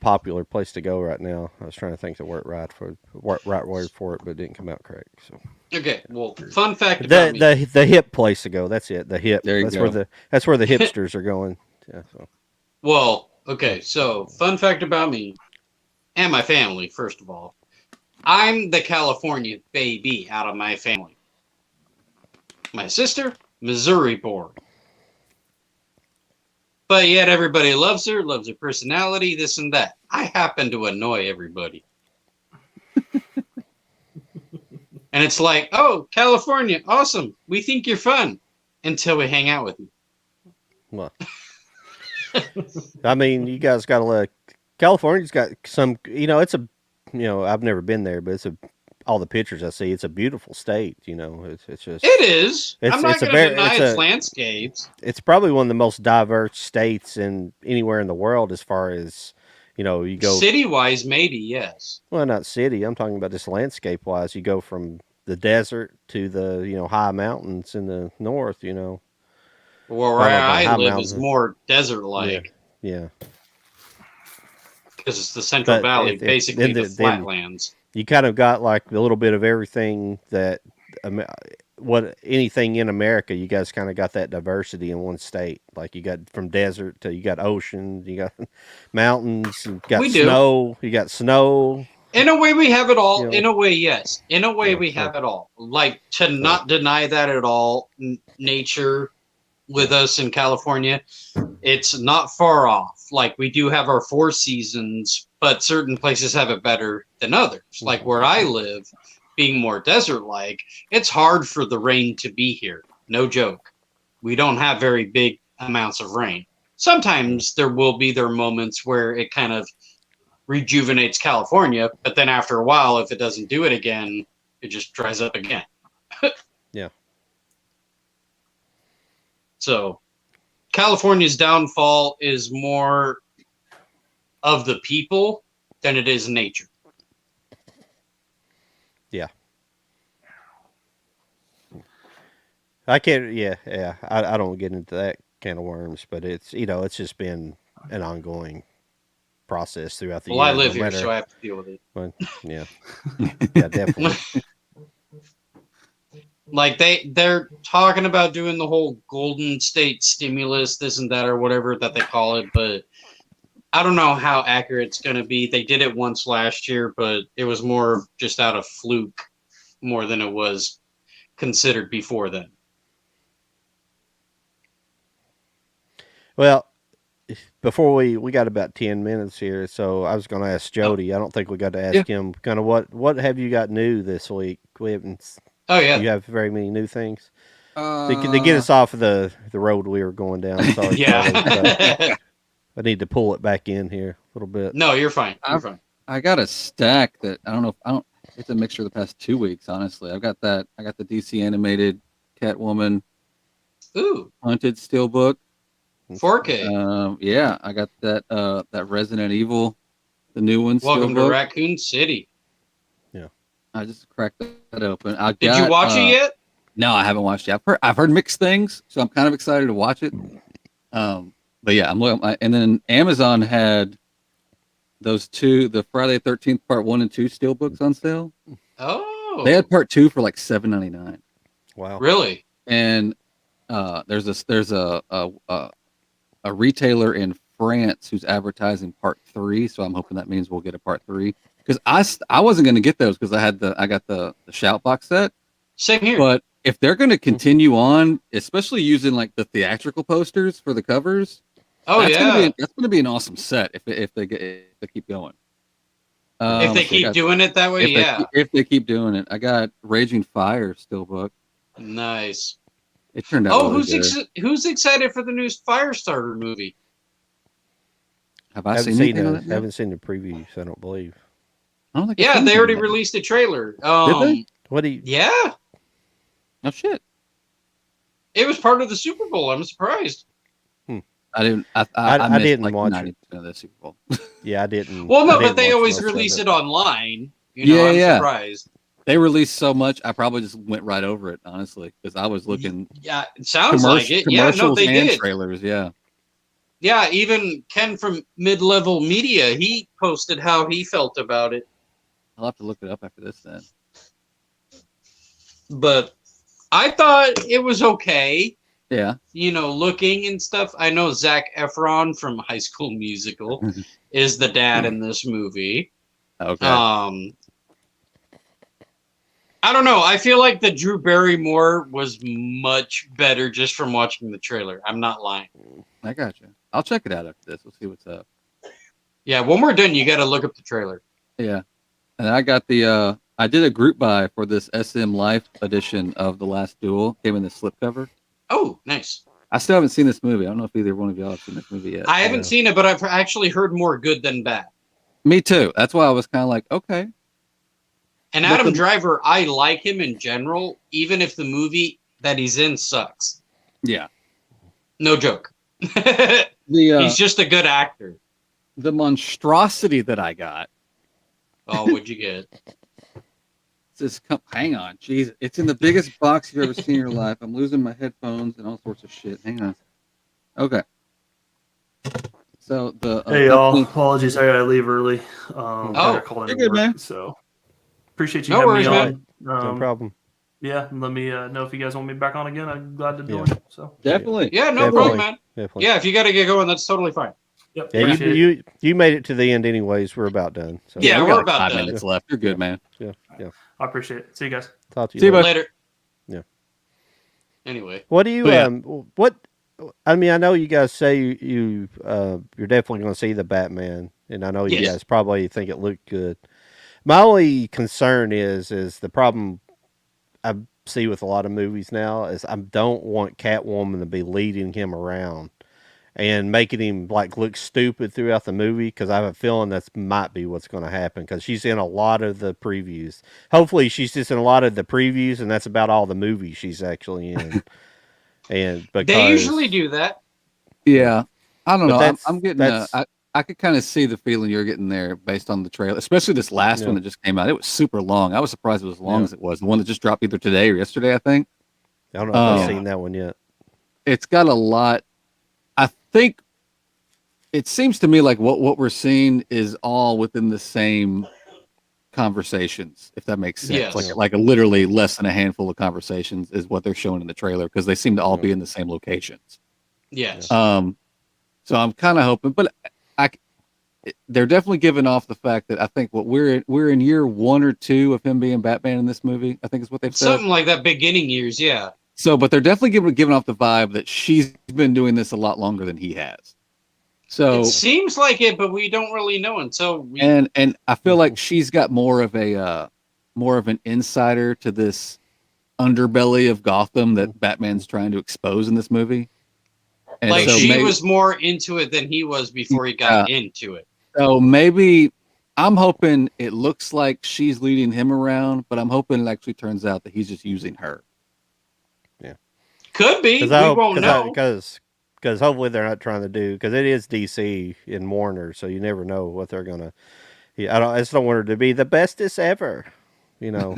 popular place to go right now. I was trying to think the right word for it, but it didn't come out correct. So okay, well, fun fact about me. The hip place to go. That's it. The hip. That's go. That's where the hipsters are going. Yeah. So. Well, okay. So fun fact about me and my family. First of all, I'm the California baby out of my family. My sister, Missouri born. But yet everybody loves her personality, this and that. I happen to annoy everybody. And it's like, oh, California, awesome. We think you're fun until we hang out with you. Well, I mean, you guys got to let California's got some, I've never been there, but all the pictures I see, it's a beautiful state. It's just. It is. I'm not going to deny its landscapes. It's probably one of the most diverse states in anywhere in the world, as far as you go. City-wise, maybe yes. Well, not city. I'm talking about just landscape-wise. You go from the desert to the high mountains in the north. Well, where I live is more desert-like. Yeah. Because it's the Central Valley, basically the flatlands. You kind of got like a little bit of everything that what anything in America, you guys kind of got that diversity in one state. Like you got from desert to you got ocean, you got mountains, you got We do. snow, you got snow. In a way, we have it all. You know. In a way, yes. In a way, Yeah, we so- have it all. Like, to not deny that at all, nature with us in California, it's not far off. Like, we do have our 4 seasons, but certain places have it better than others. Like where I live, being more desert-like, it's hard for the rain to be here. No joke. We don't have very big amounts of rain. Sometimes there will be moments where it kind of rejuvenates California, but then after a while, if it doesn't do it again, it just dries up again. Yeah. So California's downfall is more of the people than it is nature. Yeah. I can't. Yeah. I don't get into that can of worms, but it's it's just been an ongoing process throughout the Well, year. I live here, so I have to deal with it. But, yeah. Yeah, definitely. Like they're talking about doing the whole Golden State stimulus, this and that, or whatever that they call it, but I don't know how accurate it's going to be. They did it once last year, but it was more just out of fluke more than it was considered before then. Well, before we got about 10 minutes here, so I was going to ask Jody. I don't think we got to ask him kind of what have you got new this week? We haven't. Oh yeah, Do you have very many new things? They get us off of the road we were going down. Sorry, yeah. fellas, I need to pull it back in here a little bit. No, you're fine. You're fine. I got a stack that I don't know. It's a mixture of the past 2 weeks. Honestly, I got the DC animated Catwoman Ooh, Hunted Steelbook. 4K. Yeah, I got that Resident Evil, the new one. Welcome to Steelbook. Raccoon City. I just cracked that open. Did you watch it yet? No, I haven't watched it. I've heard mixed things, so I'm kind of excited to watch it. But yeah, I'm looking. And then Amazon had those the Friday 13th Part 1 and 2 Steelbooks on sale. Oh, They had Part 2 for like $7.99. Wow. really? And there's a retailer in France who's advertising Part 3, so I'm hoping that means we'll get a Part 3. Because I wasn't going to get those because I got the Shout box set. Same here. But if they're going to continue on, especially using like the theatrical posters for the covers, that's going to be an awesome set if they keep going. If they keep doing it that way, if they keep doing it, I got Raging Fire Steelbook. Nice. It turned out. Who's excited for the new Firestarter movie? Have I seen anything on it? Haven't seen the previews. I don't believe. I don't think. Yeah, they already released a trailer. Did they? What do you? Yeah, Oh shit! it was part of the Super Bowl. I'm surprised. I didn't. I missed didn't like watch 90% of the Super Bowl. Yeah, I didn't. Well, no, I didn't but they watch always most of release it. it online. I'm surprised. They released so much, I probably just went right over it, honestly, because I was looking. Yeah, it sounds like it. Yeah, no, Commercials they and did. trailers. Yeah. Yeah, even Ken from Mid-Level Media, he posted how he felt about it. I'll have to look it up after this then. But I thought it was okay. Yeah. Looking and stuff. I know Zac Efron from High School Musical is the dad in this movie. Okay. I don't know. I feel like the Drew Barrymore was much better just from watching the trailer. I'm not lying. I got you. I'll check it out after this. We'll see what's up. Yeah, when we're done, you got to look up the trailer. Yeah. And I got I did a group buy for this SM Life edition of The Last Duel. Came in the slipcover. Oh, nice. I still haven't seen this movie. I don't know if either one of y'all have seen this movie yet. I haven't seen it, but I've actually heard more good than bad. Me too. That's why I was kind of like, okay. And Adam Driver, I like him in general, even if the movie that he's in sucks. Yeah. No joke. He's just a good actor. The monstrosity that I got. Oh, what'd you get? Hang on. Jeez. It's in the biggest box you've ever seen in your life. I'm losing my headphones and all sorts of shit. Hang on. Okay. So hey y'all, apologies, I gotta leave early. You're good, man. So appreciate you No having worries, me man. on. No problem. Yeah, and let me know if you guys want me back on again. I'm glad to join. So Definitely. Yeah, no problem, man. Definitely. Yeah, if you got to get going, that's totally fine. Yep, Yeah, you made it to the end anyways. We're about done. So. Yeah, we we're got about 5 done. minutes left. You're good, man. Yeah. I appreciate it. See you guys. Talk to you See you, bud. Later. Yeah. Anyway, What do you So, yeah. what? I mean, I know you guys say you're definitely going to see the Batman, and I know you Yes. guys probably think it looked good. My only concern is the problem I see with a lot of movies now is I don't want Catwoman to be leading him around and making him like look stupid throughout the movie, because I have a feeling that might be what's going to happen, because she's in a lot of the previews. Hopefully she's just in a lot of the previews and that's about all the movies she's actually in. And because they usually do that. Yeah. I don't But know. I'm getting I could kind of see the feeling you're getting there based on the trailer, especially this last one that just came out. It was super long. I was surprised it was as long as it was. The one that just dropped either today or yesterday, I think. I don't know if I've seen that one yet. It's got a lot. I think it seems to me like what we're seeing is all within the same conversations, if that makes sense. Yes. Like literally less than a handful of conversations is what they're showing in the trailer, because they seem to all be in the same locations. Yes. So I'm kind of hoping, but they're definitely giving off the fact that I think what we're in year 1 or 2 of him being Batman in this movie, I think is what they've said. Something like that, beginning years, yeah. So, but they're definitely giving off the vibe that she's been doing this a lot longer than he has. So it seems like it, but we don't really know until we. And I feel like she's got more of an insider to this underbelly of Gotham that Batman's trying to expose in this movie. And like so she was more into it than he was before he got into it. So maybe I'm hoping it looks like she's leading him around, but I'm hoping it actually turns out that he's just using her. Yeah, could be. We won't know. Because hopefully they're not trying to do, because it is DC and Warner, so you never know what they're gonna. Yeah, I just don't want her to be the bestest ever, you know.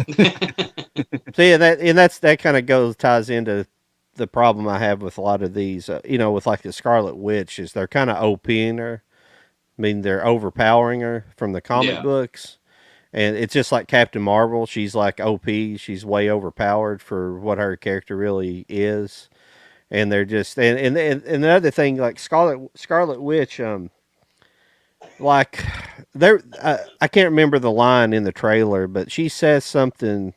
See, that kind of ties into the problem I have with a lot of these, you know, with like the Scarlet Witch, is they're kind of OPing her. I mean, they're overpowering her from the comic books. And it's just like Captain Marvel. She's like OP. She's way overpowered for what her character really is. And they're just, and the other thing, like Scarlet Witch, like I can't remember the line in the trailer, but she says something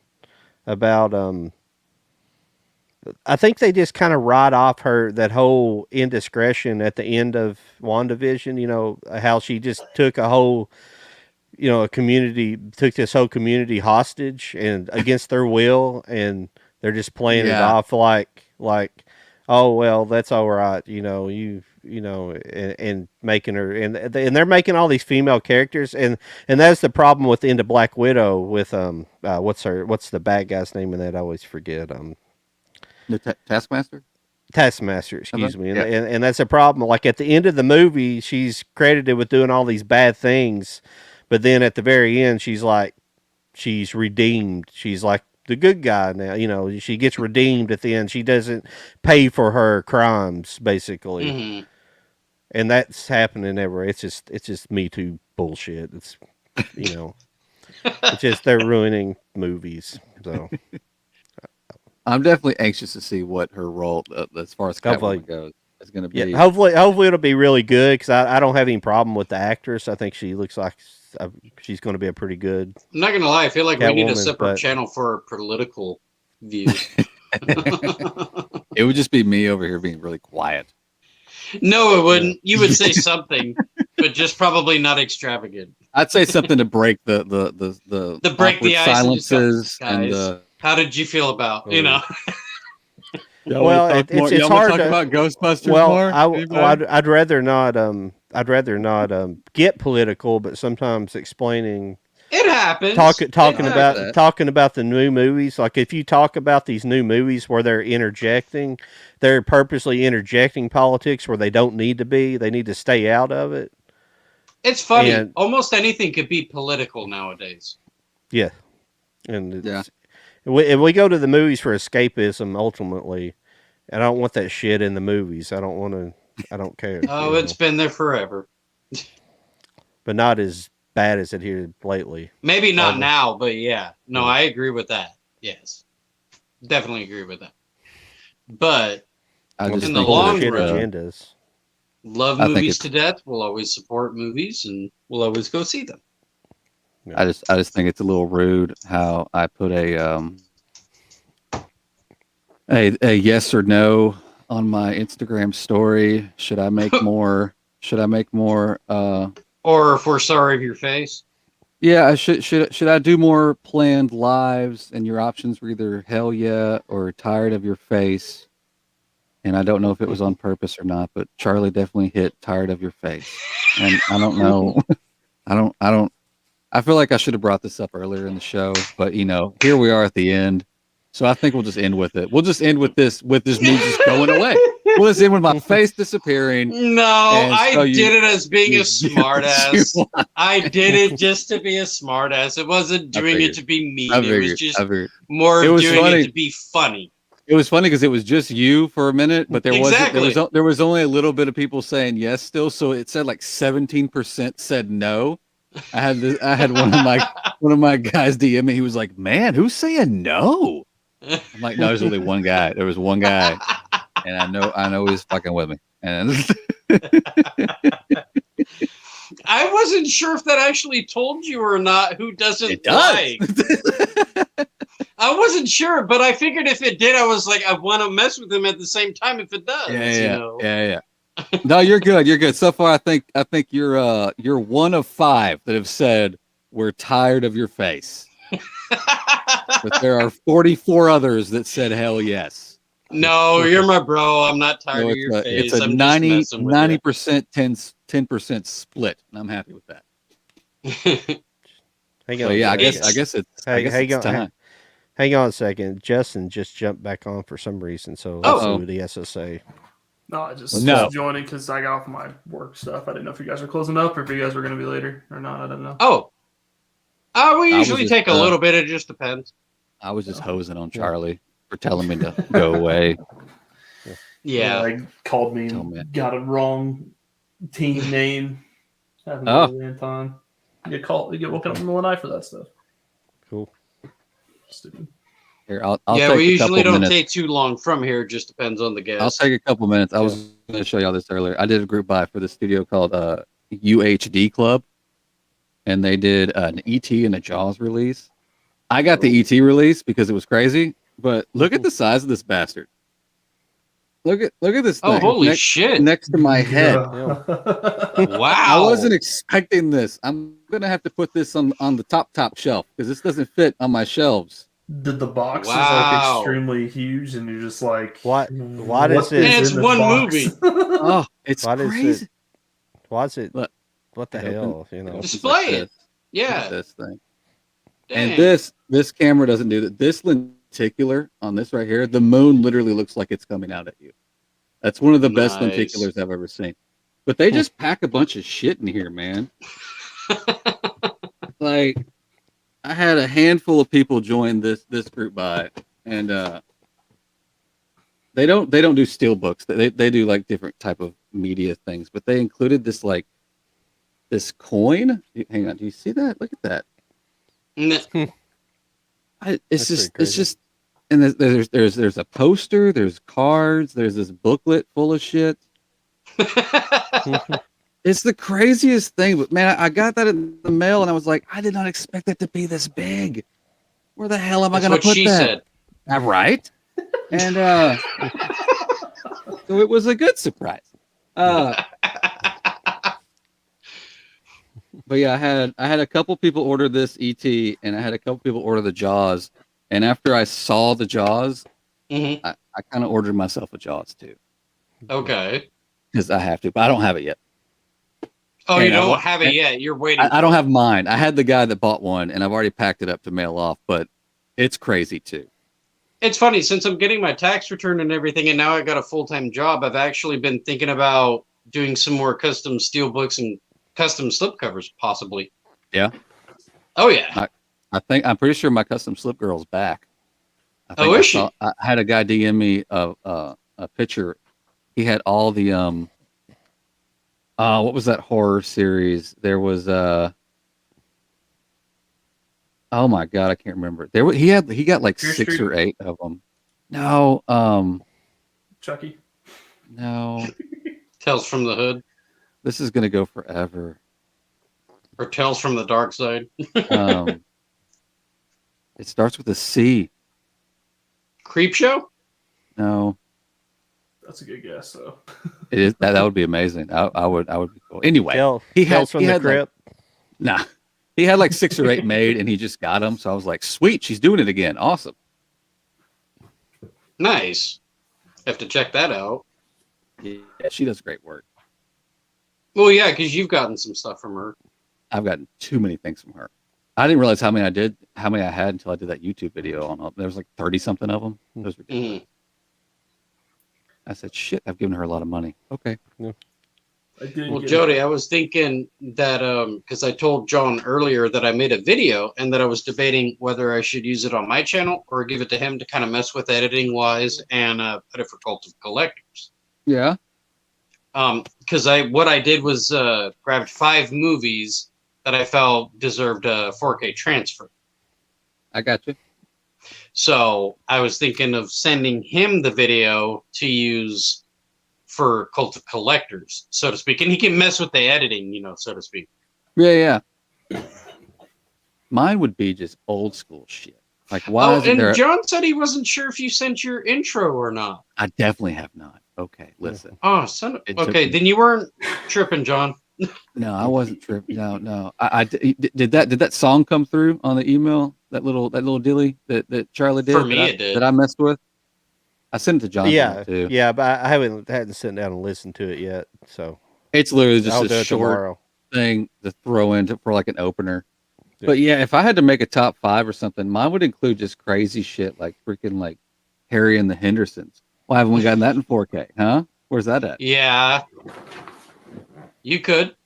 about, I think they just kind of write off that whole indiscretion at the end of WandaVision, you know, how she just took a whole, you know, took this whole community hostage and against their will, and they're just playing it off like, oh, well, that's all right, you know, and making her, and they're making all these female characters, and that's the problem with Into Black Widow with what's the bad guy's name in that? I always forget. The Taskmaster? Taskmaster, excuse me. Yeah. And that's a problem. Like at the end of the movie, she's credited with doing all these bad things, but then at the very end, she's redeemed. She's like the good guy now. You know, she gets redeemed at the end. She doesn't pay for her crimes, basically. Mm-hmm. And that's happening everywhere. It's just Me Too bullshit. It's, you know, it's just they're ruining movies. So. I'm definitely anxious to see what her role, as far as Catwoman goes, is going to be. Yeah, hopefully it'll be really good, because I don't have any problem with the actress. I think she looks like she's going to be a pretty good. I'm not gonna lie. I feel like we need a separate but... channel for political views. It would just be me over here being really quiet. No, it wouldn't. You would say something, but just probably not extravagant. I'd say something to break the break the ice silences and the. How did you feel about, you know? Well, it's hard to talk about Ghostbusters more. I'd rather not. I'd rather not get political, but sometimes explaining. It happens. Talking about the new movies. Like if you talk about these new movies where they're purposely interjecting politics where they don't need to be. They need to stay out of it. It's funny. Almost anything could be political nowadays. Yeah, and we go to the movies for escapism ultimately. I don't want that shit in the movies. I don't care. Oh, it's been there forever. But not as bad as it here lately. Maybe not now, but yeah. No, I agree with that. Yes. definitely agree with that. But I just in the think long Bullshit run, agendas. love I think movies it's- to death. We'll always support movies, and we'll always go see them. I just think it's a little rude how I put a yes or no on my Instagram story. Should I make more? Should I make more? Or if we're sorry of your face. Yeah, should I do more planned lives? And your options were either hell yeah or tired of your face. And I don't know if it was on purpose or not, but Charlie definitely hit tired of your face. And I don't know. I feel like I should have brought this up earlier in the show, but here we are at the end. So I think we'll just end with it. We'll just end with this me just going away. We'll just end with my face disappearing. No, I so did it as being a you smartass. want. I did it just to be a smartass. It wasn't doing it figured. to be mean. I It was figured. just I figured. more It of was doing funny. it to be funny. It was funny because it was just you for a minute, but Exactly. there was only a little bit of people saying yes still, so it said like 17% said no. I had one of my guys DM me. He was like, "Man, who's saying no?" I'm like, "No, there's only one guy. There was one guy, and I know he's fucking with me." And I wasn't sure if that actually told you or not who doesn't it does. like. I wasn't sure, but I figured if it did, I was like, I want to mess with him at the same time if it does. Yeah. No, you're good. You're good. So far, I think you're one of 5 that have said we're tired of your face. But there are 44 others that said hell yes. No, you're my bro. I'm not tired So of your face. it's a I'm 90 just messing with 90% 10% split, and I'm happy with that. you. Hang So on. yeah, a I guess second. it's time. Hang on a second. Justin just jumped back on for some reason, so Oh. let's see what he has to say. No, I just No. was joining because I got off my work stuff. I didn't know if you guys were closing up or if you guys were going to be later or not. I don't know. Oh. We I was usually just, take a little bit. It just depends. I was just hosing on Charlie for telling me to go away. Yeah. Like called me Oh, and man. got a wrong team name. Having Oh. a really bad time. You get woken up in the middle of the night for that stuff. Cool. Stupid. Here, I'll Yeah, take we a usually couple don't minutes. take too long from here. It just depends on the guest. I'll take a couple minutes. I was going to show y'all this earlier. I did a group buy for the studio called UHD Club, and they did an ET and a Jaws release. I got the ET release because it was crazy, but look at the size of this bastard. Look at this thing. Oh, holy next, shit. next to my head. Wow. I wasn't expecting this. I'm going to have to put this on the top shelf because this doesn't fit on my shelves. The box is Wow. like extremely huge, and you're just like, Why what does is it- And it's in this one box? movie. Oh, it's Why does crazy. Why is it? Look. What the Open. hell? You know. Display Like it. this. Look Yeah. at this thing. Dang. And this camera doesn't do that. This lenticular on this right here, the moon literally looks like it's coming out at you. That's one of the best Nice. lenticulars I've ever seen. But they just pack a bunch of shit in here, man. Like, I had a handful of people join this group buy, and they don't do steel books. They do like different type of media things, but they included this coin. Hang on, do you see that? Look at that. N- That's pretty It's just, and there's a poster, there's cards, there's this booklet full of shit. It's the craziest thing, but man, I got that in the mail and I was like, I did not expect it to be this big. Where the hell am I That's going to what put she that? said. Right? And so it was a good surprise. But yeah, I had a couple people order this ET, and I had a couple people order the Jaws. And after I saw the Jaws, Mhm. I kind of ordered myself a Jaws too, Okay. because I have to, but I don't have it yet. Oh, And you I don't wa- have it yet. You're waiting. I don't have mine. I had the guy that bought one, and I've already packed it up to mail off. But it's crazy too. It's funny, since I'm getting my tax return and everything, and now I got a full-time job, I've actually been thinking about doing some more custom steel books and custom slipcovers, possibly. Yeah. Oh, yeah. I'm pretty sure my custom slip girl's back. Oh, is she? I had a guy DM me a picture. He had all the what was that horror series? There was oh my god, I can't remember. He got like Fear 6 Street? or 8 of them. No, Chucky. no. Tales from the Hood This is gonna go forever. or Tales from the Dark Side. It starts with a C. Creep Show. No, That's a good guess, though. it is that would be amazing. I would be cool. Anyway, Tales he had from the like, Crypt. nah, he had like 6 or 8 made, and he just got them. So I was like, sweet, she's doing it again. Awesome. Nice. Have to check that out. Yeah, she does great work. Well, yeah, because you've gotten some stuff from her. I've gotten too many things from her. I didn't realize how many I had until I did that YouTube video on. There was like 30 something of them. It was ridiculous. I said, shit, I've given her a lot of money. Okay. Yeah. Well, Jody, I was thinking that because I told John earlier that I made a video and that I was debating whether I should use it on my channel or give it to him to kind of mess with editing wise and put it for Cult of Collectors. Yeah. Because what I did was grabbed 5 movies that I felt deserved a 4K transfer. I got you. So I was thinking of sending him the video to use for Cult of Collectors, so to speak, and he can mess with the editing, so to speak. Yeah. Mine would be just old school shit. Like, why isn't there? John said he wasn't sure if you sent your intro or not. I definitely have not. Okay, listen. Oh, okay, then you weren't tripping, John. No, I wasn't tripping. No. Did that song come through on the email? That little dilly that Charlie did. For me, it did. That I messed with. I sent it to John. Yeah, too. yeah, but I hadn't sat down and listened to it yet. So it's literally just I'll do a it short tomorrow. thing to throw in for like an opener. Yeah. But yeah, if I had to make a top 5 or something, mine would include just crazy shit like freaking like Harry and the Hendersons. Why haven't we gotten that in 4K? Huh? Where's that at? Yeah, you could.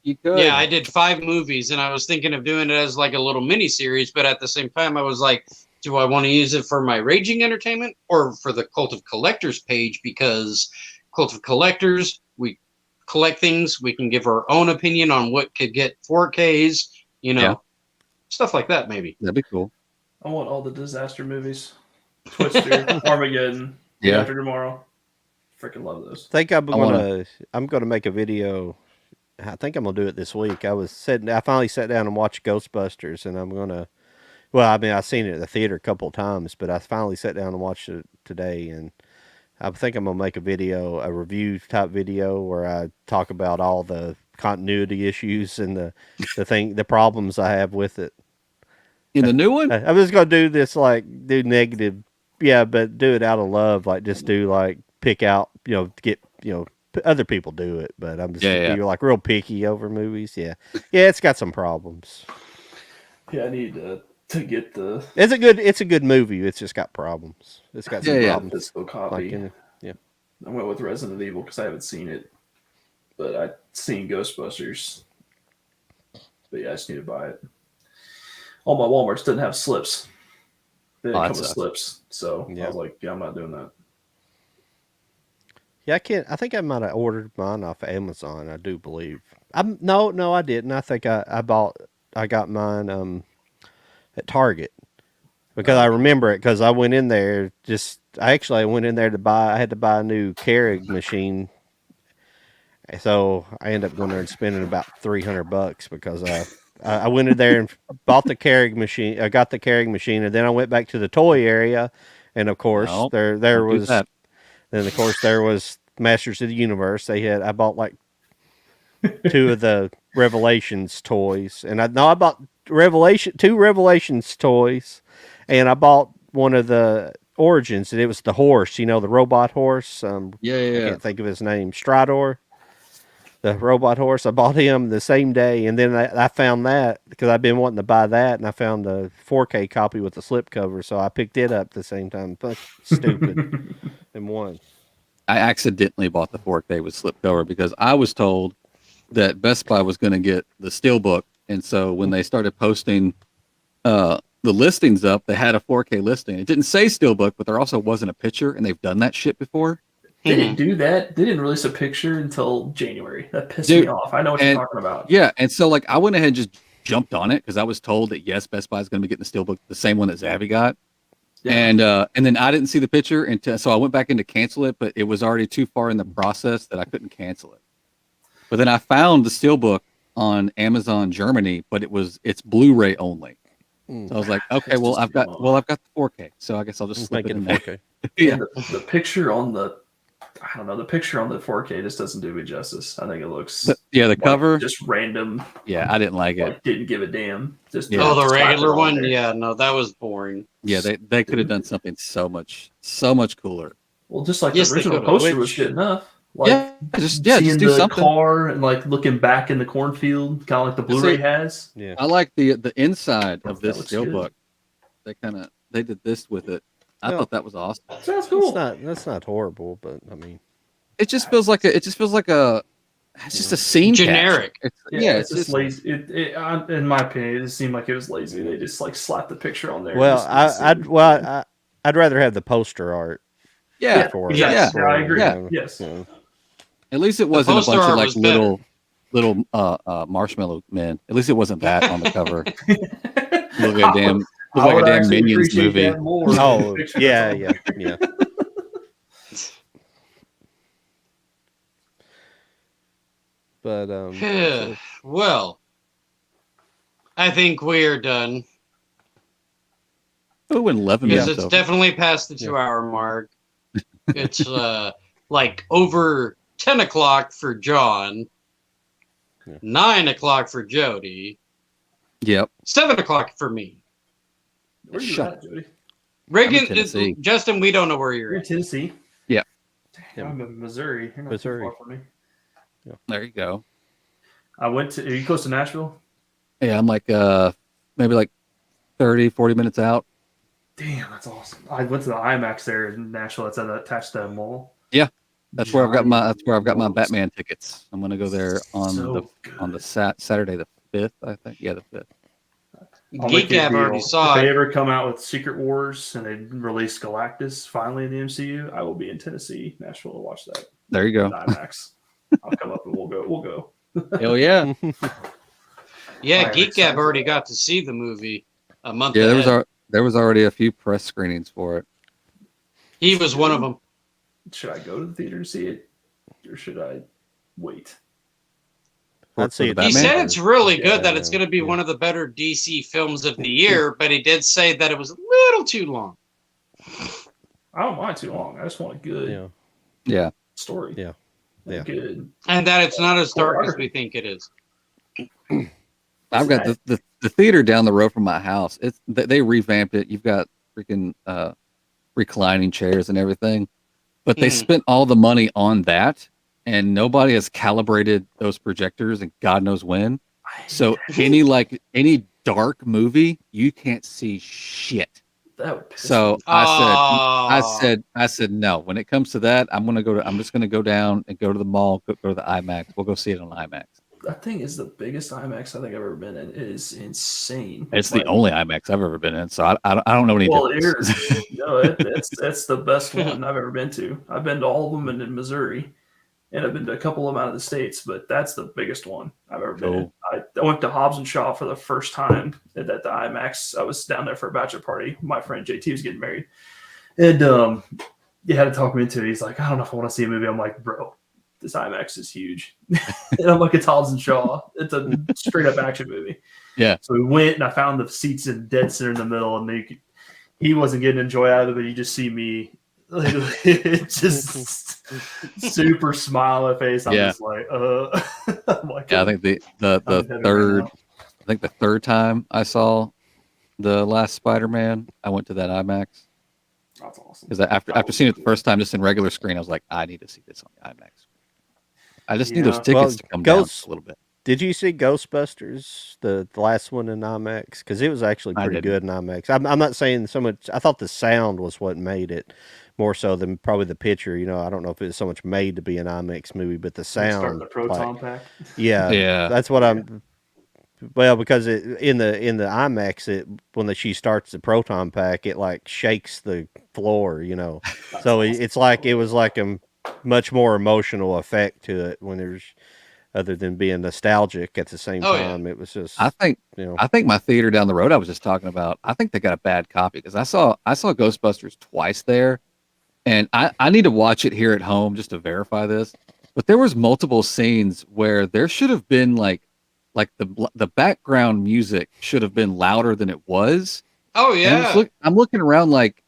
You could. Yeah, I did 5 movies, and I was thinking of doing it as like a little mini series, but at the same time, I was like, do I want to use it for my Raging Entertainment or for the Cult of Collectors page? Because Cult of Collectors, we collect things, we can give our own opinion on what could get 4Ks, stuff like that, maybe. That'd be cool. I want all the disaster movies. Twister, Armageddon, Yeah. After Tomorrow. Freaking love those. I think I'm gonna make a video. I think I'm gonna do it this week. I finally sat down and watched Ghostbusters, and I'm gonna. Well, I mean, I've seen it at the theater a couple of times, but I finally sat down and watched it today, and I think I'm gonna make a review type video where I talk about all the continuity issues and the problems I have with it. In the new one, I'm just gonna do this do negative, yeah, but do it out of love, just do pick out, get other people do it, but I'm just you're like real picky over movies, yeah, it's got some problems. Yeah, I need to get the. It's a good movie. It's just got problems. It's got some problems. Physical copy. I went with Resident Evil because I haven't seen it, but I've seen Ghostbusters. But yeah, I just need to buy it. All my Walmarts didn't have slips. They didn't come with slips, so I was like, I'm not doing that. Yeah, I think I might have ordered mine off Amazon. I do believe. No, I didn't. I think I got mine at Target because I remember it because I went in there I went in there I had to buy a new Keurig machine. So I ended up going there and spending about $300 because I went in there and bought the Keurig machine. I got the Keurig machine, and then I went back to the toy area, and of course there was. Then of course there was Masters of the Universe. I bought 2 of the Revelations toys, and I bought two Revelations toys, and I bought one of the Origins, and it was the horse, the robot horse. I can't think of his name. Strador, the robot horse. I bought him the same day, and then I found that because I've been wanting to buy that, and I found the 4K copy with the slipcover, so I picked it up at the same time. But stupid, and won. I accidentally bought the 4K with slipcover because I was told that Best Buy was going to get the Steelbook, and so when they started posting the listings up, they had a 4K listing. It didn't say Steelbook, but there also wasn't a picture, and they've done that shit before. They didn't do that. They didn't release a picture until January. That pissed me off. I know what you're talking about. Yeah, and so I went ahead and just jumped on it because I was told that yes, Best Buy is going to be getting the Steelbook, the same one that Zavi got. And then I didn't see the picture until, so I went back in to cancel it, but it was already too far in the process that I couldn't cancel it. But then I found the steelbook on Amazon Germany, but it's Blu-ray only. So I was like, okay, well I've got the 4K, so I guess I'll just slip it in 4K. Yeah, the picture on the, I don't know, the picture on the 4K just doesn't do it justice. I think it looks the cover just random. Yeah, I didn't like it. Didn't give a damn. Just the regular one. There. Yeah, no, that was boring. Yeah, they could have done something so much cooler. Well, just like the original poster was good enough. Like just seeing do the something. car and like looking back in the cornfield, kind of like the Blu-ray has. Yeah, I like the inside of this steelbook. They did this with it. I thought that was awesome. Sounds cool. That's not horrible, but I mean, it just feels like a it's just a scene generic. It's just lazy. In my opinion, it seemed like it was lazy. They just like slapped the picture on there. Well, I'd rather have the poster art. Yeah, I agree. Yeah. Yes. At least it wasn't a bunch of like little marshmallow men. At least it wasn't that on the cover. Look like a damn Minions movie. Oh, yeah. But well, I think we're done. Oh, 11 because minutes. It's definitely past the 2-hour mark. It's like over 10 o'clock for John, 9 o'clock for Jody. Yep. 7 o'clock for me. Where you at, Jody? Riggins, Justin, we don't know where you're in at. Tennessee. Yeah. I'm in Missouri. You're not too far from me. Yeah. There you go. Are you close to Nashville? Yeah, I'm like maybe like 30, 40 minutes out. Damn, that's awesome. I went to the IMAX there in Nashville. That's attached to that mall. Yeah. That's where I've got my Batman tickets. I'm gonna go there on the Saturday the 5th, I think. Yeah, the 5th. Geek Gab already saw it. If it. they ever come out with Secret Wars and they release Galactus finally in the MCU, I will be in Tennessee, Nashville to watch that. There you go. IMAX. I'll come up and we'll go. Hell yeah. Yeah, Geek Gab already got to see the movie a month ahead. There was already a few press screenings for it. He was one of them. Should I go to the theater and see it, or should I wait? I'd see it. He said it's really good, that it's going to be one of the better DC films of the year, but he did say that it was a little too long. I don't mind too long. I just want a good story. Yeah. Good. And that it's not as dark as we think it is. I've got the theater down the road from my house. They revamped it. You've got freaking reclining chairs and everything, but they spent all the money on that, and nobody has calibrated those projectors, and God knows when. So any dark movie, you can't see shit. So I said no. When it comes to that, I'm just gonna go down and go to the mall, go to the IMAX. We'll go see it on IMAX. That thing is the biggest IMAX I think I've ever been in. It is insane. It's the only IMAX I've ever been in, so I don't know any difference. It is. No, that's the best one I've ever been to. I've been to all of them in Missouri, and I've been to a couple of them out of the States, but that's the biggest one I've ever been in. I went to Hobbs and Shaw for the first time at the IMAX. I was down there for a bachelor party. My friend JT was getting married, and you had to talk me into it. He's like, I don't know if I want to see a movie. I'm like, bro, this IMAX is huge. And I'm like, it's Hobbs and Shaw. It's a straight up action movie. Yeah. So we went, and I found the seats in dead center in the middle, and he wasn't getting enjoy out of it, but you just see me just super smile on my face. I'm just like, I'm like, I think the third time I saw the last Spider-Man, I went to that IMAX. That's awesome. Because after seeing it the first time just in regular screen, I was like, I need to see this on the IMAX. I just need those tickets to come down a little bit. Did you see Ghostbusters, the last one in IMAX? Because it was actually pretty good in IMAX. I'm not saying so much. I thought the sound was what made it more so than probably the picture. You know, I don't know if it was so much made to be an IMAX movie, but the sound. The proton pack. Yeah. That's what I'm. Well, because in the IMAX, when she starts the proton pack, it like shakes the floor. You know, so it's like it was like a much more emotional effect to it when there's. other than being nostalgic at the same time. It was just, I think my theater down the road I was just talking about, I think they got a bad copy because I saw Ghostbusters twice there, and I need to watch it here at home just to verify this. But there was multiple scenes where there should have been like the background music should have been louder than it was. Oh yeah. I'm looking around like,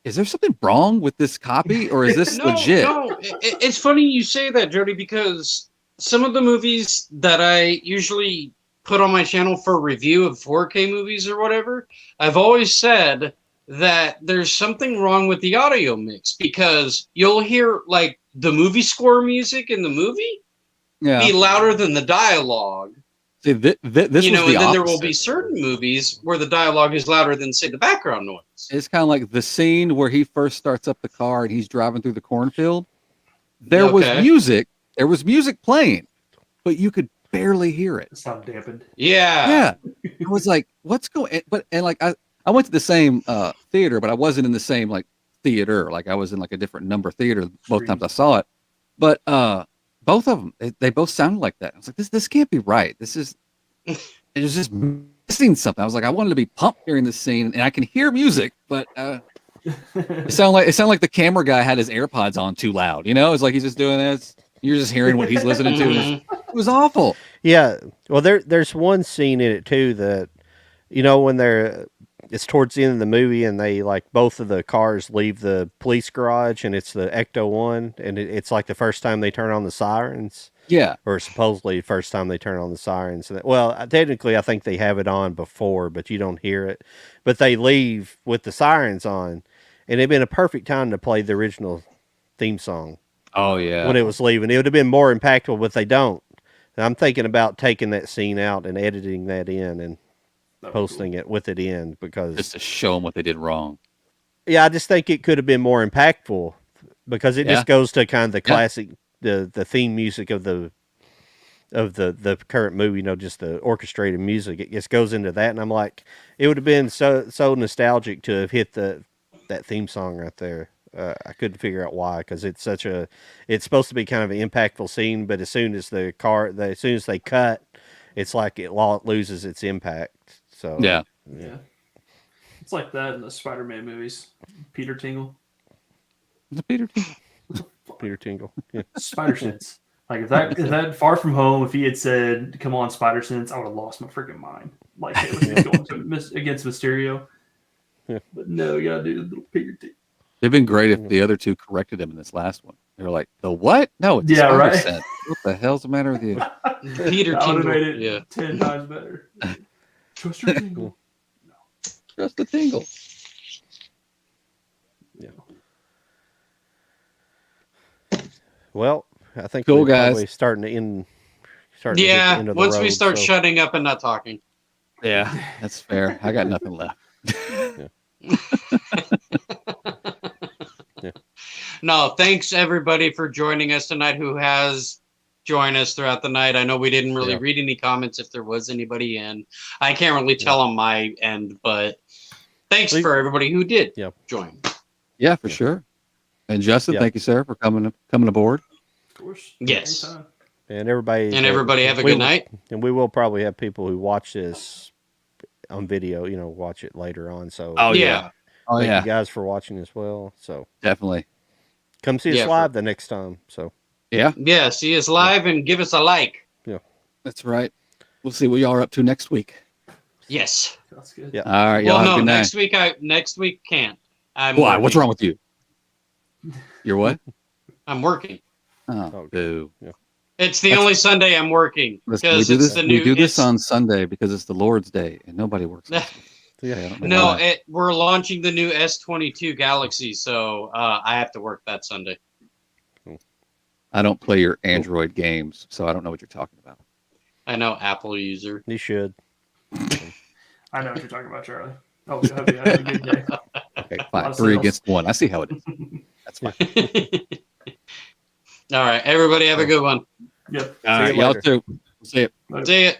is there something wrong with this copy, or is this legit? No, it's funny you say that, Jody, because some of the movies that I usually put on my channel for review of 4K movies or whatever, I've always said that there's something wrong with the audio mix, because you'll hear like the movie score music in the movie be louder than the dialogue. See, this and was the then opposite. there will be certain movies where the dialogue is louder than, say, the background noise. It's kind of like the scene where he first starts up the car and he's driving through the cornfield. There was music. There was music playing, but you could barely hear it. The sound dampened. Yeah. It was like, what's going? I went to the same theater, but I wasn't in the same like theater. Like I was in like a different number theater both times I saw it. But both of them, they both sounded like that. I was like, this can't be right. It was just missing something. I was like, I wanted to be pumped during this scene, and I can hear music, but it sounded like the camera guy had his AirPods on too loud. You know, it's like he's just doing this. You're just hearing what he's listening to. It was awful. Yeah. Well, there's one scene in it too that, when it's towards the end of the movie and they like both of the cars leave the police garage and it's the Ecto one and it's like the first time they turn on the sirens. Yeah. Or supposedly first time they turn on the sirens. Well, technically I think they have it on before, but you don't hear it. But they leave with the sirens on, and it'd been a perfect time to play the original theme song. Oh yeah. When it was leaving, it would have been more impactful, but they don't. And I'm thinking about taking that scene out and editing that in and posting it with it in, because just to show them what they did wrong. Yeah, I just think it could have been more impactful, because it just goes to kind of the classic, the theme music of the current movie, just the orchestrated music. It just goes into that, and I'm like, it would have been so nostalgic to have hit that theme song right there. I couldn't figure out why, because it's supposed to be kind of an impactful scene, but as soon as they cut, it's like it loses its impact. So yeah, it's like that in the Spider-Man movies. Peter Tingle. Peter Tingle. Yeah. Spider Sense. Like if that Far From Home, if he had said, "Come on, Spider Sense," I would have lost my freaking mind. Like it was going against Mysterio. Yeah. But no, you gotta do the little Peter Tingle. It'd been great if the other two corrected him in this last one. They were like, "The what? No, it's Spider right. Sense. What the hell's the matter with you?" Peter Tingle. Made it 10 times better. Trust your tingle. No. Trust the tingle. Yeah. Well, I think cool, we're guys. Probably starting to end. Once we start shutting up and not talking. Yeah, that's fair. I got nothing left. No, thanks everybody for joining us tonight who has joined us throughout the night. I know we didn't really read any comments if there was anybody in. I can't really tell on my end, but thanks for everybody who did join. Yeah, for sure. And Justin, thank you, sir, for coming aboard. Of course. Yes. Anytime. And everybody have a good night. And we will probably have people who watch this on video, watch it later on. So thank you guys for watching as well. So definitely come see us live the next time. So yeah, see us live and give us a like. Yeah, that's right. We'll see what y'all are up to next week. Yes, that's good. Yeah. All right, y'all have a good night. Next week can't. Why? What's wrong with you? You're what? I'm working. Oh, boo. Yeah. It's the only Sunday I'm working. We do this on Sunday because it's the Lord's Day and nobody works. We're launching the new S22 Galaxy, so I have to work that Sunday. I don't play your Android games, so I don't know what you're talking about. I know, Apple user. You should. I know what you're talking about, Charlie. Oh, I hope you have a good day. Okay, fine. 3 against 1. I see how it is. That's fine. All right, everybody have a good one. Yep. All right, y'all too. See you. See ya.